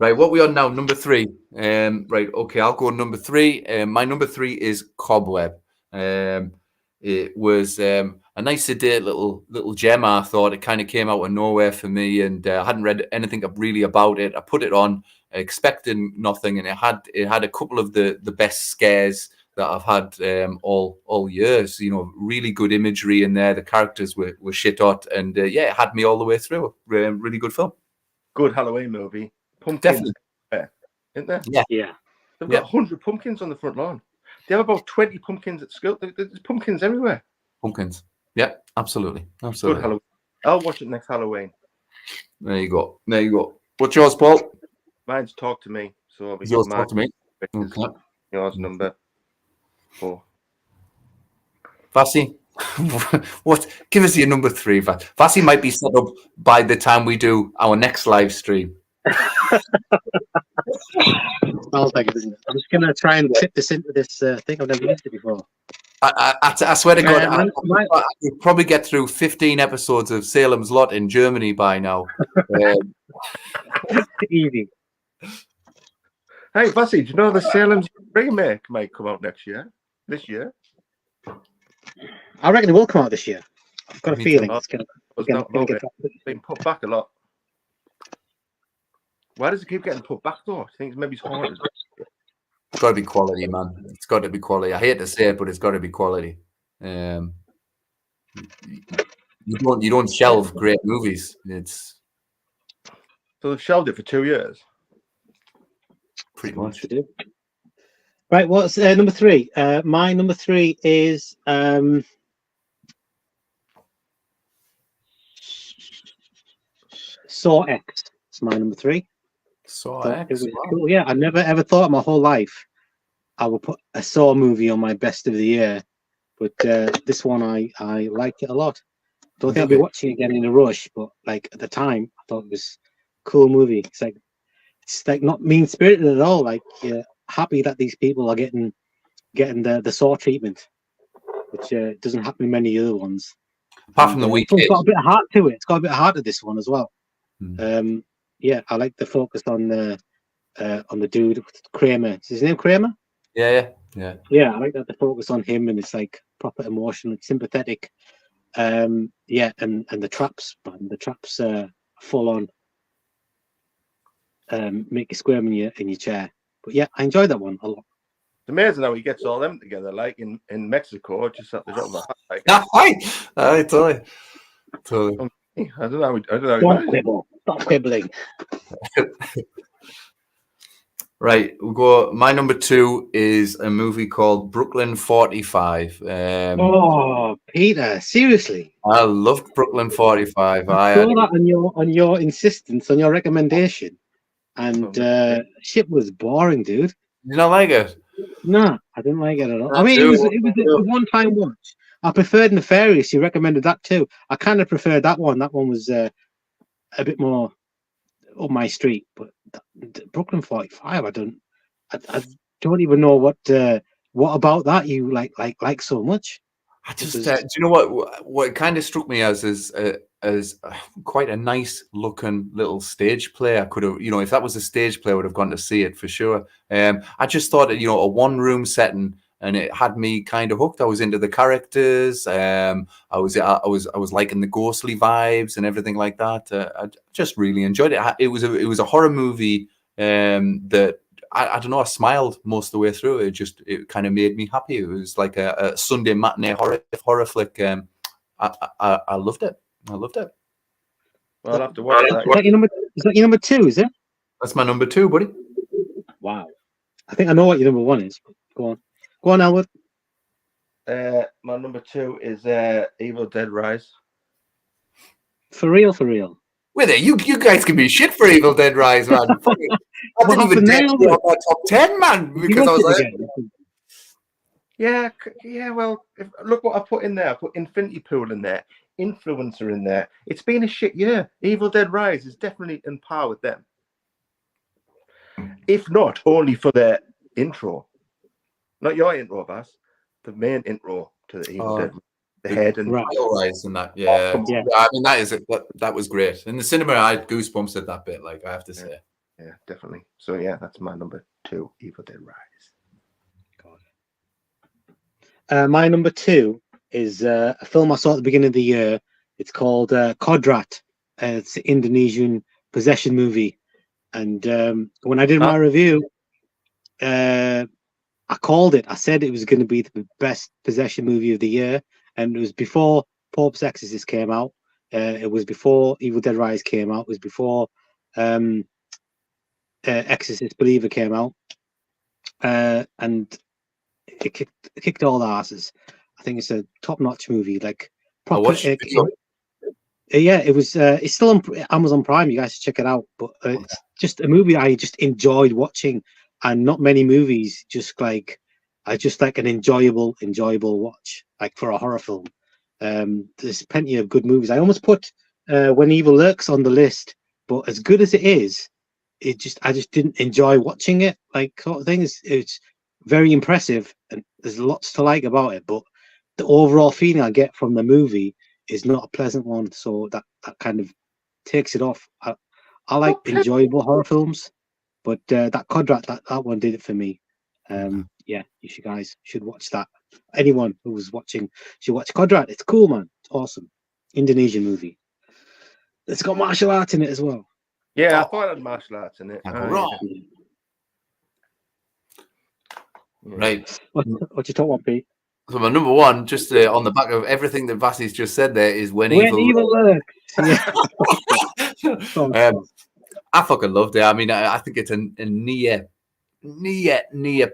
Right, what we on now? Number 3. Right, okay, I'll go number 3. My number 3 is Cobweb. It was a nice sedate little gem. I thought it kind of came out of nowhere for me, and I hadn't read anything really about it. I put it on, expecting nothing, and it had a couple of the best scares that I've had all years. You know, really good imagery in there. The characters were shit hot, and yeah, it had me all the way through. Really good film. Good Halloween movie. Pumpkins, Definitely. isn't there? Yeah. They've got 100 pumpkins on the front lawn. They have about 20 pumpkins at school. There's pumpkins everywhere. Pumpkins. Yeah, absolutely. Good Absolutely. Halloween. I'll watch it next Halloween. There you go. There you go. What's yours, Paul? Mine's Talk to Me. So obviously Yours, Talk to Me. Okay. Yours number 4. Vassy, what? Give us your number 3, Vassy might be set up by the time we do our next live stream. Smells like it, doesn't it? I'm just going to try and fit this into this thing. I've never used it before. I swear to God, I could probably get through 15 episodes of Salem's Lot in Germany by now. Easy. Hey, Vassy, do you know the Salem's remake might come out this year? I reckon it will come out this year. I've got a feeling it's going to get been put back a lot. Why does it keep getting put back though? I think maybe it's haunted. It's got to be quality, man. It's got to be quality. I hate to say it, but it's got to be quality. You don't shelve great movies. So they've shelved it for 2 years. Pretty much. Right, what's number 3? My number 3 is Saw X. It's my number 3. Saw It X. was cool. Yeah, I never ever thought my whole life I would put a Saw movie on my best of the year, but this one I liked it a lot. Don't think I'll be watching it again in a rush, but like at the time I thought it was a cool movie. It's like not mean spirited at all. Like you're happy that these people are getting the Saw treatment, which doesn't happen in many other ones. Apart from the weekend, it's got a bit of heart to it. It's got a bit of heart to this one as well. Yeah, I like the focus on the dude Kramer. Is his name Kramer? Yeah. Yeah, I like that the focus on him, and it's like proper emotional and sympathetic. Yeah, and the traps, man, the traps full on make you squirm in your chair. But yeah, I enjoyed that one a lot. It's amazing how he gets all them together, like in Mexico, just at the top of the hat. Like, totally. I don't know. Don't quibble. Stop quibbling. Right, we'll go. My number 2 is a movie called Brooklyn 45. Oh, Peter, seriously? I loved Brooklyn 45. I saw that on your insistence, on your recommendation, and shit was boring, dude. You don't like it? No, I didn't like it at all. I mean, it was a one-time watch. I preferred Nefarious. You recommended that too. I kind of preferred that one. That one was a bit more up my street. But Brooklyn 45, I don't even know what about that you like so much. I just do you know what it kind of struck me as quite a nice looking little stage play. I could have, if that was a stage play, I would have gone to see it for sure. I just thought that, a one room setting, and it had me kind of hooked. I was into the characters. I was liking the ghostly vibes and everything like that. I just really enjoyed it. It was a horror movie that I don't know. I smiled most of the way through. It kind of made me happy. It was like a Sunday matinee horror flick. I loved it. Well, I'll have to watch that. Is that your number 2? Is it? That's my number 2, buddy. Wow. I think I know what your number 1 is. Go on, Elwood. My number 2 is Evil Dead Rise. For real. Wait, you guys can be shit for Evil Dead Rise, man. I didn't even dare on my top 10, man, because I was like, yeah. Well, look what I put in there. I put Infinity Pool in there, Influencer in there. It's been a shit year. Evil Dead Rise is definitely in par with them, if not only for their intro. Not your intro, Bass. The main intro to the Evil Dead. The head and Rise and that. Yeah. I mean, that was great. In the cinema, I had goosebumps at that bit. Like I have to say. Yeah, definitely. So yeah, that's my number 2, Evil Dead Rise. My number 2 is a film I saw at the beginning of the year. It's called Kodrat. It's an Indonesian possession movie. And when I did my review, I called it. I said it was going to be the best possession movie of the year, and it was before Pope's Exorcist came out. It was before Evil Dead Rise came out. It was before Exorcist Believer came out, and it kicked all the asses. I think it's a top-notch movie. Like proper. watched it. Yeah, it was. It's still on Amazon Prime. You guys should check it out. But it's just a movie I just enjoyed watching, and not many movies just like I just like an enjoyable watch, like for a horror film. There's plenty of good movies. I almost put When Evil Lurks on the list, but as good as it is, I just didn't enjoy watching it. Like sort of thing. It's very impressive, and there's lots to like about it. But the overall feeling I get from the movie is not a pleasant one, so that kind of takes it off. I like enjoyable horror films, but that Conrad, that one did it for me. Yeah, you guys should watch that. Anyone who's watching should watch Conrad. It's cool, man. It's awesome. Indonesian movie. It's got martial arts in it as well. Yeah, I thought it had martial arts in it. Right. What you talking about, Pete? So my number one, just on the back of everything that Vassi's just said there, is When Evil Lurks. Yeah. I fucking loved it. I mean, I think it's a near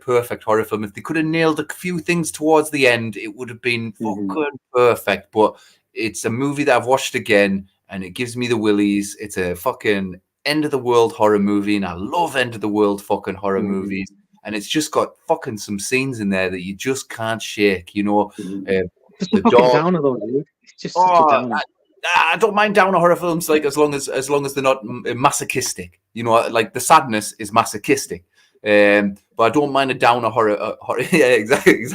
perfect horror film. If they could have nailed a few things towards the end, it would have been fucking perfect. But it's a movie that I've watched again, and it gives me the willies. It's a fucking end of the world horror movie, and I love end of the world fucking horror movies. And it's just got fucking some scenes in there that you just can't shake. You know, Just the a fucking dog. downer though, dude. It's just such a downer. I don't mind downer horror films, like as long as they're not masochistic. You know, like the sadness is masochistic. But I don't mind a downer horror. Yeah, exactly.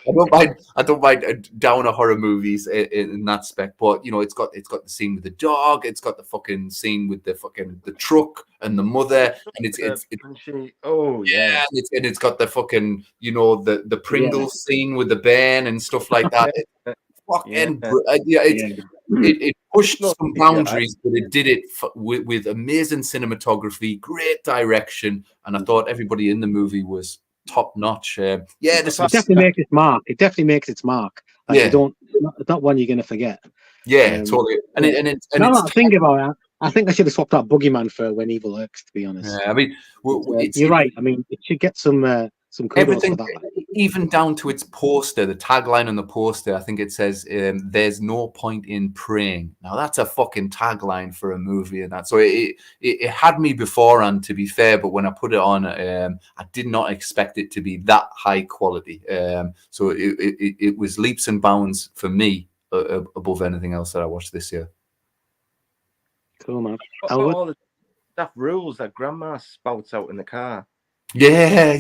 I don't mind downer horror movies in that spec. But you know, it's got the scene with the dog. It's got the fucking scene with the truck and the mother, and it's it's got the fucking, you know, the Pringles scene with the band and stuff like that. It pushed some boundaries, but it did it with amazing cinematography, great direction, and I thought everybody in the movie was top notch. It definitely makes its mark. It definitely makes its mark. Like it's not one you're gonna forget. Yeah, totally. Think about it. I think I should have swapped out Boogeyman for When Evil Lurks, to be honest. Yeah, I mean, you're right. I mean, it should get some kudos everything, for that. even down to its poster, the tagline on the poster. I think it says, "There's no point in praying." Now that's a fucking tagline for a movie, and that. So it had me beforehand, to be fair. But when I put it on, I did not expect it to be that high quality. So it was leaps and bounds for me above anything else that I watched this year. Cool, man. All the stuff rules that Grandma spouts out in the car. Yeah.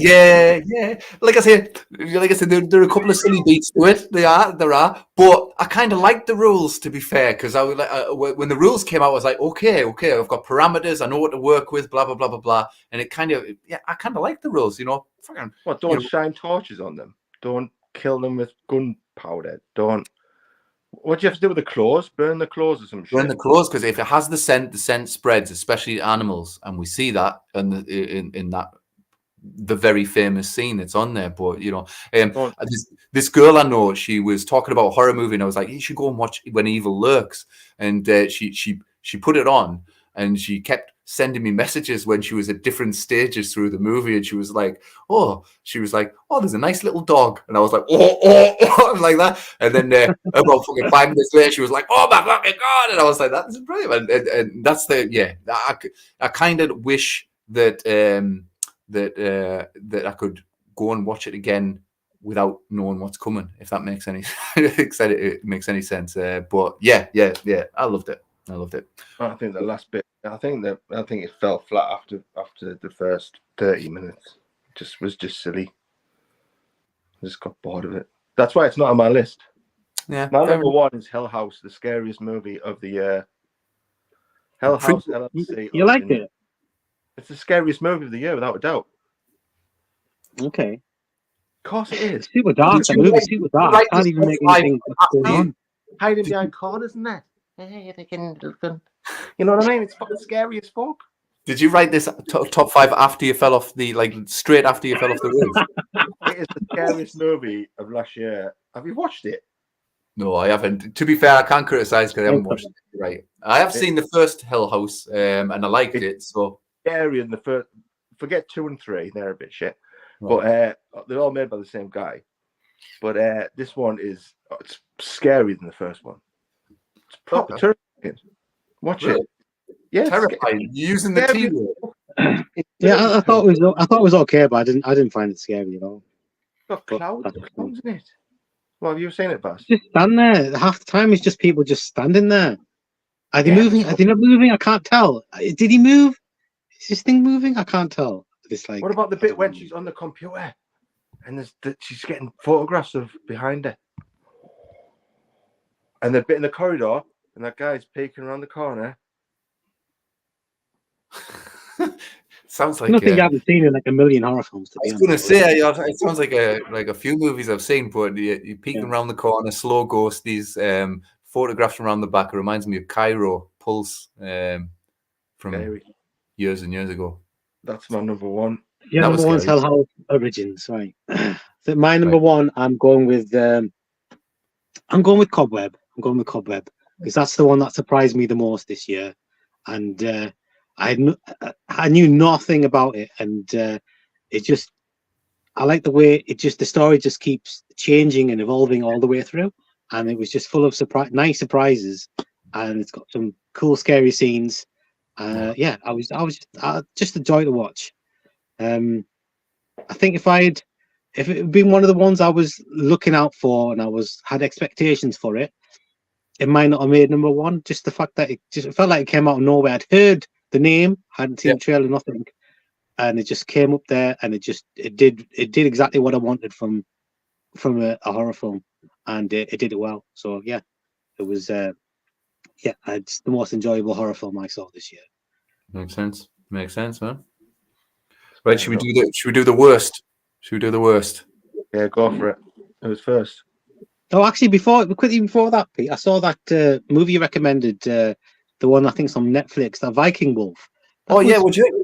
Like I said, there are a couple of silly beats to it. There are, but I kind of like the rules, to be fair, because I was like, when the rules came out, I was like, okay, I've got parameters, I know what to work with, blah blah blah blah blah, and it kind of, I kind of like the rules, you know. Don't shine torches on them. Don't kill them with gunpowder. Don't. What do you have to do with the claws? Burn the claws or some shit? Burn the claws, because if it has the scent spreads, especially animals, and we see that in that the very famous scene that's on there. But you know, this girl I know, she was talking about a horror movie, and I was like, you should go and watch When Evil Lurks, and she put it on, and she kept sending me messages when she was at different stages through the movie, and she was like, oh, there's a nice little dog, and I was like, oh, like that, and then about fucking 5 minutes later, she was like, oh my fucking god, and I was like, that's brilliant, and that's I kind of wish that that I could go and watch it again without knowing what's coming, if that makes any it makes any sense. But yeah, I loved it. I think the last bit, I think it fell flat after the first 30 minutes. Was just silly. I just got bored of it. That's why it's not on my list. Yeah. My number one is Hell House, the scariest movie of the year. Hell House LLC. You liked it? It's the scariest movie of the year, without a doubt. Okay. Of course it is. Super dark. The movie's super dark. I can't even make anything what's going on. Hiding behind corners, isn't it? Hey, they can. You know what I mean? It's fucking scary as fuck. Did you write this top 5 after you fell off straight after you fell off the roof? It is the scariest movie of last year. Have you watched it? No, I haven't. To be fair, I can't criticize because I haven't watched it. Right. I have seen the first Hill House, and I liked it. So scary in the first. Forget 2 and 3; they're a bit shit. Right. But they're all made by the same guy. But this one is it's scarier than the first one. It's proper terrifying. Watch it. Yeah, terrifying. Using the T word. Yeah, I thought it was okay, but I didn't find it scary at all. Got clouds in it. Well, have you seen it, Bas? Just stand there. Half the time it's just people just standing there. Are they moving? Are they not moving? I can't tell. Did he move? Is this thing moving? I can't tell. It's like. What about the bit when she's on the computer and she's getting photographs of behind her, and the bit in the corridor, and that guy's peeking around the corner. Sounds like nothing I haven't seen in like a million horror films. I was going to say, it sounds like a few movies I've seen, but you're peeking around the corner, slow ghost, these photographs around the back. It reminds me of Cairo Pulse from years and years ago. That's my number one. Yeah, number one's Hell House Origins, right? So my number one, I'm going with Cobweb. I'm going with Cobweb because that's the one that surprised me the most this year, and I knew nothing about it, and I like the way the story just keeps changing and evolving all the way through, and it was just full of nice surprises, and it's got some cool, scary scenes. Yeah, I just a joy to watch. I think if it had been one of the ones I was looking out for and I had expectations for it, it might not have made number one. Just the fact that it felt like it came out of nowhere. I'd heard the name, hadn't seen the trailer, nothing, and it just came up there, and it did exactly what I wanted from a horror film, and it did it well. So yeah, it was it's the most enjoyable horror film I saw this year. Makes sense, man. Right, should we do the worst? Yeah, go for it. It was first. Oh, actually, quickly before that, Pete, I saw that movie you recommended, the one I think's on Netflix, that Viking Wolf. Would you?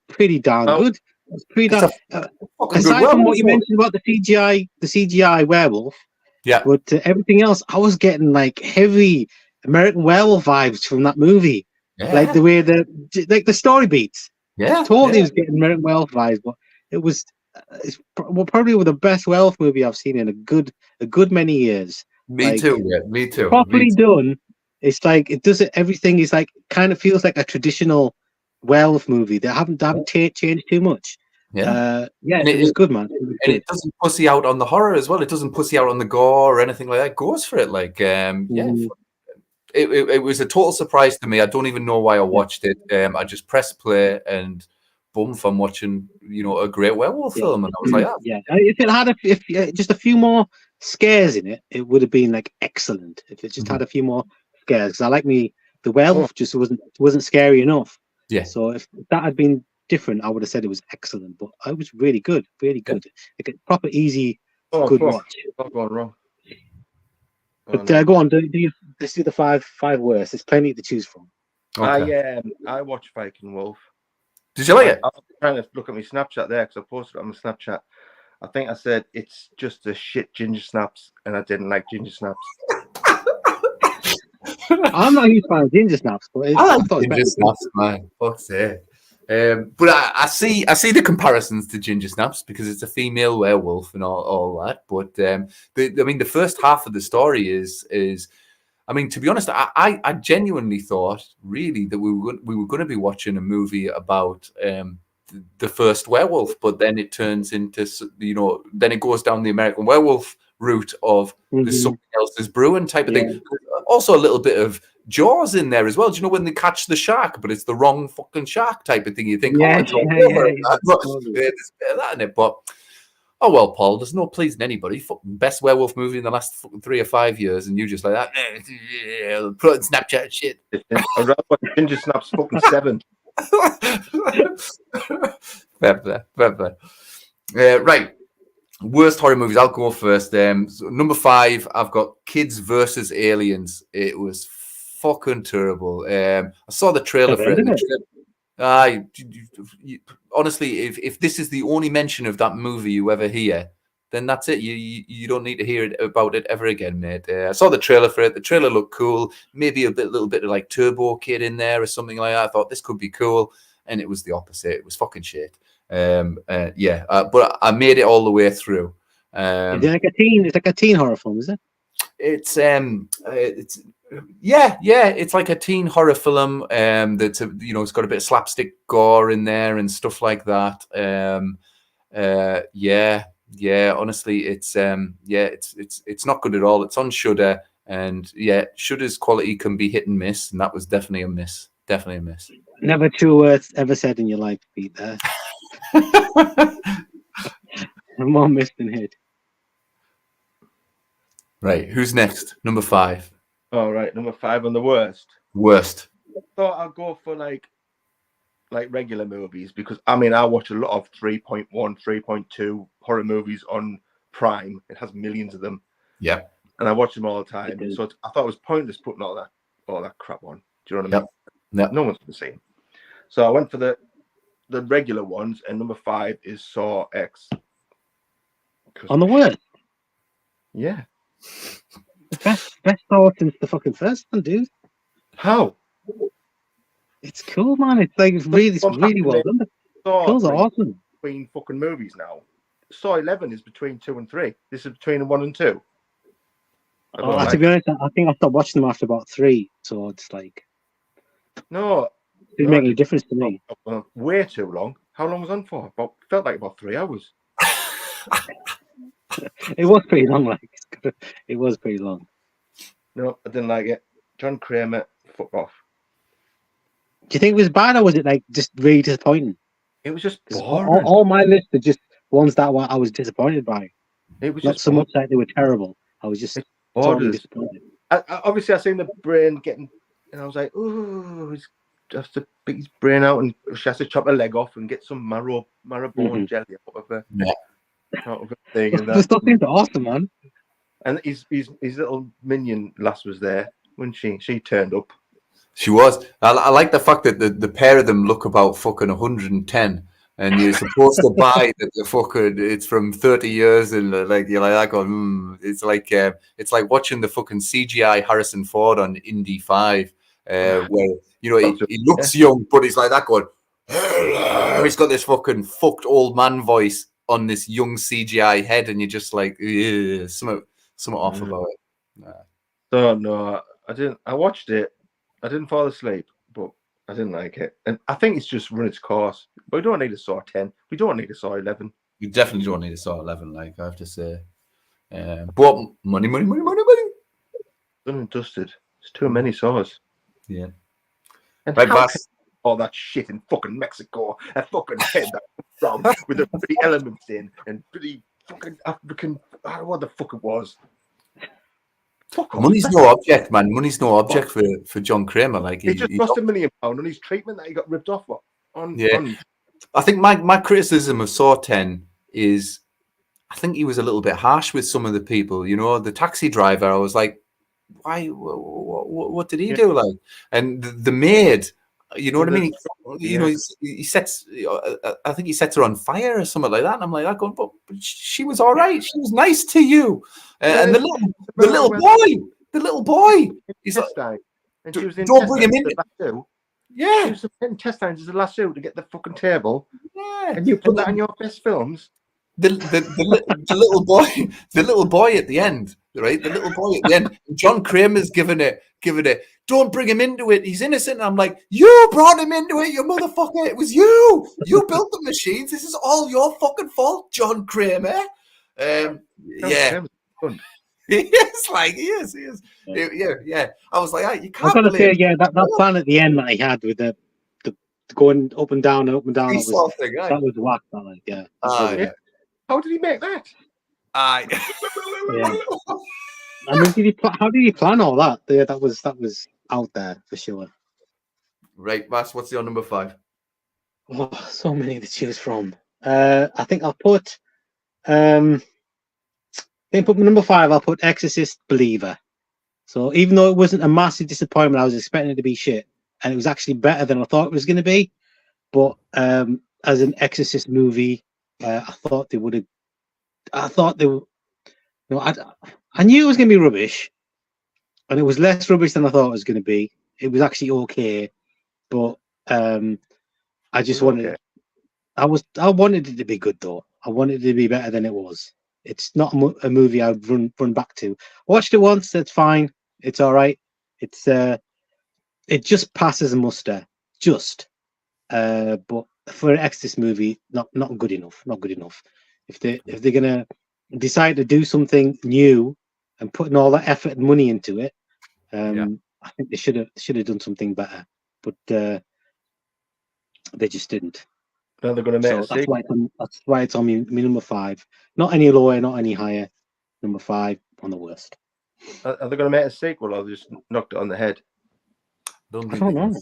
Pretty darn good. It's pretty darn. Aside from what you mentioned about the CGI werewolf, yeah. But everything else, I was getting like heavy American Werewolf vibes from that movie. Yeah. Like the way the story beats. Yeah, totally was getting American Werewolf vibes, but it's probably the best werewolf movie I've seen in a good many years. Me too. Properly done. It's like it does it. Everything is like kind of feels like a traditional werewolf movie. They haven't changed too much. Yeah, it was good, man. It doesn't pussy out on the horror as well. It doesn't pussy out on the gore or anything like that. It goes for it. Like, It was a total surprise to me. I don't even know why I watched it. I just pressed play and boom, I'm watching, a great werewolf film, and I was like, if it had just a few more scares in it, it would have been like excellent. If it just had a few more scares, because I like the werewolf just wasn't scary enough. Yeah. So if that had been different, I would have said it was excellent. But it was really good, like a proper easy, good watch. Not going wrong. But go on, let's do the five worst. There's plenty to choose from. Okay. I watched Viking Wolf. Did you like it? I was trying to look at my Snapchat there because I posted it on my Snapchat. I think I said it's just a shit ginger snaps, and I didn't like ginger snaps. I'm not a huge fan of ginger snaps, but I like ginger snaps, man. Fuck's sake. But I see the comparisons to ginger snaps because it's a female werewolf and all that. But the first half of the story is to be honest, I genuinely thought really that we were going to be watching a movie about the first werewolf, but then it turns into then it goes down the American Werewolf route of there's something else is brewing type of thing. Also a little bit of Jaws in there as well. Do you know when they catch the shark, but it's the wrong fucking shark type of thing? You think, there's a bit of that in it, but oh well, Paul. There's no pleasing anybody. Fucking best werewolf movie in the last 3 or 5 years, and you just like that. Put it in Snapchat shit. I'd rather watch Ginger Snaps fucking 7. Fair. Right. Worst horror movies. I'll go first. So number 5, I've got Kids versus Aliens. It was fucking terrible. I saw the trailer for it. Honestly, if this is the only mention of that movie you ever hear, then that's it. You don't need to hear about it ever again, mate. I saw the trailer for it. The trailer looked cool. Maybe little bit of like Turbo Kid in there or something like that. I thought this could be cool, and it was the opposite. It was fucking shit. But I made it all the way through. Is it like a teen? It's like a teen horror film, is it? It's it's like a teen horror film. That's it's got a bit of slapstick gore in there and stuff like that. Honestly, it's not good at all. It's on Shudder, and Shudder's quality can be hit and miss, and that was definitely a miss. Definitely a miss. Never 2 words ever said in your life, Pete. There. More missed than hit. Right, who's next? Number 5. All right, number 5 on the worst. Worst. I thought I'd go for like regular movies because I watch a lot of 3.1, 3.2 horror movies on Prime. It has millions of them. Yeah. And I watch them all the time. So I thought it was pointless putting all that crap on. Do you know what I mean? Yep. No one's gonna see them. So I went for the regular ones, and number 5 is Saw X. On the worst. Yeah. Best thought since the fucking first one, dude. How? It's cool, man. It's like really well done. Kills are awesome. Between fucking movies now. Saw 11 is between 2 and 3. This is between 1 and 2. To be honest, I think I stopped watching them after about 3. So it's like no, it didn't make any difference to me. Way too long. How long was on for? Felt like about 3 hours. It was pretty long, it was pretty long. No, I didn't like it. John Kramer, fuck off. Do you think it was bad, or was it like just really disappointing? It was just boring. All my lists are just ones that I was disappointed by. It was not just so much like they were terrible. I was just totally disappointed. Obviously, I seen the brain getting, and I was like, "Ooh, he's just to pick his brain out, and she has to chop a leg off and get some marrow bone jelly out of her." Yeah. Out of a thing, and This stuff seems awesome, man. And his little minion lass was there when she turned up. She was. I like the fact that the pair of them look about fucking 110, and you're supposed to buy that the fucking it's from 30 years, and like you're like that going. It's like watching the fucking CGI Harrison Ford on Indy 5, where he looks young, but he's like that going. He's got this fucking fucked old man voice on this young CGI head, and you're just like something off about it. Nah. So no, I didn't. I watched it. I didn't fall asleep, but I didn't like it. And I think it's just run its course. But we don't need a Saw 10. We don't need a Saw 11. You definitely don't need a Saw 11, like I have to say. But money. Done and dusted. There's too many Saws. Yeah. And right, how Vas. All that shit in fucking Mexico, a fucking head that from with the pretty elements in and pretty fucking African. What the fuck it was? Money's no object, man. Money's no object for John Kramer. Like he just lost £1 million on his treatment that he got ripped off on. Yeah, I think my criticism of Saw 10 is, I think he was a little bit harsh with some of the people. You know, the taxi driver. I was like, why? What did he do? Like, and the maid. You know what I mean? You know, he sets. I think he sets her on fire or something like that. And I'm like, but she was all right. She was nice to you. And the little boy. He's like, and she was in don't bring him in. Yeah, she was in intestines as the last two to get the fucking table. Yeah, and you put that in your best films. The little boy at the end, right? The little boy at the end. John Kramer's giving it. Don't bring him into it. He's innocent. And I'm like, you brought him into it, you motherfucker. It was you. You built the machines. This is all your fucking fault, John Kramer. Yeah. He is. Yeah. I was like, you can't. I've got to say, that plan at the end that he had with the going up and down. That was whack. Yeah. How did he make that? Yeah. I mean, how did he plan all that? Yeah, that was out there for sure. Right, Vas, what's your number 5? Oh, so many to choose from. I think I'll put. Put my number 5. I'll put Exorcist Believer. So even though it wasn't a massive disappointment, I was expecting it to be shit, and it was actually better than I thought it was going to be. But as an Exorcist movie, I thought they would have. I thought they were. No, I knew it was going to be rubbish, and it was less rubbish than I thought it was going to be. It was actually okay, but I just wanted. Okay. I wanted it to be good though. I wanted it to be better than it was. It's not a movie I'd run back to. Watched it once. That's fine. It's all right. It's it just passes muster. Just. But for an Exorcist movie, not good enough. Not good enough. If they're gonna decide to do something new and putting all that effort and money into it, I think they should have done something better. But they just didn't. Now they're going to make a So sequel. that's why it's on me number 5. Not any lower, not any higher. Number 5 on the worst. Are they going to make a sequel, or just knocked it on the head? I don't know.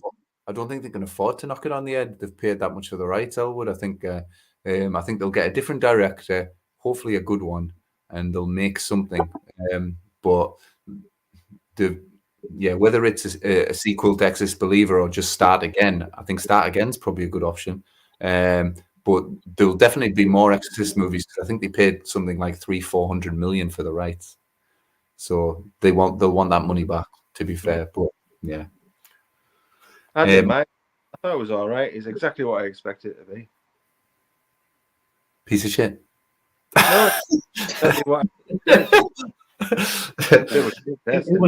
I don't think they can afford to knock it on the head. They've paid that much for the rights, Elwood. I think they'll get a different director, hopefully a good one, and they'll make something. But whether it's a sequel to Exorcist Believer or just Start Again, I think Start Again is probably a good option. But there'll definitely be more Exorcist movies. I think they paid something like 300-400 million for the rights, so they'll want that money back. To be fair, but yeah. I didn't mind. I thought it was all right. It's exactly what I expected it to be. Piece of shit. No, exactly what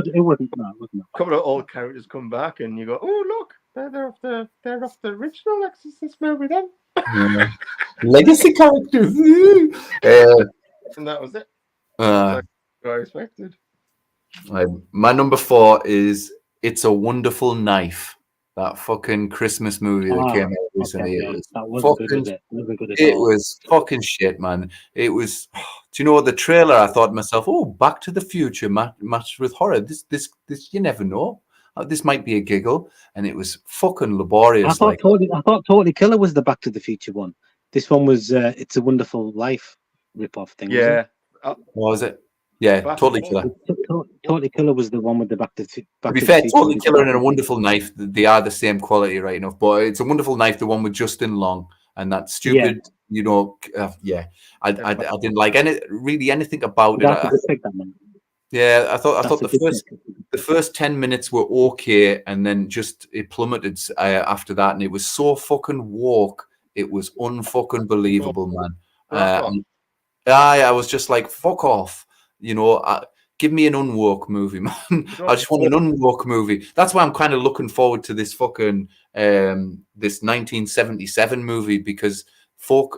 it wasn't. A couple of old characters come back, and you go, "Oh, look, they're off the original Exorcist movie then." Yeah. Legacy characters. And that was it. Like what I expected. My number 4 is It's a Wonderful Knife. That fucking Christmas movie that came out recently. Okay, It was fucking shit, man. It was. Do you know the trailer? I thought to myself, "Oh, Back to the Future matched with horror. This. You never know. This might be a giggle." And it was fucking laborious. I thought Totally Killer was the Back to the Future one. This one was It's a Wonderful Life rip-off thing. Yeah. What was it? Yeah, Totally Killer. Totally Killer was the one with the Back to the Future. To be fair, Totally Killer and A Wonderful Knife, they are the same quality, right enough. But It's a Wonderful Knife, the one with Justin Long, and that stupid, I didn't like anything about it. Yeah, I thought the first 10 minutes were okay, and then just it plummeted after that, and it was so fucking woke. It was unfucking believable, man. I was just like, fuck off. Give me an unwoke movie, man. I just want an unwoke movie. That's why I'm kind of looking forward to this fucking this 1977 movie, because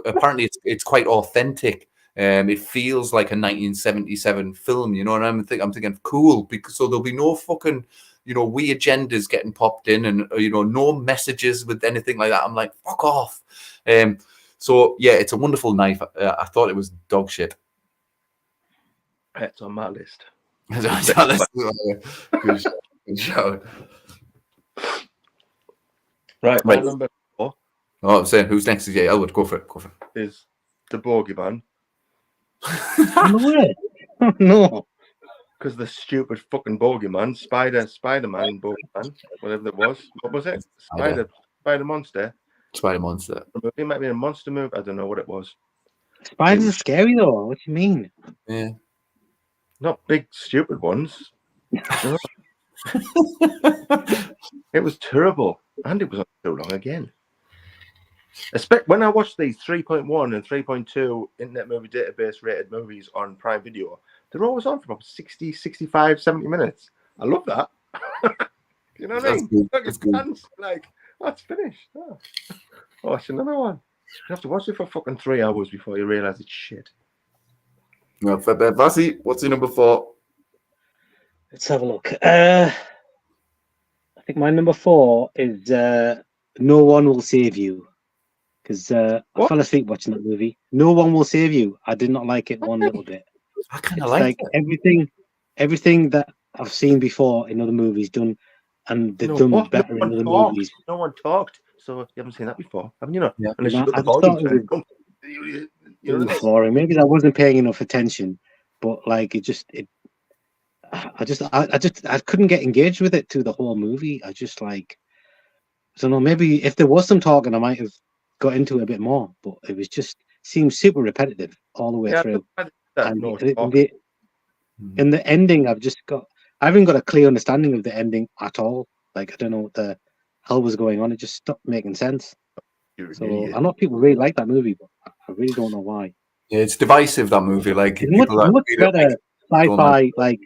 apparently it's quite authentic. It feels like a 1977 film, and I'm thinking cool, because so there'll be no fucking weird agendas getting popped in, and no messages with anything like that. I'm like, fuck off. So yeah, It's a Wonderful Knife. I thought it was dog shit. It's on my list. Good shout. Right. Number 4. Oh, I'm saying who's next? Yeah, Elwood, go for it. Is the Bogeyman. No. Because the stupid fucking Bogeyman, Spider-Man, Bogeyman, whatever it was. What was it? Spider Monster. Spider Monster. It might be a monster movie. I don't know what it was. Spiders are scary though. What do you mean? Yeah. Not big stupid ones. No. It was terrible, and it was on too long again. When I watched these 3.1 and 3.2 Internet Movie Database rated movies on Prime Video, they're always on for about 60, 65, 70 minutes. I love that. You know what I mean? That's like, it's finished. Oh. Watch another one. You have to watch it for fucking 3 hours before you realise it's shit. Well, Vasi, what's your number 4? Let's have a look. I think my number 4 is No One Will Save You. Because I fell asleep watching that movie. No One Will Save You. I did not like it one little bit. I kind of like it. Everything that I've seen before in other movies done, and they've done better in other movies. No one talked, so you haven't seen that before, haven't you? Yeah. It was boring. Maybe I wasn't paying enough attention, but like I couldn't get engaged with it through the whole movie. I just like don't know. Maybe if there was some talking, I might have got into it a bit more. But it was just seems super repetitive all the way through. And in the ending, I haven't got a clear understanding of the ending at all. Like I don't know what the hell was going on. It just stopped making sense. So I know people really like that movie, but I really don't know why. Yeah, it's divisive, that movie. Like It's people that much really better sci-fi, like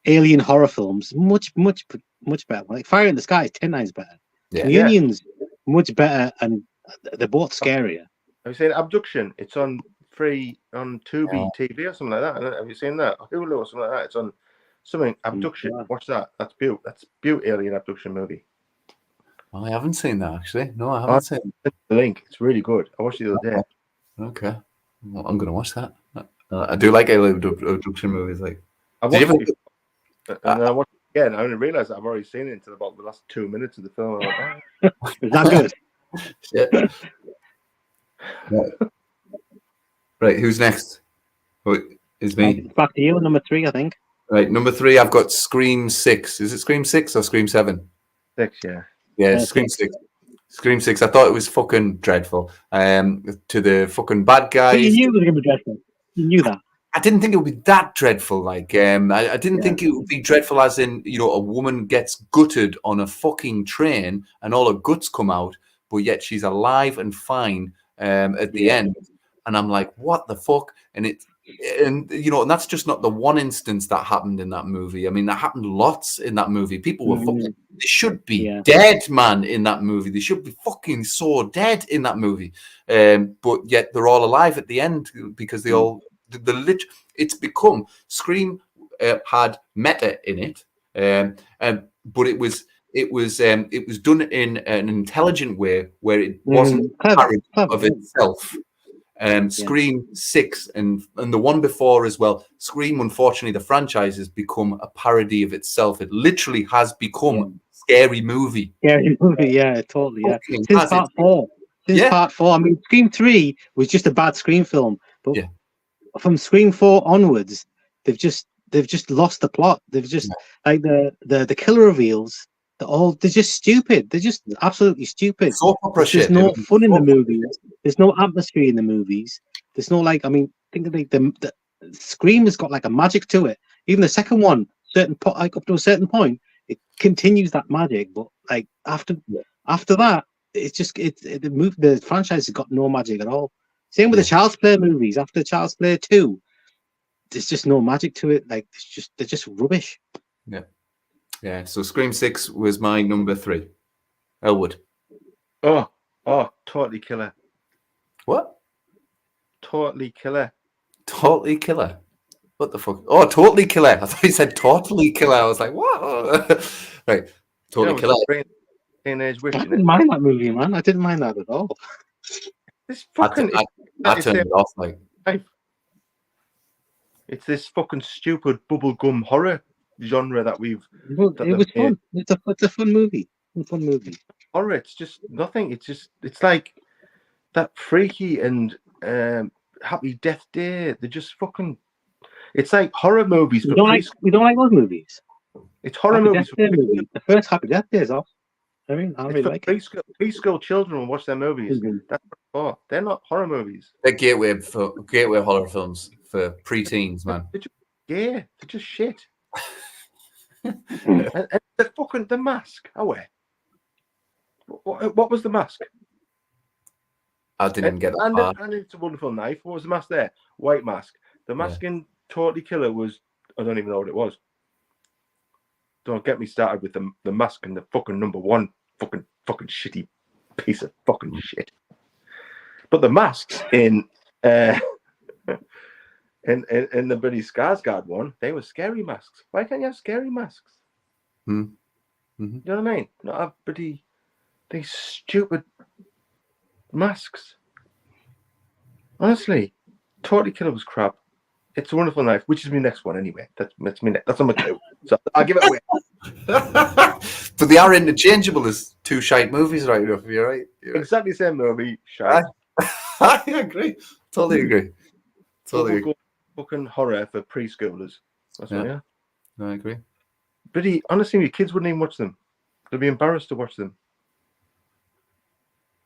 alien horror films. Much better. Like Fire in the Sky is 10 times better. Yeah. Communion's much better, and they're both scarier. Have you seen Abduction? It's on free on Tubi TV or something like that. Have you seen that? Hulu or something like that. It's on something Abduction. Watch that. That's Butte. That's Butte alien abduction movie. Oh, I haven't seen that actually. No, I haven't seen the link. It's really good. I watched it the other day. Okay. Well, I'm gonna watch that. I do like alien abduction movies. Like, I watched it before, and then I watched it again. I only realized I've already seen it until about the last 2 minutes of the film. Is that good? Shit. Right, who's next? It's me. Back to you, number 3, I think. Right, number 3, I've got Scream 6. Is it Scream 6 or Scream 7? 6, yeah. Yeah, Scream 6. Scream 6. I thought it was fucking dreadful. To the fucking bad guys. But you knew it was going to be dreadful. You knew that. I didn't think it would be that dreadful. Like, I didn't think it would be dreadful as in, a woman gets gutted on a fucking train and all her guts come out, but yet she's alive and fine at the end. And I'm like, what the fuck? And that's just not the one instance that happened in that movie. I mean, that happened lots in that movie. People were fucking, they should be dead, man, in that movie. They should be fucking so dead in that movie. But yet they're all alive at the end because they all, it's become, Scream had meta in it, but it was done in an intelligent way where it wasn't parody of itself. Scream 6 and the one before as well. Scream, unfortunately, the franchise has become a parody of itself. It literally has become a scary movie. Scary movie, yeah, totally, yeah. Since part 4. Part 4. I mean, Scream 3 was just a bad Scream film, but from Scream 4 onwards, they've just lost the plot. They've just like the killer reveals. They're just stupid. They're just absolutely stupid. There's no fun in the movies. There's no atmosphere in the movies. There's no think of the Scream has got like a magic to it. Even the second one, up to a certain point, it continues that magic. But like after that, it's just the franchise has got no magic at all. Same with the Child's Play movies. After Child's Play 2, there's just no magic to it. Like they're just rubbish. Yeah. Yeah, so Scream 6 was my number 3. Elwood. Oh, Totally Killer. What? Totally Killer. Totally Killer? What the fuck? Oh, Totally Killer. I thought you said Totally Killer. I was like, what? Right, Totally Killer. Teenage Witch. I didn't mind that movie, man. I didn't mind that at all. This fucking... I turned it off, like... It's this fucking stupid bubblegum horror genre that we've... It was fun. It's a fun movie. Horror, it's just nothing. It's like that Freaky and Happy Death Day. They're just fucking... It's like horror movies. We don't like those movies. It's horror movies. The first Happy Death Day is off. I really like it. Preschool children will watch their movies. That's what they're not horror movies. They're gateway horror films for preteens, man. They're just shit. and the Mask. What was the Mask? I didn't get that. And It's a Wonderful Knife. What was the mask there? White Mask. The mask in Totally Killer was, I don't even know what it was. Don't get me started with the mask and the fucking number 1 fucking shitty piece of fucking shit. But the masks in the Billy Skarsgård one, they were scary masks. Why can't you have scary masks? Mm-hmm. You know what I mean? Not have these stupid masks. Honestly, Totally Killer was crap. It's a Wonderful Knife, which is my next one anyway. That's me. That's number 2. So I'll give it away. But they are interchangeable as 2 shite movies, right? You're right. Exactly the same movie. Shite. I agree. Totally agree. Fucking horror for preschoolers. That's what they are. I agree. But honestly, your kids wouldn't even watch them. They'd be embarrassed to watch them.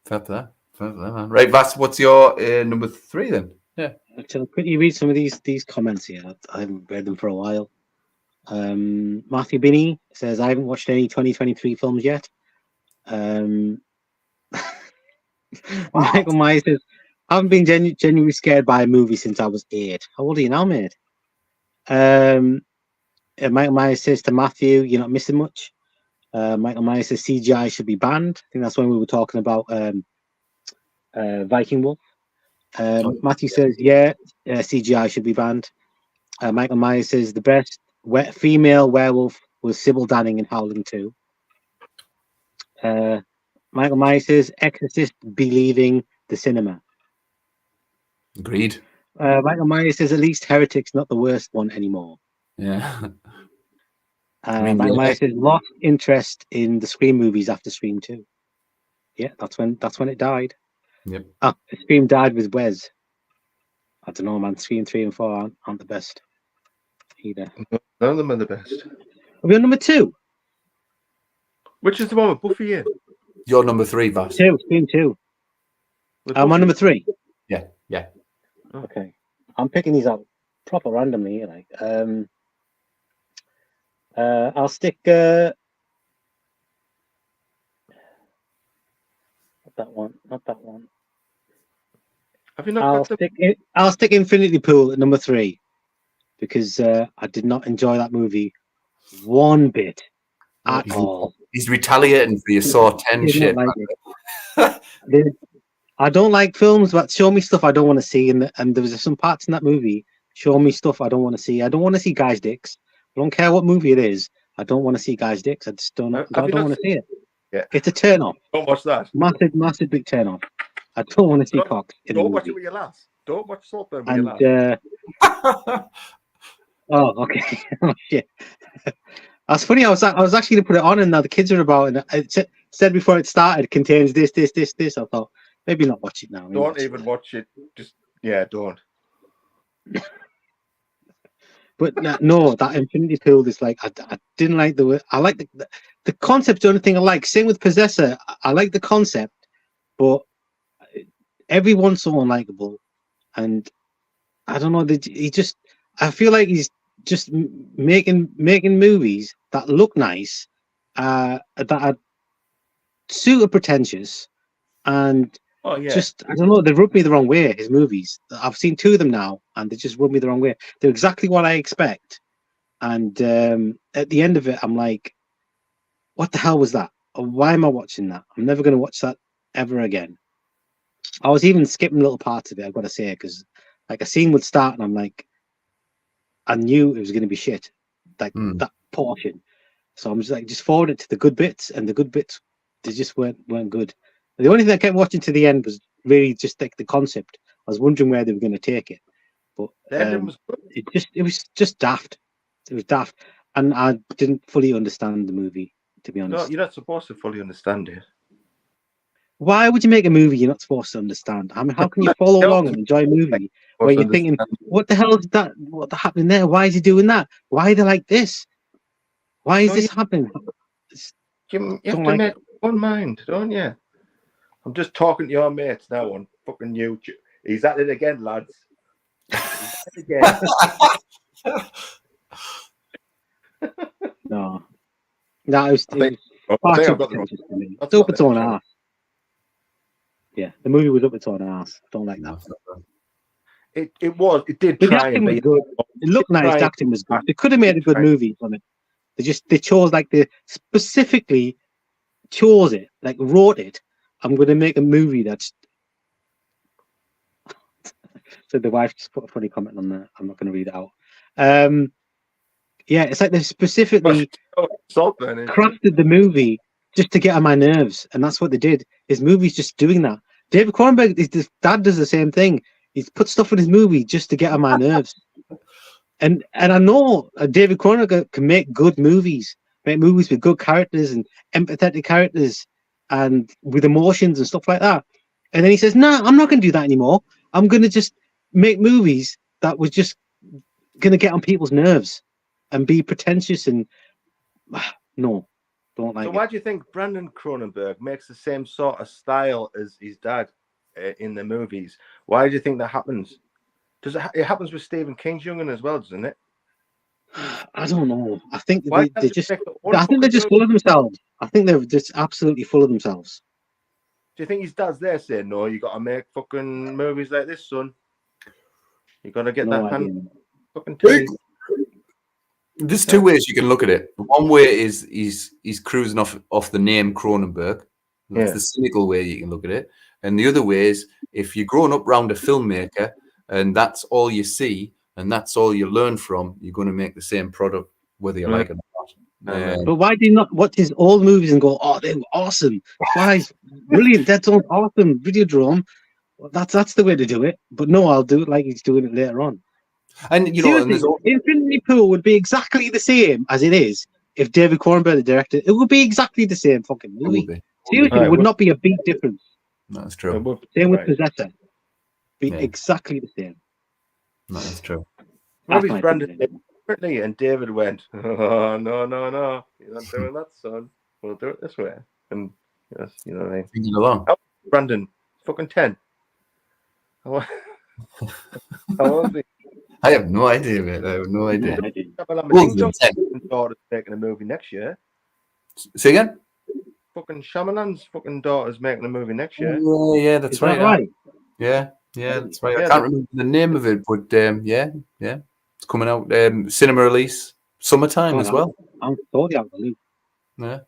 Fair play. Fair play, man. Right, Vas, what's your number 3 then? Yeah. I'll quickly read some of these comments here. I haven't read them for a while. Matthew Binney says, I haven't watched any 2023 films yet. Michael Myers says, I haven't been genuinely scared by a movie since I was 8. How old are you now, mate? Michael Myers says to Matthew, you're not missing much. Michael Myers says CGI should be banned. I think that's when we were talking about Viking Wolf. Matthew says, CGI should be banned. Michael Myers says the best female werewolf was Sybil Danning in Howling 2. Michael Myers says Exorcist be leaving the cinema. Agreed. Michael Myers says at least Heretic's not the worst one anymore. Yeah. Michael Myers says lost interest in the Scream movies after Scream 2. Yeah, that's when it died. Yep. Scream died with Wes. I don't know, man. Scream 3 and 4 aren't the best either. None of them are the best. Are we on number 2? Which is the one with Buffy in? Your number 3, Vas. Scream 2. I'm on number 3. Yeah, yeah. Okay. I'm picking these up proper randomly, like. I'll stick not that one. Have you not I'll stick Infinity Pool at number 3 because I did not enjoy that movie one bit at all. He's retaliating for your Saw 10 shit. I don't like films that show me stuff I don't want to see, and there was some parts in that movie show me stuff I don't want to see. I don't want to see guys' dicks. I don't care what movie it is. I don't want to see guys' dicks. I just don't want to see it. Yeah. It's a turn off. Don't watch that. Massive big turn off. I don't want to see cock. Don't watch it with your lass. Don't watch Saltburn with your lass. Oh, okay. Oh, shit. That's funny. I was actually going to put it on, and now the kids are about, and it said before it started, contains this. I thought maybe not watch it now. Don't even watch it. Just don't. But no, that Infinity Pool is like I didn't like the way. I like the concept. The only thing I like. Same with Possessor. I like the concept, but everyone's so unlikable, and I don't know. I feel like he's just making movies that look nice, that are super pretentious, and just I don't know. They rub me the wrong way. His movies. I've seen 2 of them now, and they just rub me the wrong way. They're exactly what I expect, and at the end of it, I'm like, "What the hell was that? Why am I watching that? I'm never going to watch that ever again." I was even skipping little parts of it. I've got to say, because like a scene would start, and I'm like, I knew it was going to be shit, like that portion. So I'm just forward it to the good bits, and the good bits they just weren't good. The only thing I kept watching to the end was really just like the concept. I was wondering where they were going to take it, but it was just daft. It was daft, and I didn't fully understand the movie, to be honest. No, you're not supposed to fully understand it. Why would you make a movie you're not supposed to understand? I mean, how can you follow along and enjoy a movie where you're thinking, what the hell is that? What's happening there? Why is he doing that? Why are they like this? Why is this happening? You have to make one mind, don't you? I'm just talking to your mates now on fucking YouTube. He's at it again, lads. He's at it again. No, it was far too pretentious to me. It's up its own ass. Yeah, the movie was up its own ass. I don't like that. It did the try acting and was good. It looked nice. The acting was good. They could have made a good movie from it. They chose they specifically chose it, like wrote it. I'm going to make a movie that's. So the wife just put a funny comment on there. I'm not going to read it out. Yeah, it's like they specifically crafted the movie just to get on my nerves, and that's what they did. His movie's just doing that. David Cronenberg, his dad does the same thing. He's put stuff in his movie just to get on my nerves. And I know David Cronenberg can make good movies, make movies with good characters and empathetic characters and with emotions and stuff like that. And then he says, "No, I'm not going to do that anymore. I'm going to just make movies that was just going to get on people's nerves and be pretentious and no." Don't like So it. why do you think Brandon Cronenberg makes the same sort of style as his dad in the movies? Why do you think that happens? Does it happens with Stephen King's Young'un as well, doesn't it? I don't know. I think Why they can't just. make their own I think they're fucking just full of themselves. I think they're just absolutely full of themselves. Do you think his dad's there saying, no, you got to make fucking movies like this, son? You got to get No that idea. hand fucking telly. There's two ways you can look at it. One way is he's cruising off the name Cronenberg. That's Yeah. the cynical way you can look at it. And the other way is if you're growing up around a filmmaker and that's all you see and that's all you learn from, you're going to make the same product whether you like it or not. But why do you not watch his old movies and go, "Oh, they were awesome! Flies, brilliant! Dead Zone's awesome! Videodrome." Well, that's the way to do it. But no, I'll do it like he's doing it later on. And you know, and Seriously, there's Infinity Pool would be exactly the same as it is if David Cronenberg directed. It would be exactly the same fucking movie. Seriously, Right, it would not be a big difference. That's true. Same with Right. Possessor. Be Yeah. exactly the same. No, that's true. Maybe my it's Brandon opinion. differently, and David went, oh, no, you're not doing that, son. We'll do it this way. And yes, you know what I mean. Thinking along. How old is Brandon, fucking 10. How old is he? I have no idea, mate. I have no idea. Shyamalan John's fucking daughter's making a movie next year. Say again? Fucking Shyamalan's fucking daughter's making a movie next year. Yeah, that's Is that right. right? Yeah, that's right. Yeah, I can't remember the name of it, but yeah, it's coming out cinema release summertime as well. I'm totally out of the loop. Yeah,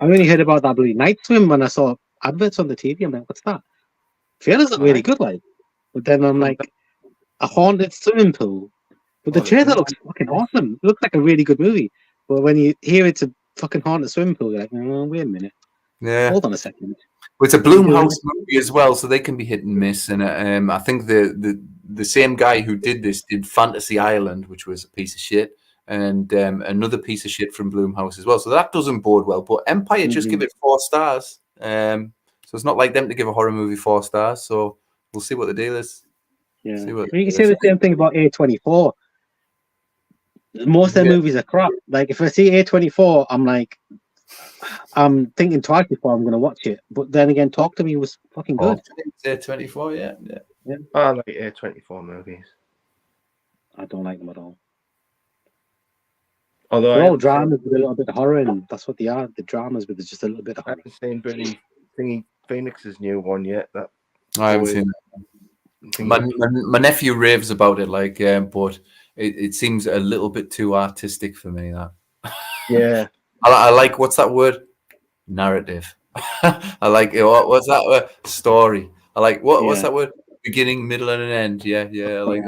I only heard about that bloody Night Swim when I saw adverts on the TV. I'm like, what's that? Trailers look really good, like. But then I'm like, a haunted swimming pool. But the trailer looks fucking awesome. It looks like a really good movie. But when you hear it's a fucking haunted swimming pool, you're like, oh, wait a minute. yeah. Hold on a second. Well, it's a Blumhouse movie as well, so they can be hit and miss. And I think the same guy who did this did Fantasy Island, which was a piece of shit, and another piece of shit from Blumhouse as well. So that doesn't bode well. But Empire just give it 4 stars. So it's not like them to give a horror movie 4 stars. So we'll see what the deal is. Yeah. See what You can say the same thing about A24. Most of their movies are crap. Like, if I see A24, I'm like, I'm thinking twice before I'm going to watch it. But then again, Talk to Me was fucking good. A24, yeah. I like A24 movies. I don't like them at all. Although They're I all dramas with a little bit of horror, and that's what they are. The dramas with just a little bit of horror. haven't seen Billy Thingy Phoenix's new one yet. That I haven't seen it. My nephew raves about it, like, but it seems a little bit too artistic for me. That Yeah. I like, what's that word? Narrative. I like it. What's that word? Story. I like what's that word? Beginning, middle, and an end. Yeah. I like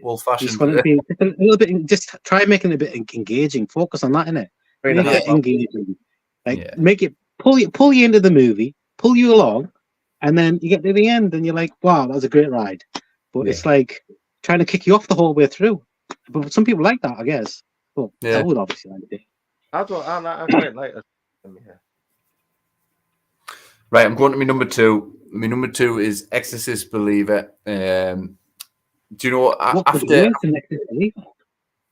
old fashioned. Just want to be just a little bit. Just try making it a bit engaging. Focus on that, innit? Make it engaging. Like make it pull you into the movie, pull you along, and then you get to the end, and you're like, "Wow, that was a great ride." But it's like trying to kick you off the whole way through. But some people like that, I guess. Well, I would obviously like it. I quite like it. Yeah. Right, I'm going to my number 2. My number 2 is Exorcist Believer. Do you know after?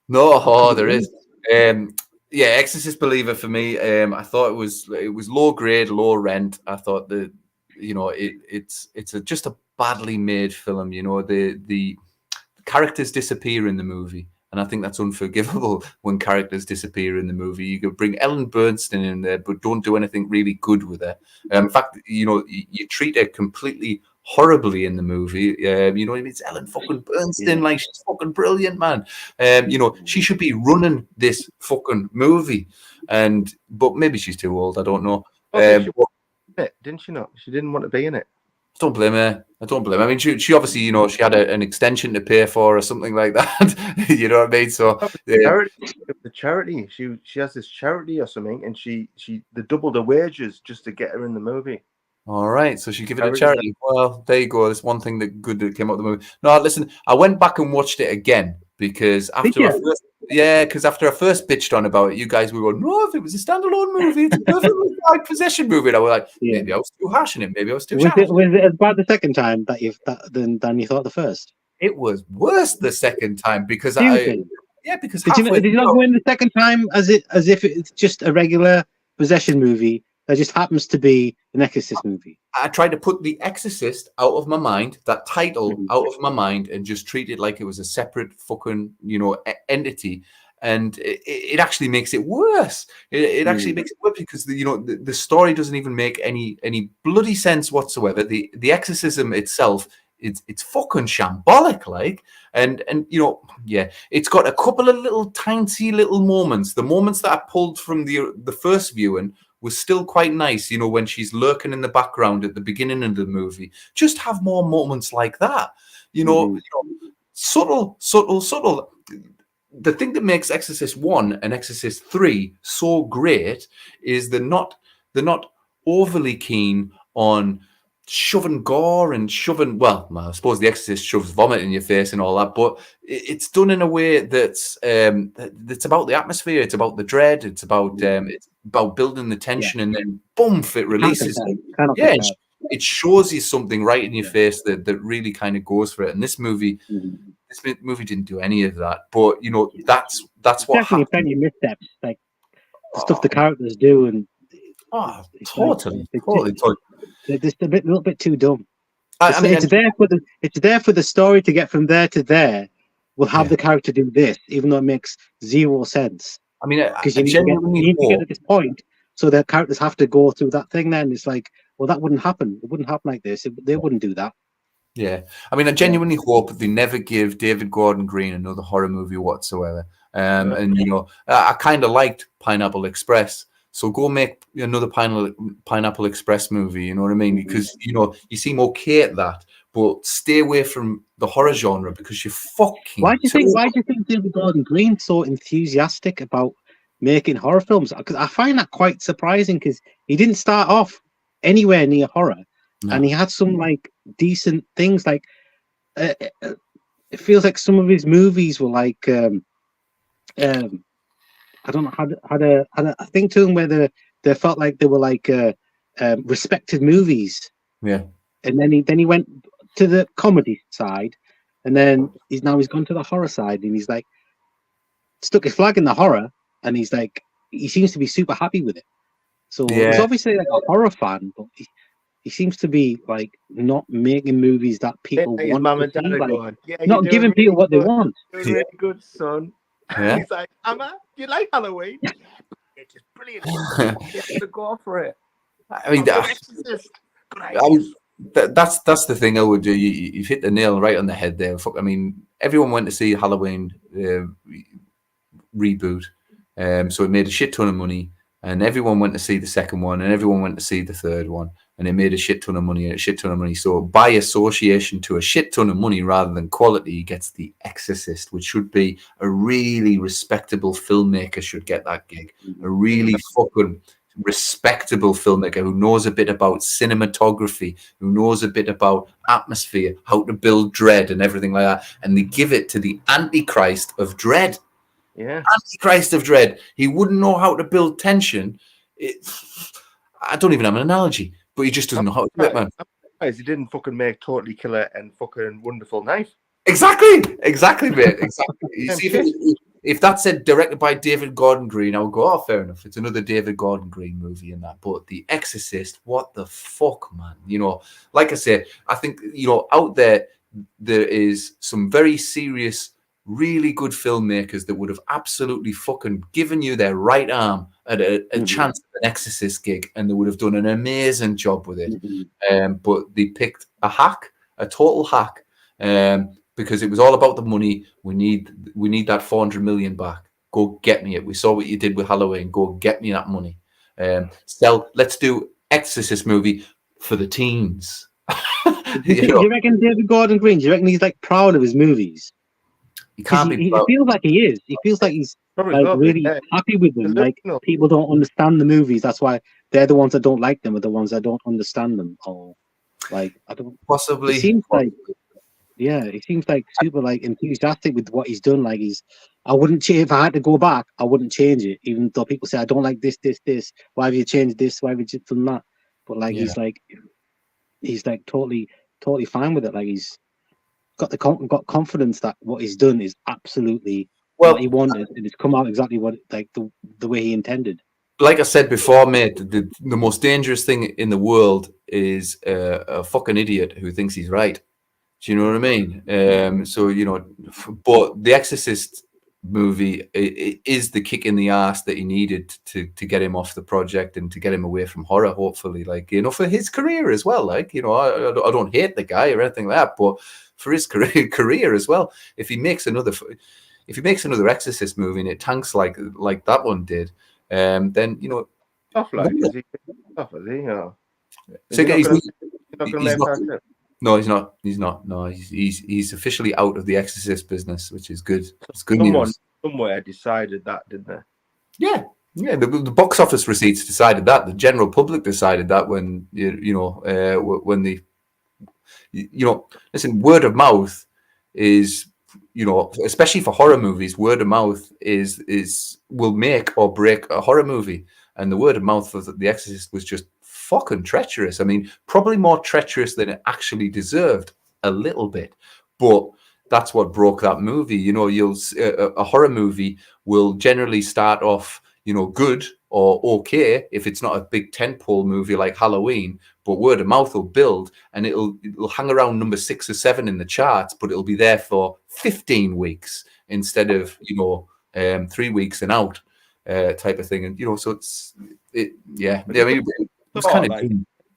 No, there is. Yeah, Exorcist Believer for me. I thought it was low grade, low rent. I thought that it's just a badly made film. You know, the characters disappear in the movie. And I think that's unforgivable when characters disappear in the movie. You could bring Ellen Bernstein in there, but don't do anything really good with her. In fact, you treat her completely horribly in the movie. You know what I mean? It's Ellen fucking Bernstein, like, she's fucking brilliant, man. She should be running this fucking movie. But maybe she's too old. I don't know. Didn't she not? She didn't want to be in it. Don't blame her. I don't blame her. I mean, she obviously, she had an extension to pay for or something like that. You know what I mean? So the charity. She has this charity or something, and they doubled her wages just to get her in the movie. All right, so she give it a charity. Well, there you go. There's one thing that came out of the movie. No, listen, I went back and watched it again because after I first bitched on about it, you guys were going, no, if it was a standalone movie, it's a perfectly fine possession movie. And I was like, maybe I was too harsh on it. Maybe I was too harsh. Was it as bad the second time than you thought the first? It was worse the second time because because did you not go in the second time as if it's just a regular possession movie that just happens to be an Exorcist movie. I tried to put The Exorcist out of my mind, that title out of my mind, and just treat it like it was a separate fucking, entity. And it actually makes it worse. It actually makes it worse because the story doesn't even make any bloody sense whatsoever. The exorcism itself, it's fucking shambolic, like, and it's got a couple of little tiny little moments. The moments that I pulled from the first viewing was still quite nice, when she's lurking in the background at the beginning of the movie. Just have more moments like that, subtle. The thing that makes Exorcist 1 and Exorcist 3 so great is they're not overly keen on shoving gore and shoving, well, I suppose The Exorcist shoves vomit in your face and all that, but it's done in a way that's about the atmosphere, it's about the dread, it's about building the tension, and then boom, it releases. It shows you something right in your face that really kind of goes for it. And this movie, this movie didn't do any of that. But that's what definitely plenty of missteps, like the stuff the characters do, and totally. They're just a little bit too dumb. It's there for the story to get from there to there. We'll have the character do this, even though it makes zero sense. I mean, because you need to get at this point, so the characters have to go through that thing. Then it's like, well, that wouldn't happen. It wouldn't happen like this. They wouldn't do that. Yeah, I mean, I genuinely hope they never give David Gordon Green another horror movie whatsoever. And I kind of liked Pineapple Express, so go make another Pineapple Express movie. You know what I mean? Because you seem okay at that, but stay away from the horror genre because you're fucking. Why do you think David Gordon Green's so enthusiastic about making horror films? Because I find that quite surprising. Because he didn't start off anywhere near horror. No. And he had some like decent things. Like it feels like some of his movies were like I don't know had a thing to them where they felt like they were like respected movies. Yeah. And then he went to the comedy side, and then he's gone to the horror side, and he's like stuck his flag in the horror, and he's like he seems to be super happy with it. So he's obviously like a horror fan, but he seems to be like not making movies that people want. Mum and to Dad see, are like, going, not giving people what they want. Doing really good, son. Yeah. He's like, Emma, do you like Halloween? It's just brilliant. You have to go for it. I mean, that's the thing I would do. You've hit the nail right on the head there. I mean, everyone went to see Halloween reboot, so it made a shit ton of money. And everyone went to see the second one, and everyone went to see the third one, and it made a shit ton of money and a shit ton of money. So by association to a shit ton of money rather than quality gets The Exorcist, which should be a really respectable filmmaker should get that gig. A really fucking respectable filmmaker who knows a bit about cinematography, who knows a bit about atmosphere, how to build dread and everything like that. And they give it to the Antichrist of dread. Yeah, Antichrist of dread. He wouldn't know how to build tension. I don't even have an analogy, but he just doesn't know how to do it, man. He didn't fucking make Totally Killer and fucking Wonderful Knife. Exactly, mate. Exactly. You see, if that said directed by David Gordon Green, I would go, oh, fair enough. It's another David Gordon Green movie and that. But The Exorcist, what the fuck, man? Like I said, I think out there is some very serious, really good filmmakers that would have absolutely fucking given you their right arm at a chance at an Exorcist gig, and they would have done an amazing job with it. But they picked a total hack, because it was all about the money. We need that 400 million back. Go get me it. We saw what you did with Halloween. Go get me that money. Let's do Exorcist movie for the teens. Do you reckon David Gordon Green? Do you reckon he's like proud of his movies? He can't be. He feels like he is. He feels like he's really happy with them. Like people don't understand the movies. That's why they're the ones that don't like them, or the ones that don't understand them. Or like I don't. Possibly. It seems like he seems like super like enthusiastic with what he's done. Like I wouldn't change if I had to go back. I wouldn't change it, even though people say I don't like this. Why have you changed this? Why have you done that? But like he's like totally fine with it. Like he's got confidence that what he's done is absolutely what he wanted, and it's come out exactly what the way he intended. like I said before, mate, the most dangerous thing in the world is a fucking idiot who thinks he's right. Do you know what I mean? So, you know, but The Exorcist movie is the kick in the ass that he needed to get him off the project and to get him away from horror, hopefully, like, you know, for his career as well. Like, you know, I don't hate the guy or anything like that, but for his career as well, if he makes another Exorcist movie and it tanks like that one did, then, you know, Tough, like, is he tough, is he? Or is so he not he's gonna, not- he's not gonna he's make not- that too? No, he's not. He's not. No, he's officially out of the Exorcist business, which is good. It's good Someone news. somewhere decided that, didn't they? Yeah, yeah. The box office receipts decided that. The general public decided that when when the listen, word of mouth is, you know, especially for horror movies, word of mouth will make or break a horror movie. And the word of mouth for The Exorcist was just fucking treacherous. I mean, probably more treacherous than it actually deserved, a little bit. But that's what broke that movie. You know, a horror movie will generally start off, you know, good or okay if it's not a big tentpole movie like Halloween. But word of mouth will build, and it'll hang around number 6 or 7 in the charts, but it'll be there for 15 weeks instead of, you know, 3 weeks and out type of thing. And, you know, so yeah. I mean, it was kind of like,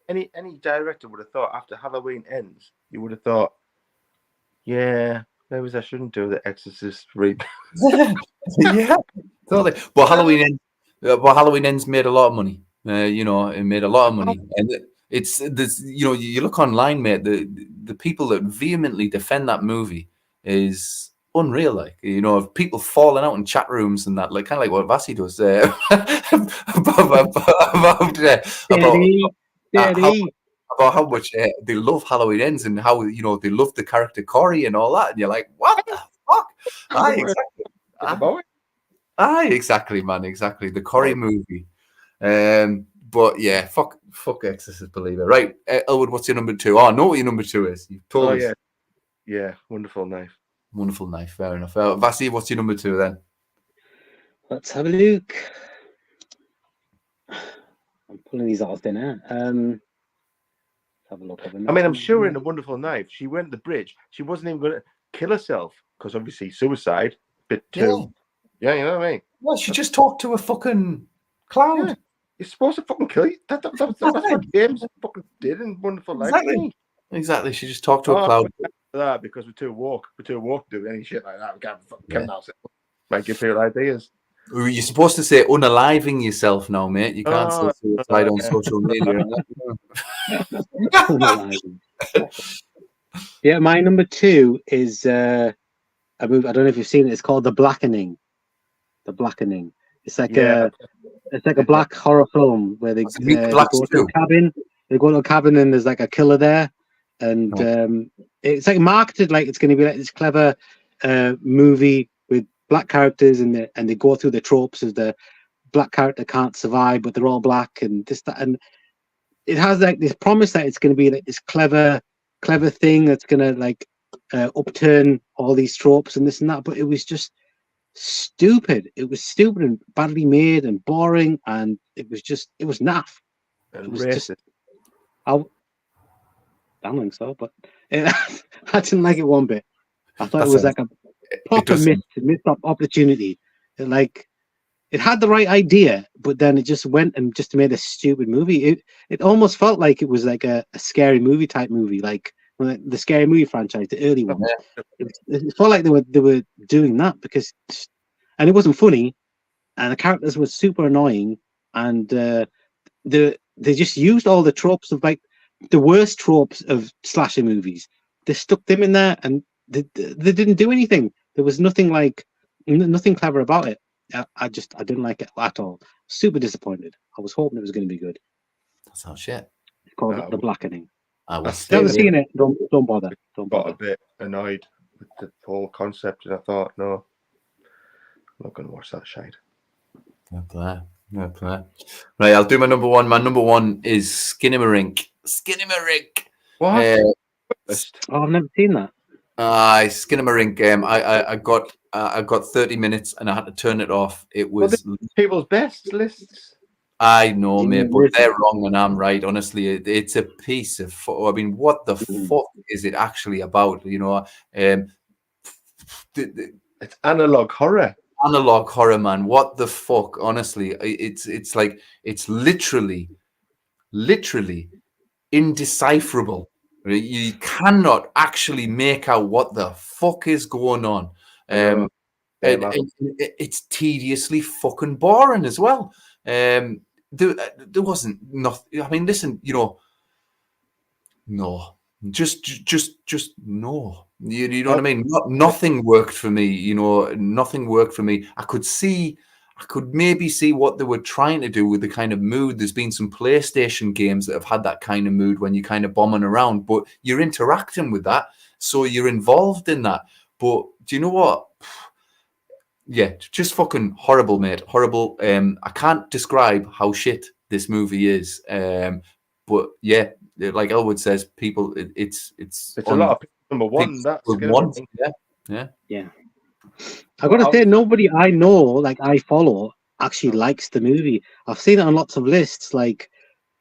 any director would have thought after Halloween ends, you would have thought, yeah, maybe I shouldn't do The Exorcist remake. Yeah, totally. But Halloween Ends made a lot of money. You know, it made a lot of money, and it's this. You know, you look online, mate. The people that vehemently defend that movie is unreal. Like, you know, of people falling out in chat rooms and that, like kind of like what Vasi does about how much they love Halloween Ends and how, you know, they love the character Corey and all that, and you're like, what the fuck? Exactly, man, exactly. The Corey movie. But yeah, fuck Exorcist Believer. Right, Elwood, what's your number 2? Oh, I know what your number 2 is. You've told us. Yeah, Wonderful Knife. Wonderful Knife, fair enough. Vasi, what's your number 2 then? Let's have a look. I'm pulling these out of thin air. Have a look. I mean, I'm sure in A Wonderful Knife, she went the bridge. She wasn't even going to kill herself because obviously suicide. Bit too. Yeah, you know what I mean? Well, she just talked to a fucking cloud. Yeah. You're supposed to fucking kill you. That's what James fucking did in Wonderful Life. Exactly. She just talked to a cloud. That because we're too woke. We're too woke to do any shit like that. We can't fucking kill ourselves. Might give people ideas. You're supposed to say unaliving yourself now, mate. You can't say suicide on social media. Yeah, my number 2 is a movie. I don't know if you've seen it. It's called The Blackening. The Blackening. It's like a black horror film where they go to a cabin. They go to a cabin and there's like a killer there, and it's like marketed like it's going to be like this clever movie with black characters, and they go through the tropes of the black character can't survive, but they're all black and this that, and it has like this promise that it's going to be like this clever thing that's going to like upturn all these tropes and this and that, but it was just stupid. It was stupid and badly made and boring, and it was naff. And it was racist. I don't think so, but I didn't like it one bit. I thought it was like a proper missed opportunity. It had the right idea, but then it just went and just made a stupid movie. It almost felt like it was like a scary movie type movie, like the Scary Movie franchise, the early ones. It felt like they were doing that and it wasn't funny, and the characters were super annoying, and they just used all the tropes of like the worst tropes of slasher movies. They stuck them in there, and they didn't do anything. There was nothing clever about it. I didn't like it at all. Super disappointed. I was hoping it was going to be good. That's not shit. It's called The Blackening. I haven't seen it. Don't bother. Got a bit annoyed with the whole concept, and I thought, no, I'm not going to watch that shite. No play. Right, I'll do my number 1. My number 1 is Skinamarink. What? I've never seen that. Skinamarink. I got 30 minutes and I had to turn it off. It was people's best lists. I know, mate, but they're wrong and I'm right. Honestly, it's a piece of. I mean, what the fuck is it actually about? You know, it's analog horror. Analog horror, man. What the fuck? Honestly, it's like it's literally indecipherable. You cannot actually make out what the fuck is going on. And it's tediously fucking boring as well. There wasn't nothing. I mean, listen, you know, no, just no. You know what I mean? Nothing worked for me. You know, nothing worked for me. I could maybe see what they were trying to do with the kind of mood. There's been some PlayStation games that have had that kind of mood when you're kind of bombing around, but you're interacting with that, so you're involved in that. But do you know what? Yeah, just fucking horrible, mate. Horrible. I can't describe how shit this movie is. But yeah, like Elwood says, people, it's a lot of people, number one. That's one. Yeah. I gotta say, nobody I know, like I follow, actually likes the movie. I've seen it on lots of lists, like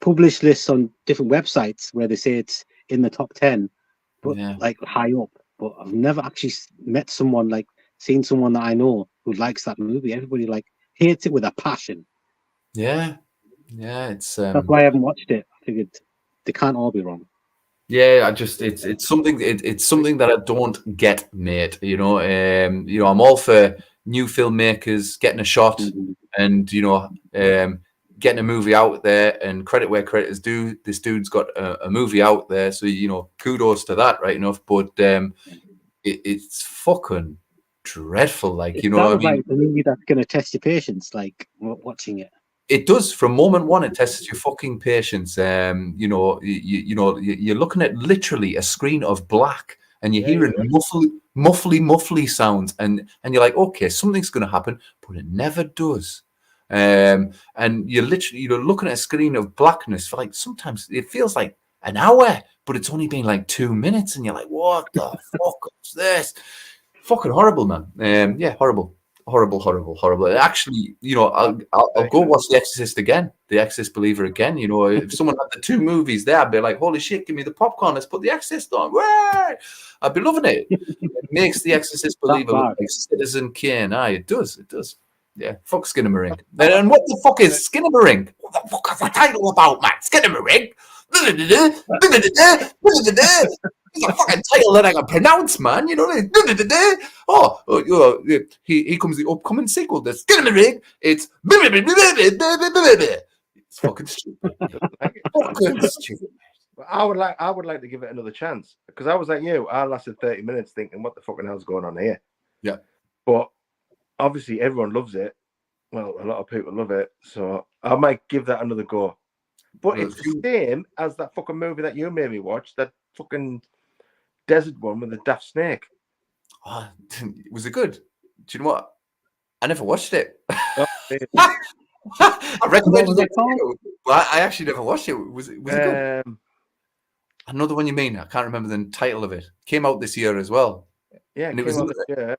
published lists on different websites where they say it's in the top 10, but like high up. But I've never actually met someone, like seen someone that I know who likes that movie. Everybody like hates it with a passion. Yeah, it's that's why I haven't watched it. I figured they can't all be wrong. Yeah, it's something that I don't get, mate. You know, I'm all for new filmmakers getting a shot and getting a movie out there, and credit where credit is due. This dude's got a movie out there, so kudos to that, right enough. But it's fucking dreadful. Like, it sounds like the movie that's going to test your patience, like watching it. It does. From moment one, it tests your fucking patience. You're looking at literally a screen of black, and you're hearing muffly sounds, and you're like, okay, something's going to happen, but it never does. And you're looking at a screen of blackness for like, sometimes it feels like an hour, but it's only been like 2 minutes, and you're like, what the fuck is this? Fucking horrible, man. Horrible. Actually, I'll go watch The Exorcist again. The Exorcist Believer again. If someone had the two movies there, I'd be like, holy shit, give me the popcorn. Let's put The Exorcist on. Way! I'd be loving it. It makes The Exorcist Believer look like Citizen Kane. It does. Yeah, fuck Skinamarink. And what the fuck is Skinamarink? What the fuck is the title about, man? Skinamarink? It's a fucking title that I can pronounce, man. You know what I mean? Here comes the upcoming sequel. The Skinamarink. It's fucking stupid. Fucking stupid. I would like to give it another chance, because I was like you. I lasted 30 minutes thinking, what the fucking hell's going on here? Yeah. But obviously everyone loves it. Well, a lot of people love it, so I might give that another go. But it's the same as that fucking movie that you made me watch, that fucking desert one with the daft snake. Oh, was it good? Do you know what? I never watched it. Oh, I recommended it to you, but I actually never watched it. Was it good? Another one you mean? I can't remember the title of it. Came out this year as well. Yeah, it came out this year.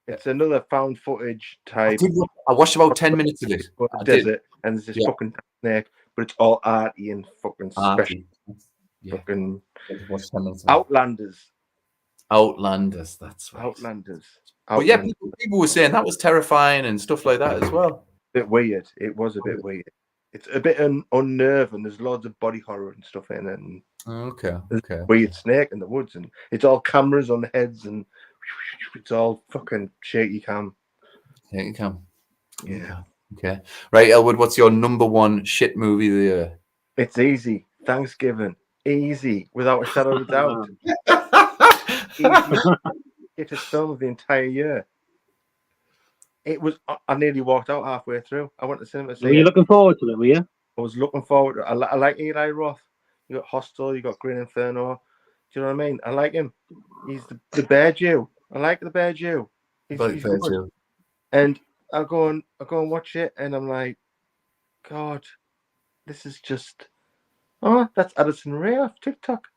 It's another found footage type. I watched about 10 minutes of it. Desert, and there's this fucking snake, but it's all arty and fucking special. Fucking Outlanders. That's right. Outlanders. But yeah, people were saying that was terrifying and stuff like that as well. Bit weird. It was a bit weird. It's a bit unnerving. There's loads of body horror and stuff in it. And okay. Weird snake in the woods, and it's all cameras on the heads, and it's all fucking shaky cam. Yeah. Okay. Right, Elwood, what's your number one shit movie of the year? It's easy. Thanksgiving. Easy. Without a shadow of a doubt. It's a film of the entire year. It was. I nearly walked out halfway through. I went to cinema to see Were you looking forward to it, were you? I was looking forward. I like Eli Roth. You got Hostel. You got Green Inferno. Do you know what I mean? I like him. He's the Bear Jew. I like the Bear Jew. He's good. And I go and watch it, and I'm like, God, this is just. Oh, that's Addison Rae off TikTok.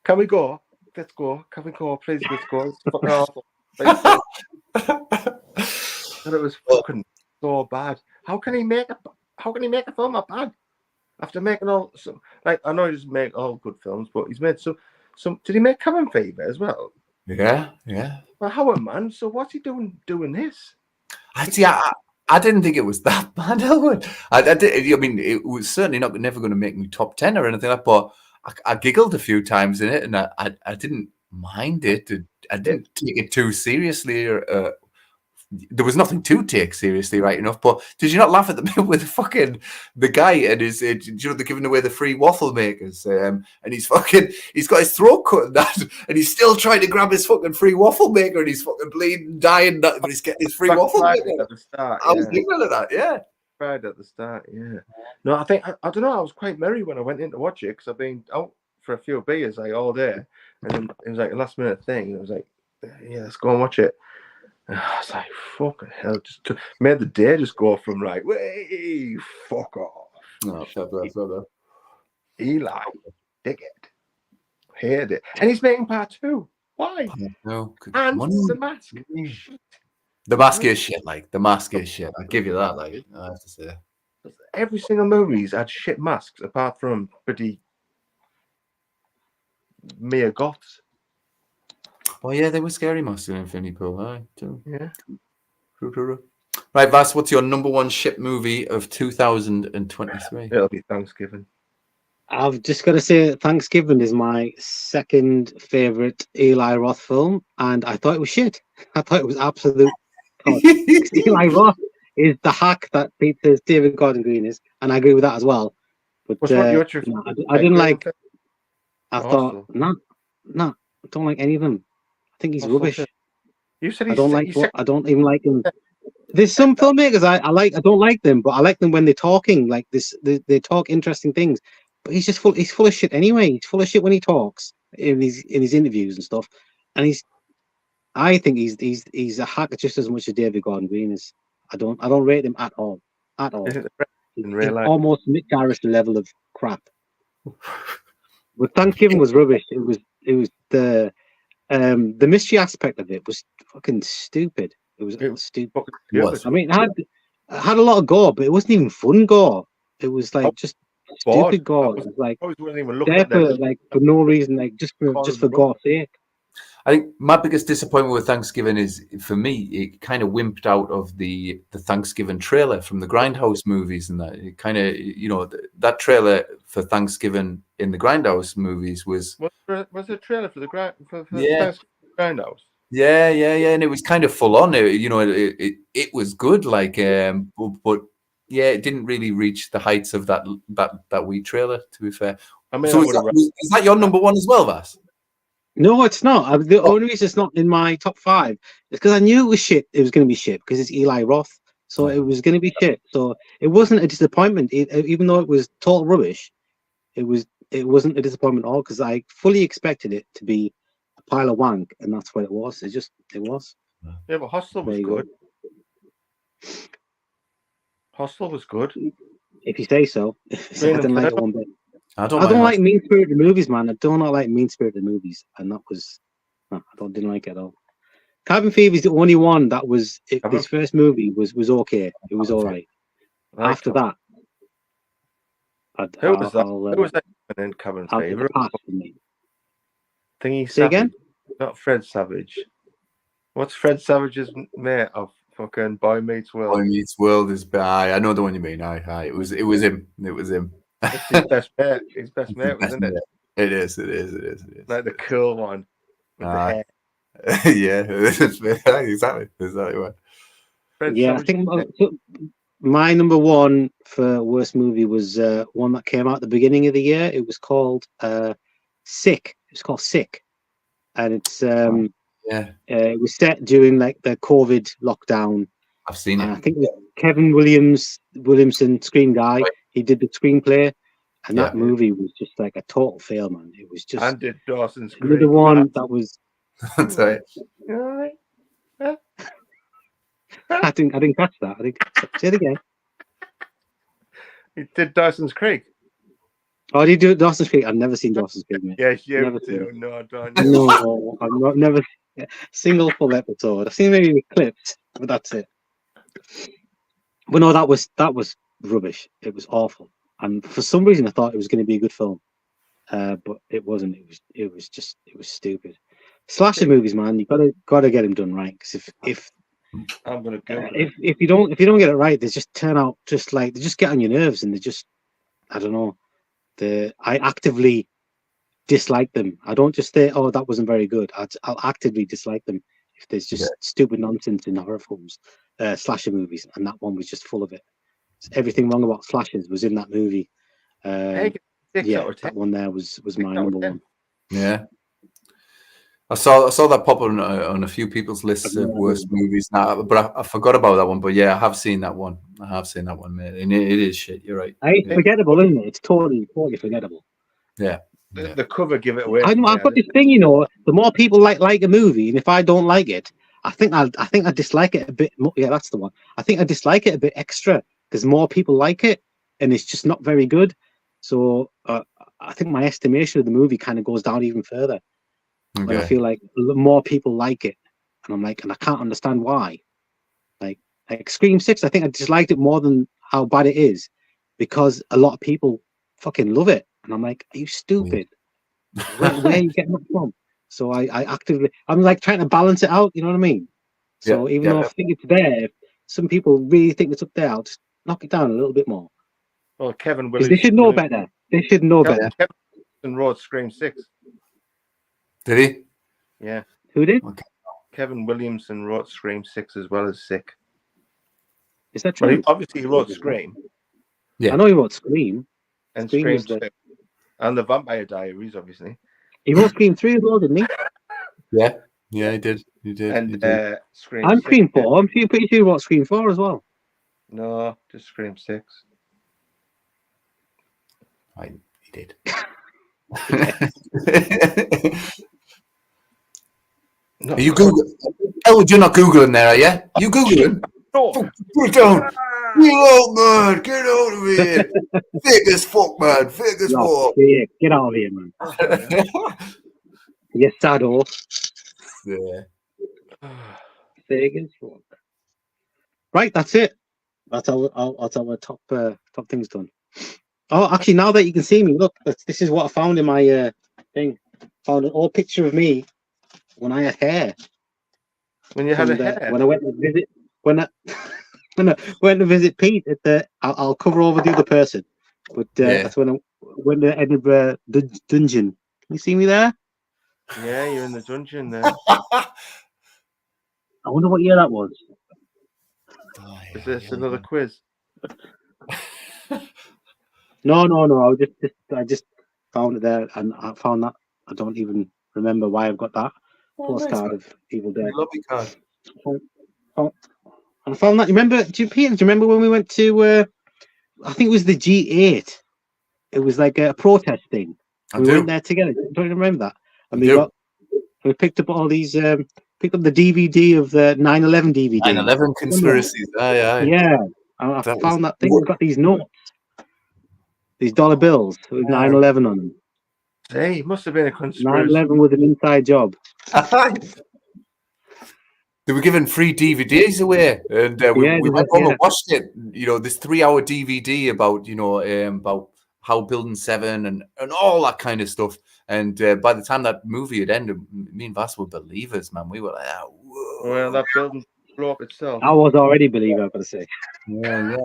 Can we go? Let's go. Can we go? Please, let's go. It's fucking awful. And it was fucking so bad. How can he make how can he make a film that bad after making all some? Like I know he doesn't make all good films, but he's made some. Did he make Cabin Fever as well? Yeah. Well, Howard, man. So what's he doing this? I didn't think it was that bad, Elwood. I mean, it was certainly never going to make me top 10 or anything like that, but I giggled a few times in it, and I didn't mind it. I didn't take it too seriously. There was nothing to take seriously, right enough. But did you not laugh at the bit with the guy and his, they're giving away the free waffle makers, and he's got his throat cut and that, and he's still trying to grab his fucking free waffle maker, and he's fucking bleeding, dying, but he's getting his free waffle maker. At the start, I was thinking of that, yeah. Right at the start, yeah. No, I think I don't know. I was quite merry when I went in to watch it because I've been out for a few beers like all day, and then it was like a last minute thing. And I was like, yeah, let's go and watch it. And I was like, fucking hell, made the day just go from like, way, fuck off. No, fair play. Eli, dig it, hate it, and he's making part 2. Why? No, and the mask. The mask is shit. Like the mask is shit. I give you that. Like I have to say, every single movie's had shit masks apart from pretty mere goths. Oh yeah, they were scary masks in Infinity Pool, too. Yeah. Right, Vas, what's your number one shit movie of 2023? It'll be Thanksgiving. I've just got to say, Thanksgiving is my second favorite Eli Roth film, and I thought it was shit. I thought it was absolute. Eli Roth is the hack that David Gordon Green is, and I agree with that as well. But I didn't like. I thought no, I don't like any of them. I think he's rubbish. You said I don't even like him. There's some filmmakers I don't like them, but I like them when they're talking like this. They talk interesting things. But he's full of shit anyway. He's full of shit when he talks in his interviews and stuff. And I think he's a hacker just as much as David Gordon Green is. I don't rate him at all. At all. He's almost Nick Garrison level of crap. But Thanksgiving was rubbish. It was the mystery aspect of it was fucking stupid. It was stupid. I mean, it had a lot of gore, but it wasn't even fun gore. It was like just stupid gore. It was like for no reason, like just for gore's sake. I think my biggest disappointment with Thanksgiving is, for me, it kind of wimped out of the Thanksgiving trailer from the Grindhouse movies, and that it kind of, that trailer for Thanksgiving in the Grindhouse movies was there a trailer for the Grindhouse? Yeah, and it was kind of full on. It was good, like, but yeah, it didn't really reach the heights of that wee trailer. To be fair, I mean, so is that your number one as well, Vas? No, it's not. The only reason it's not in my top 5 is because I knew it was shit. It was going to be shit because it's Eli Roth, so it was going to be shit. So it wasn't a disappointment, even though it was total rubbish. It wasn't a disappointment at all because I fully expected it to be a pile of wank, and that's what it was. It was. Yeah, but Hostel was good. Hostel was good. If you say so. I didn't like it one bit. I don't like mean-spirited movies, man. I do not like mean-spirited movies, and that was didn't like it at all. Cabin Fever is the only one that was his first movie was okay. It was all right. After that, who was that in Cabin Fever? Thingy Say again? Not Fred Savage. What's Fred Savage's mate of fucking Boy Meets World? Boy Meets World is bad. I know the one you mean. It was him. It was him. It's his best mate. His best mate, wasn't it? It is. Like the cool one with the hair. Yeah, exactly right. I think my number one for worst movie was one that came out at the beginning of the year. It was called Sick. It's called Sick, and it's it was set during like the COVID lockdown. I've seen it. I think it was Kevin Williamson, screen guy. Right. He did the screenplay, and that movie was just like a total fail, man. It was just. And did Dawson's Creek. Another one that was. That's right. I didn't catch that. Say it again. He did Dawson's Creek. Oh, did he do Dawson's Creek? I've never seen Dawson's Creek, mate. Yes, you do. No, don't. No, I've never seen a single full episode. I've seen maybe clips, but that's it. But no, that was rubbish. It was awful. And for some reason, I thought it was going to be a good film, but it wasn't. It was stupid. Slasher movies, man, you gotta get them done right. Because if I'm gonna go. if you don't get it right, they just turn out just like they just get on your nerves, and they just I don't know. I actively dislike them. I don't just say, "Oh, that wasn't very good." I'll actively dislike them if there's just stupid nonsense in the horror films, slasher movies, and that one was just full of it. Everything wrong about slashers was in that movie. Yeah, that one there was my number one. Yeah, I saw that pop on a few people's lists of worst movies now, but I forgot about that one. But yeah, I have seen that one. I have seen that one, man, and it is shit. You're right. It's forgettable, isn't it? It's totally forgettable. Yeah. The cover give it away. I've got this thing, you know. The more people like a movie, and if I don't like it, I think I dislike it a bit more. Yeah, that's the one. I think I dislike it a bit extra because more people like it, and it's just not very good. So I think my estimation of the movie kind of goes down even further. When I feel like more people like it, and I'm like, and I can't understand why. Like Scream 6, I think I disliked it more than how bad it is because a lot of people fucking love it, and I'm like, are you stupid? Where are you getting that from? So I'm like trying to balance it out. You know what I mean? So even though I think it's there, some people really think it's up there. I'll just knock it down a little bit more. Well, Kevin Williams. They should know better. They should know better. Kevin Williamson wrote Scream 6. Did he? Yeah. Who did? Okay. Kevin Williamson wrote Scream 6 as well as Sick. Is that true? Obviously, he wrote Scream. Yeah. I know he wrote Scream. And Scream 2. And the Vampire Diaries, obviously. He wrote Scream 3 as well, didn't he? Yeah. Yeah, he did. He did. And Scream and 6, Scream 4. I'm pretty sure he wrote Scream 4 as well. No, just Scream 6. He did. Are you Googling? Elwood, you're not Googling there, are you? You Googling? Put it down. Get out, man. Get out of here. Fake as fuck, man. Fake as fuck. Yeah, get out of here, man. Yes, Sado. Yeah. Fake as fuck. Right, that's it. That's our top things done. Oh, actually, now that you can see me, look, this is what I found in my thing. Found an old picture of me when I had hair. When you had hair? When I went to visit, when I went to visit Pete at the, I'll cover over the other person, but that's when I went to Edinburgh dungeon. Can you see me there? Yeah, you're in the dungeon there. I wonder what year that was. Is this another quiz? No. I just found it there, and I found that I don't even remember why I've got that postcard of Evil Dead. Lovely card. And I found that. Do you remember when we went to? I think it was the G8. It was like a protest thing. We went there together. Don't you remember that? And we picked up all these. Picked up the DVD of the 9/11 DVD. 9/11 conspiracies. Aye. Yeah, I found that thing. We've got these notes. These dollar bills with 9/11 on them. Hey, it must have been a conspiracy. 9/11 was an inside job. They were giving free DVDs away, and we went home and watched it. You know, this 3-hour DVD about about how Building 7 and all that kind of stuff. And by the time that movie had ended, me and Vas were believers, man. We were like, whoa. Well, that building blew up itself. I was already a believer, I've got to say. Yeah,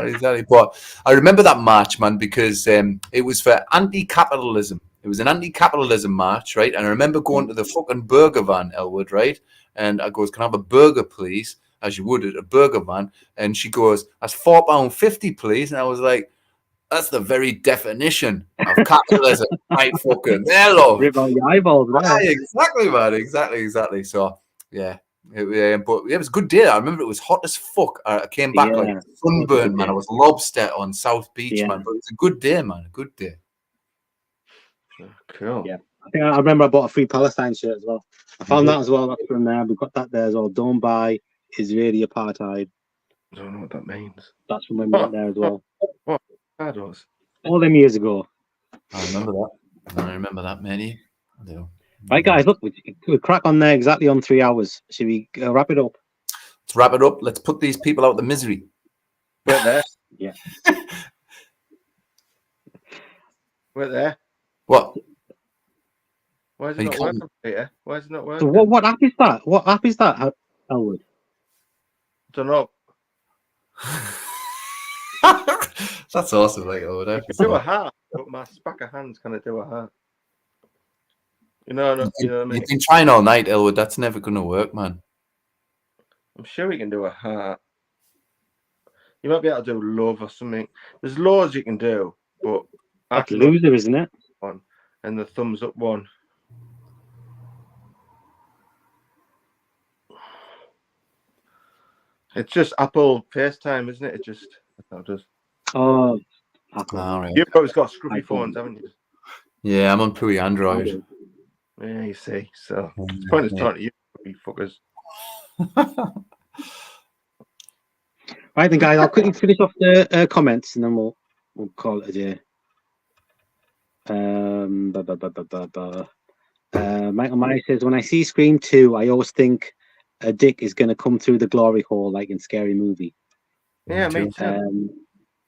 exactly. But I remember that march, man, because it was for anti-capitalism. It was an anti-capitalism march, right? And I remember going to the fucking burger van, Elwood, right? And I goes, can I have a burger, please? As you would at a burger van. And she goes, that's £4.50, please. And I was like, that's the very definition of capitalism. Right, fucking there, love. Rip out your eyeballs, right? Exactly, man. Exactly. So, yeah. But it was a good day. I remember it was hot as fuck. I came back like sunburned, man. I was lobster on South Beach, man. But it was a good day, man. A good day. Cool. Yeah. I remember I bought a free Palestine shirt as well. I found that as well. That's from there. We've got that there as well. Don't buy Israeli apartheid. I don't know what that means. That's from when we went there as well. What? That was all them years ago. I remember that, many. I do. Right, guys, look, we crack on there exactly on 3 hours. Should we wrap it up? Let's wrap it up. Let's put these people out of the misery. Wait there. Yeah. Wait there. What? Why is Are it you not coming? working, Peter? Why is it not So working? what app is that? What app is that, Elwood? Don't know. That's awesome. Like, oh, I can do a heart, but my spacker hands can't do a heart. You know what I mean? You've been trying all night, Elwood. That's never going to work, man. I'm sure we can do a heart. You might be able to do love or something. There's loads you can do, but That's loser, isn't it? one and the thumbs up one. It's just Apple FaceTime, isn't it? It just that's how it does. Oh, Apple. All right. You've always got scruffy iPhone. phones, haven't you? Yeah, I'm on Pui Android. Yeah, you see. So it's pointless talking to you, you fuckers. Right then, guys, I'll quickly finish off the comments and then we'll call it a day. Michael Myers says, when I see Scream 2, I always think a dick is going to come through the glory hole like in Scary Movie. Yeah, me too.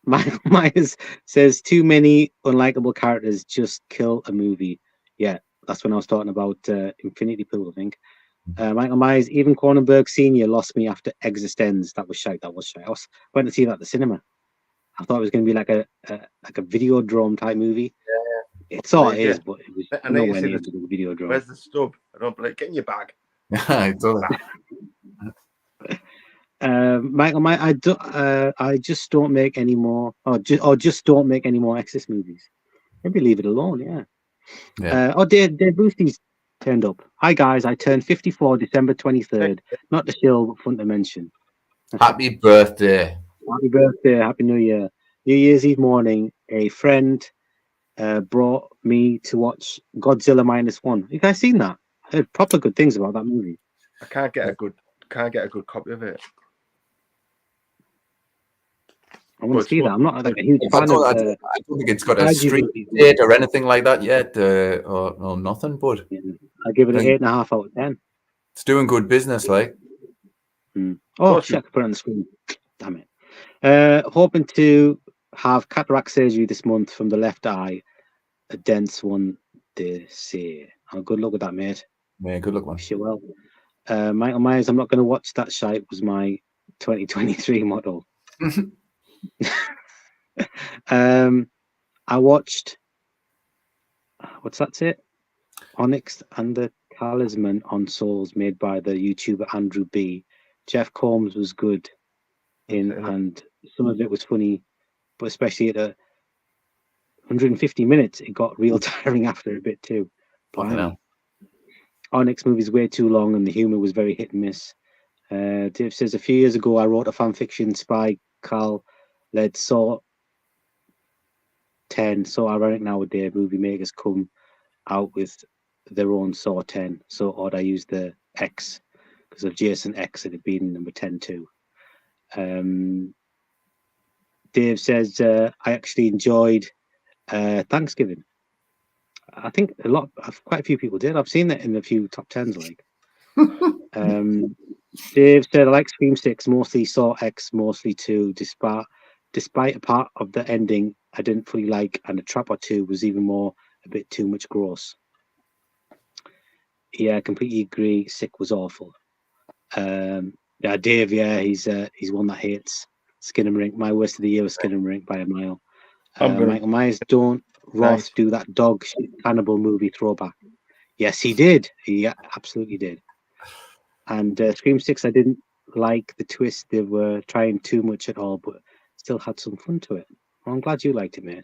Michael Myers says, too many unlikable characters just kill a movie. Yeah, that's when I was talking about Infinity Pool, I think. Michael Myers, even Cronenberg Sr. lost me after Existenz. That was shite. I went to see that at the cinema. I thought it was going to be like a Videodrome type movie. Yeah. It sort of is, but it was I need to nowhere see near the Videodrome. Where's the stub? I don't believe. Get in your bag. Michael Myers, I just don't make any more, or just don't make any more Exorcist movies. Maybe leave it alone. Yeah. Dave Boosties turned up. Hi guys, I turned 54 December 23rd. Not the shill, but fun to mention. Happy birthday. Happy birthday, happy New Year. New Year's Eve morning, a friend brought me to watch Godzilla -1. You guys seen that? I heard proper good things about that movie. I can't get a good copy of it. I want to see that. I'm not like a huge fan of. I don't think it's got a street date or anything like that yet, or nothing. But I give it an 8.5 out of 10. It's doing good business, like. Oh shit! I could put it on the screen. Damn it. Hoping to have cataract surgery this month from the left eye. A dense one, they say. Oh, good luck with that, mate. Yeah, good luck, man. Wish you well. Michael Myers, I'm not going to watch that shite was my 2023 motto. I watched what's that it? Onyx and the Talisman on Souls, made by the YouTuber Andrew B. Jeff Combs was good and some of it was funny, but especially at 150 minutes, it got real tiring after a bit too. Onyx movie's way too long and the humor was very hit and miss. Dave says, a few years ago, I wrote a fan fiction spy Carl led Saw 10. So ironic nowadays, movie makers come out with their own Saw 10. So odd I used the X because of Jason X, it had been number 10 too. Dave says, I actually enjoyed Thanksgiving. I think quite a few people did. I've seen that in a few top 10s, like. Dave said, I like Scream 6, mostly Saw X, mostly 2, despite a part of the ending I didn't fully like, and a trap or two was even more a bit too much gross. Yeah, I completely agree. Sick was awful. Yeah, Dave, yeah, he's one that hates Skinamarink. My worst of the year was Skinamarink by a mile. Michael Myers, don't Roth do that dog shit cannibal movie throwback? Yes, he did. He absolutely did. And Scream 6, I didn't like the twist. They were trying too much at all, but still had some fun to it. Well, I'm glad you liked it, mate.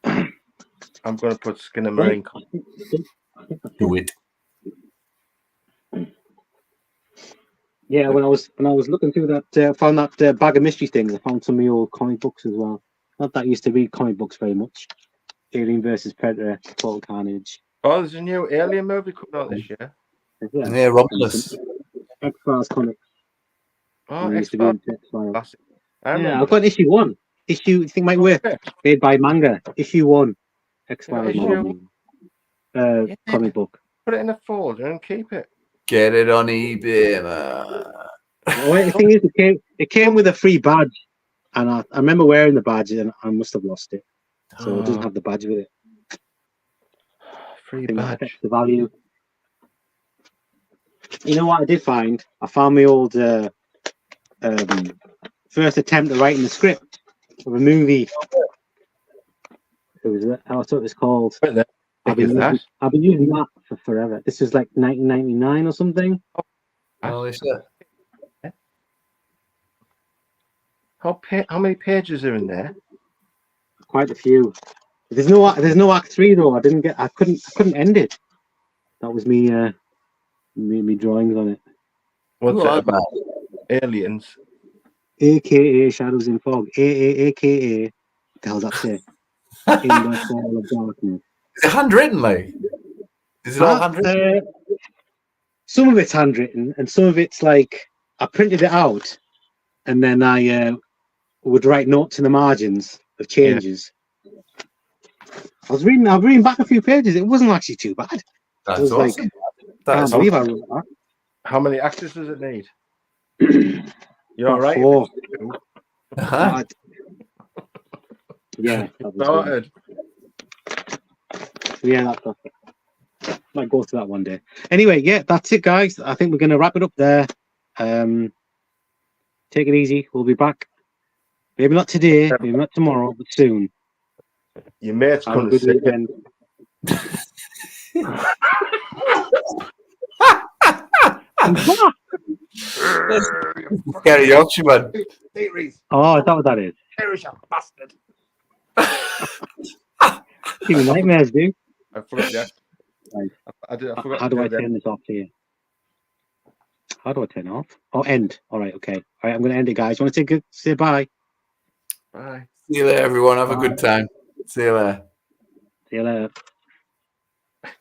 I'm going to put Skinamarink. Do it. Yeah, when I was looking through that, found that bag of mystery things. I found some of the old comic books as well. Not that I used to read comic books very much. Alien versus Predator, Total Carnage. Oh, there's a new Alien movie coming out this year. Yeah, Romulus. X-Files comics. Oh, X-Files. Yeah, I've got issue 1. Issue, you think might work? Made by manga. Issue 1. X-Files comic book. Put it in a folder and keep it. Get it on eBay, man. Well, the thing is, it came with a free badge, and I remember wearing the badge, and I must have lost it, so it doesn't have the badge with it. Free I think that badge. affects the value. You know what I did find? I found my old first attempt at writing the script of a movie. It was I thought it was called. I've been using that for forever. This was like 1999 or something. Holy shit. How many pages are in there? Quite a few. There's no act 3 though. I couldn't end it. That was me me drawings on it. What's it about? Aliens. AKA Shadows in Fog. AKA what the hell's that say? In the Fall of Darkness. Is it handwritten, like? Is it all handwritten? Some of it's handwritten, and some of it's like I printed it out, and then I would write notes in the margins of changes. I was reading back a few pages. It wasn't actually too bad. That's it was awesome. I can't believe I wrote that. How many actors does it need? You're all right. 4. Uh-huh. Yeah. Started. Yeah, that's perfect. Might go to that one day. Anyway, yeah, that's it, guys. I think we're going to wrap it up there. Take it easy. We'll be back. Maybe not today, maybe not tomorrow, but soon. Your mate's Have a going good to weekend. Scary Yorkshireman. Oh, is that what that is? Irish bastard. Give me nightmares, dude. I forgot, yeah. Right. I forgot. How do I turn this off here? How do I turn it off? Oh, end. All right, okay. All right, I'm going to end it, guys. Want to say bye? Bye. See you later, everyone. Have a good time. See you later. See you later.